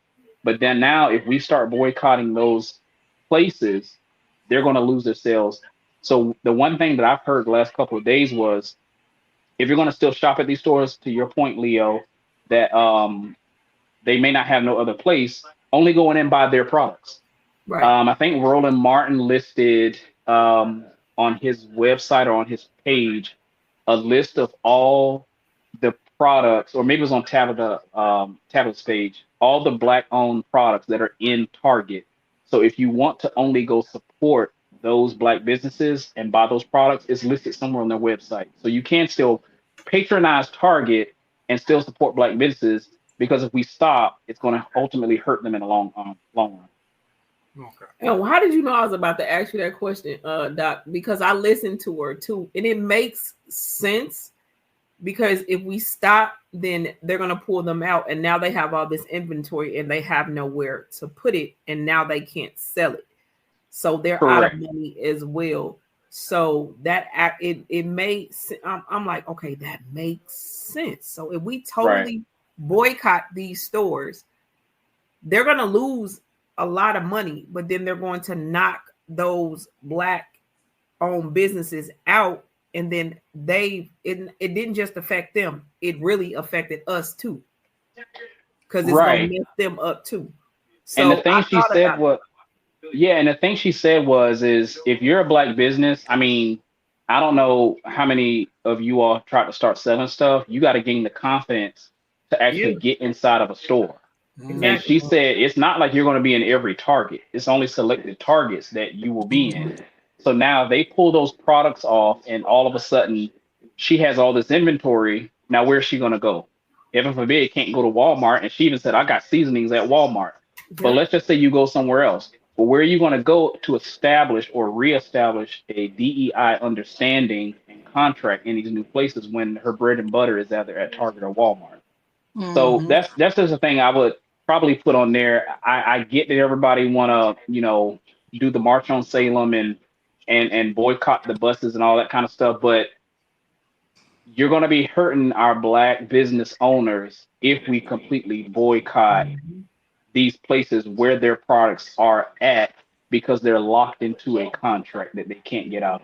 But then now if we start boycotting those places, they're going to lose their sales. So the one thing that I've heard the last couple of days was, if you're going to still shop at these stores, to your point, Leo, that they may not have no other place, only go in and buy their products. Right. I think Roland Martin listed on his website or on his page a list of all the products, or maybe it was on Tabitha's page, all the black-owned products that are in Target. So if you want to only go support those black businesses and buy those products, it's listed somewhere on their website. So you can still patronize Target and still support black businesses, because if we stop, it's going to ultimately hurt them in the long run. Okay. And how did you know I was about to ask you that question, Doc? Because I listened to her too, and it makes sense. Because if we stop, then they're going to pull them out, and now they have all this inventory, and they have nowhere to put it, and now they can't sell it. So they're Correct. out of money as well. So that it makes, I'm like, okay, that makes sense. So if we totally boycott these stores, they're going to lose a lot of money, but then they're going to knock those black owned businesses out. And then it didn't just affect them, it really affected us too, because it's going to mess them up too. So and the thing she said was, and the thing she said is if you're a black business, I mean, I don't know how many of you all try to start selling stuff. You got to gain the confidence to actually get inside of a store. Exactly. And she said it's not like you're going to be in every Target. It's only selected Targets that you will be in. So now they pull those products off, and all of a sudden she has all this inventory. Now where's she going to go? Heaven forbid, can't go to Walmart. And she even said, I got seasonings at Walmart. Yeah. But let's just say you go somewhere else. But where are you going to go to establish or reestablish a DEI understanding and contract in these new places when her bread and butter is either at Target or Walmart? Mm-hmm. So that's just a thing I would probably put on there. I get that everybody want to, do the March on Salem and boycott the buses and all that kind of stuff, but you're going to be hurting our black business owners if we completely boycott these places where their products are at, because they're locked into a contract that they can't get out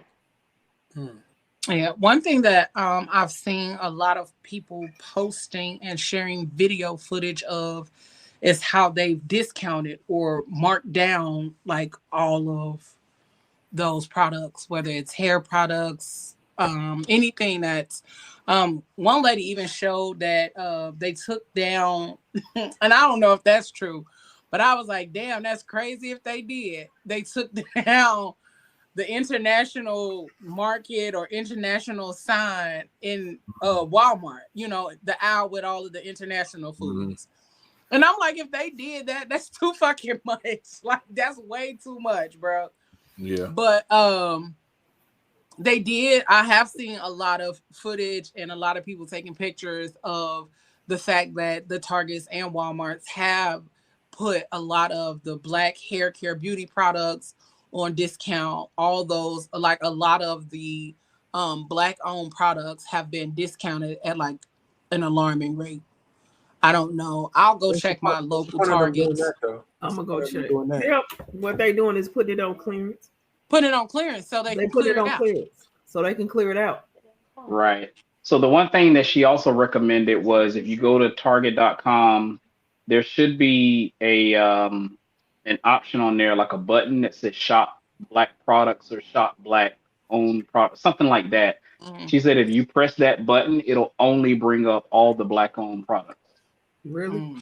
of. Yeah, one thing that I've seen a lot of people posting and sharing video footage of is how they've discounted or marked down like all of those products, whether it's hair products, anything that's one lady even showed that they took down, and I don't know if that's true, but I was like, damn, that's crazy if they did. They took down the international market or international sign in Walmart, you know, the aisle with all of the international foods. And I'm like, if they did that, that's too fucking much. Like, that's way too much, bro. Yeah. But they did. I have seen a lot of footage and a lot of people taking pictures of the fact that the Targets and Walmarts have put a lot of the Black hair care beauty products on discount. All those, like a lot of the Black owned products have been discounted at like an alarming rate. I don't know. I'll go check my local Targets. I'm gonna go check. Yep. What they doing is putting it on clearance. Put it on clearance so they can put clear it on clearance so they can clear it out. Right. So the one thing that she also recommended was if you go to Target.com, there should be a an option on there, like a button that says shop Black products or shop Black owned products, something like that. She said if you press that button, it'll only bring up all the Black owned products. Really?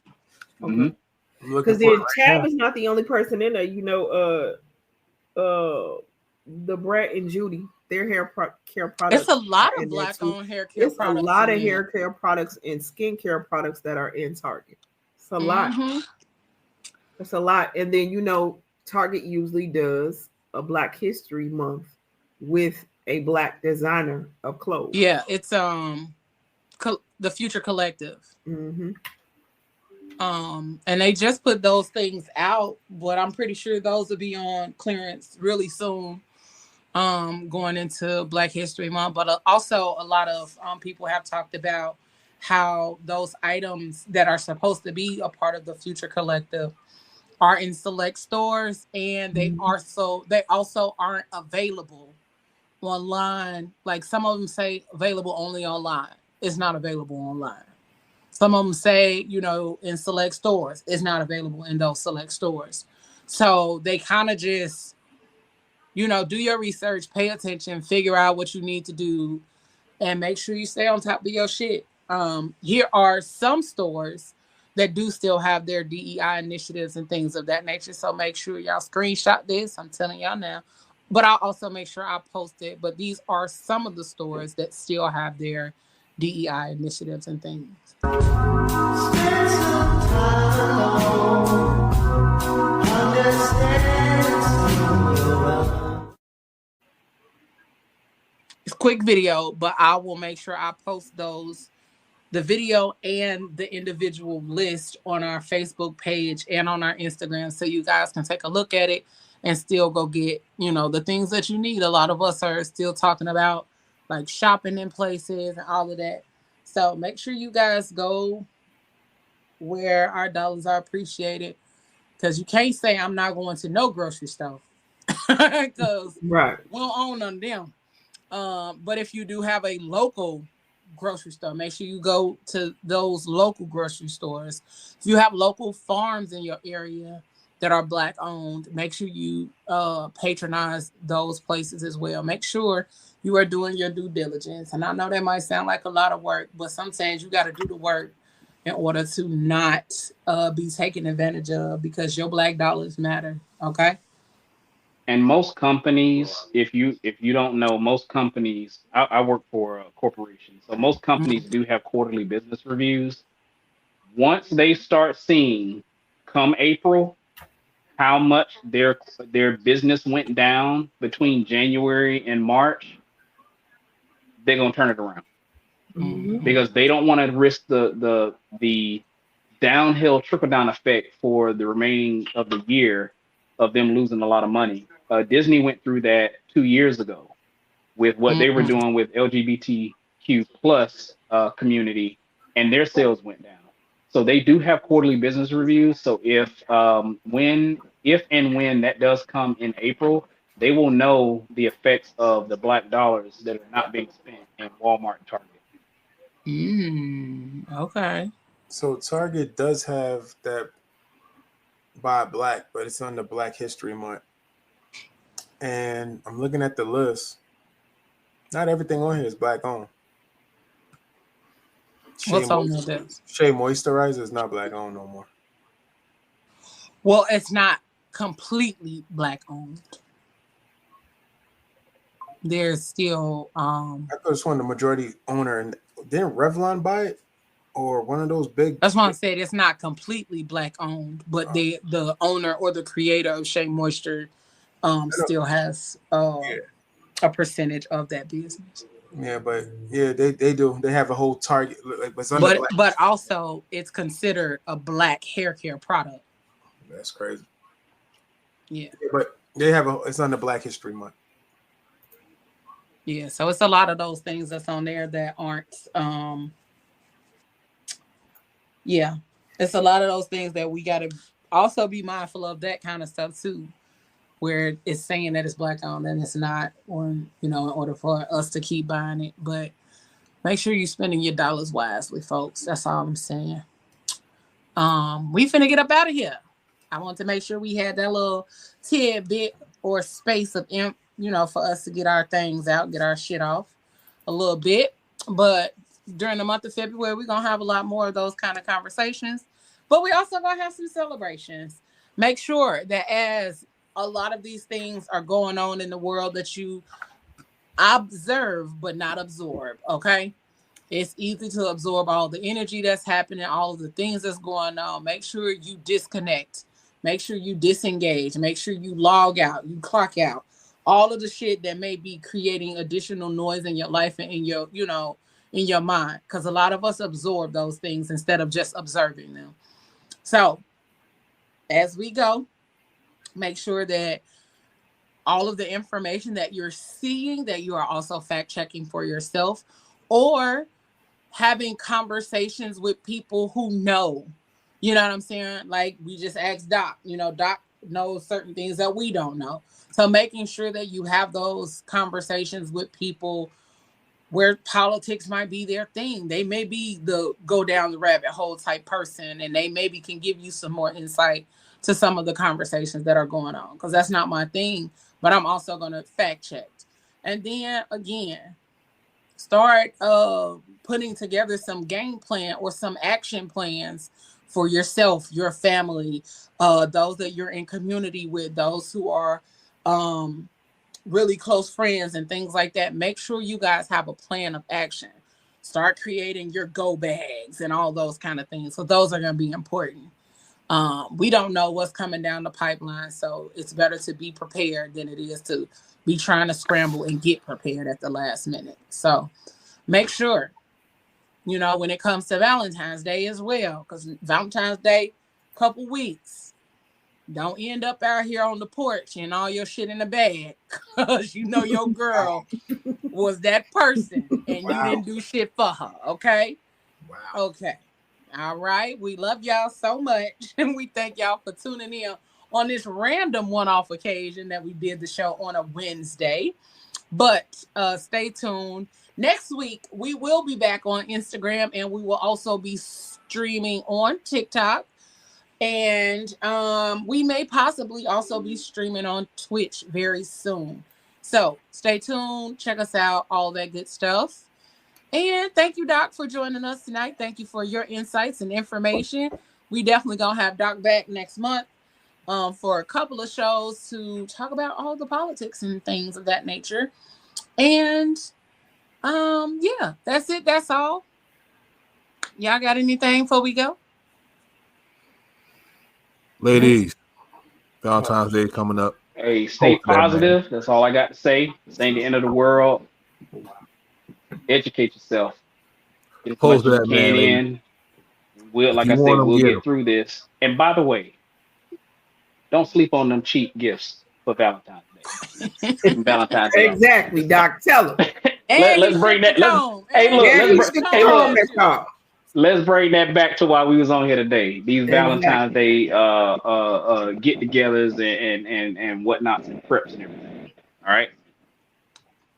Okay. Because then Tab is not the only person in there. You know, the Brett and Judy, their care products. It's a lot of Black owned hair care products. It's a lot of hair care products and skincare products that are in Target. It's a lot. It's a lot. And then, you know, Target usually does a Black History Month with a Black designer of clothes. Yeah, it's the Future Collective. And they just put those things out, but I'm pretty sure those will be on clearance really soon, going into Black History Month. But also a lot of people have talked about how those items that are supposed to be a part of the Future Collective are in select stores, and they also aren't available online. Like some of them say available only online. It's not available online. Some of them say, you know, in select stores. It's not available in those select stores. So they kind of just, you know, do your research, pay attention, figure out what you need to do, and make sure you stay on top of your shit. Here are some stores that do still have their DEI initiatives and things of that nature. So make sure y'all screenshot this. I'm telling y'all now. But I'll also make sure I post it. But these are some of the stores that still have their DEI initiatives and things. It's a quick video, but I will make sure I post those, the video and the individual list on our Facebook page and on our Instagram, so you guys can take a look at it and still go get, you know, the things that you need. A lot of us are still talking about like shopping in places and all of that. So make sure you guys go where our dollars are appreciated, because you can't say I'm not going to no grocery store, because we don't own none of them. But if you do have a local grocery store, make sure you go to those local grocery stores. If you have local farms in your area that are Black owned, make sure you patronize those places as well. Make sure you are doing your due diligence. And I know that might sound like a lot of work, but sometimes you got to do the work in order to not be taken advantage of, because your Black dollars matter. Okay. And most companies, if you don't know, most companies, I work for a corporation, so most companies do have quarterly business reviews. Once they start seeing, come April, how much their business went down between January and March, they're gonna turn it around, because they don't want to risk the downhill trickle down effect for the remaining of the year of them losing a lot of money. Disney went through that 2 years ago with what they were doing with LGBTQ plus community, and their sales went down. So they do have quarterly business reviews. So if and when that does come in April, they will know the effects of the Black dollars that are not being spent in Walmart and Target. Okay. So Target does have that Buy Black, but it's on the Black History Month. And I'm looking at the list. Not everything on here is Black owned. What's on there? Shea Moisturizer is not Black owned no more. Well, it's not completely Black owned. there's still I thought it's one the majority owner, and didn't Revlon buy it, or one of those big? That's why I said it's not completely black owned, but the owner or the creator of Shea Moisture still has a percentage of that business. Yeah, but they do. They have a whole Target, like, but also it's considered a black hair care product. That's crazy. Yeah, but they have it's under Black History Month. Yeah, so it's a lot of those things that's on there that aren't. Yeah, it's a lot of those things that we got to also be mindful of, that kind of stuff too, where it's saying that it's black owned and it's not, or in order for us to keep buying it. But make sure you're spending your dollars wisely, folks. That's all I'm saying. We finna get up out of here. I want to make sure we had that little tidbit or space of for us to get our things out, get our shit off a little bit. But during the month of February, we're gonna have a lot more of those kind of conversations. But we also gonna have some celebrations. Make sure that as a lot of these things are going on in the world, that you observe but not absorb. Okay. It's easy to absorb all the energy that's happening, all of the things that's going on. Make sure you disconnect. Make sure you disengage. Make sure you log out, you clock out. All of the shit that may be creating additional noise in your life and in your, in your mind. Because a lot of us absorb those things instead of just observing them. So as we go, make sure that all of the information that you're seeing, that you are also fact checking for yourself, or having conversations with people who know. You know what I'm saying? Like we just asked Doc, Doc knows certain things that we don't know. So making sure that you have those conversations with people where politics might be their thing. They may be the go down the rabbit hole type person, and they maybe can give you some more insight to some of the conversations that are going on. Because that's not my thing, but I'm also going to fact check. And then again, start putting together some game plan or some action plans for yourself, your family, those that you're in community with, those who are really close friends and things like that. Make sure you guys have a plan of action. Start creating your go bags and all those kind of things. So those are going to be important. We don't know what's coming down the pipeline, so it's better to be prepared than it is to be trying to scramble and get prepared at the last minute. So make sure, when it comes to Valentine's Day as well, because Valentine's Day, couple weeks, don't end up out here on the porch and all your shit in the bag, because your girl was that person and you didn't do shit for her. Okay. Wow. Okay. All right. We love y'all so much, and we thank y'all for tuning in on this random one-off occasion that we did the show on a Wednesday. But stay tuned. Next week, we will be back on Instagram, and we will also be streaming on TikTok. And we may possibly also be streaming on Twitch very soon. So stay tuned. Check us out. All that good stuff. And thank you, Doc, for joining us tonight. Thank you for your insights and information. We definitely going to have Doc back next month for a couple of shows to talk about all the politics and things of that nature. And yeah, that's it. That's all. Y'all got anything before we go? Ladies, Valentine's Day coming up. Hey, stay positive. That's all I got to say. This ain't the end of the world. Educate yourself. Get as much as you can in. We'll get through this. And by the way, don't sleep on them cheap gifts for Valentine's Day. Valentine's Day. Exactly, Doc. Tell them. Let's bring that. Let's bring that back to why we was on here today. These Valentine's Day get-togethers and whatnot, and preps and everything. All right.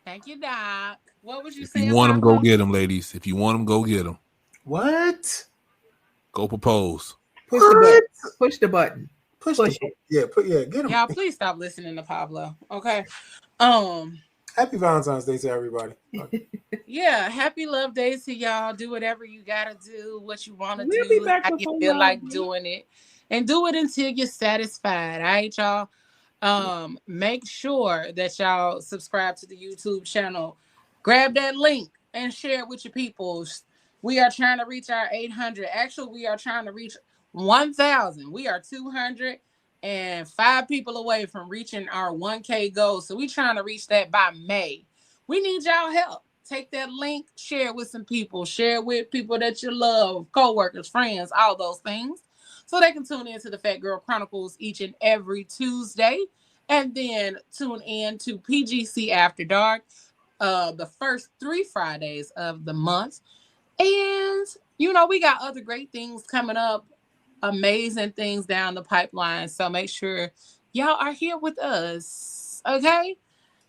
Thank you, Doc. What would you say? If you want them, go get them, ladies. If you want them, go get them. What? Go propose. Push the button. Push the button. Push it. Yeah, get them. Y'all, please stop listening to Pablo. Okay. Happy Valentine's Day to everybody. Okay. Yeah, happy love days to y'all. Do whatever you gotta do, what you want to do, how you feel like doing it, and do it until you're satisfied. All right, y'all. Make sure that y'all subscribe to the YouTube channel. Grab that link and share it with your peoples. We are trying to reach our 800. Actually, we are trying to reach 1,000. We are 205 people away from reaching our 1K goal. So we're trying to reach that by May. We need y'all help. Take that link, share it with some people. Share it with people that you love, co-workers, friends, all those things. So they can tune in to the Fat Girl Chronicles each and every Tuesday. And then tune in to PGC After Dark the first 3 Fridays of the month. And, you know, we got other great things coming up, amazing things down the pipeline. So make sure y'all are here with us, okay?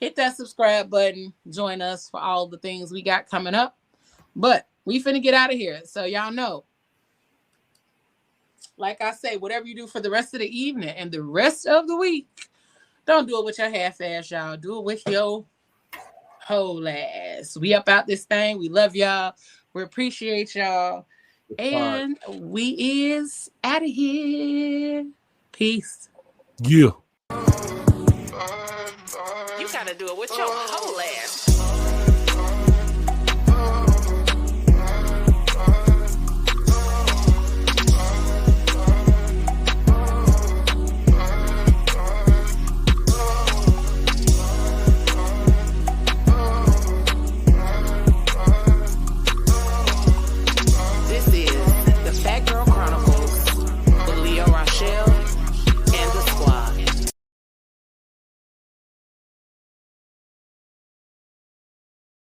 Hit that subscribe button. Join us for all the things we got coming up. But we finna get out of here. So y'all know, like I say, whatever you do for the rest of the evening and the rest of the week, don't do it with your half ass, y'all. Do it with your whole ass. We up out this thing. We love y'all. We appreciate y'all. And we is out of here. Peace. Yeah. You gotta do it with your whole ass.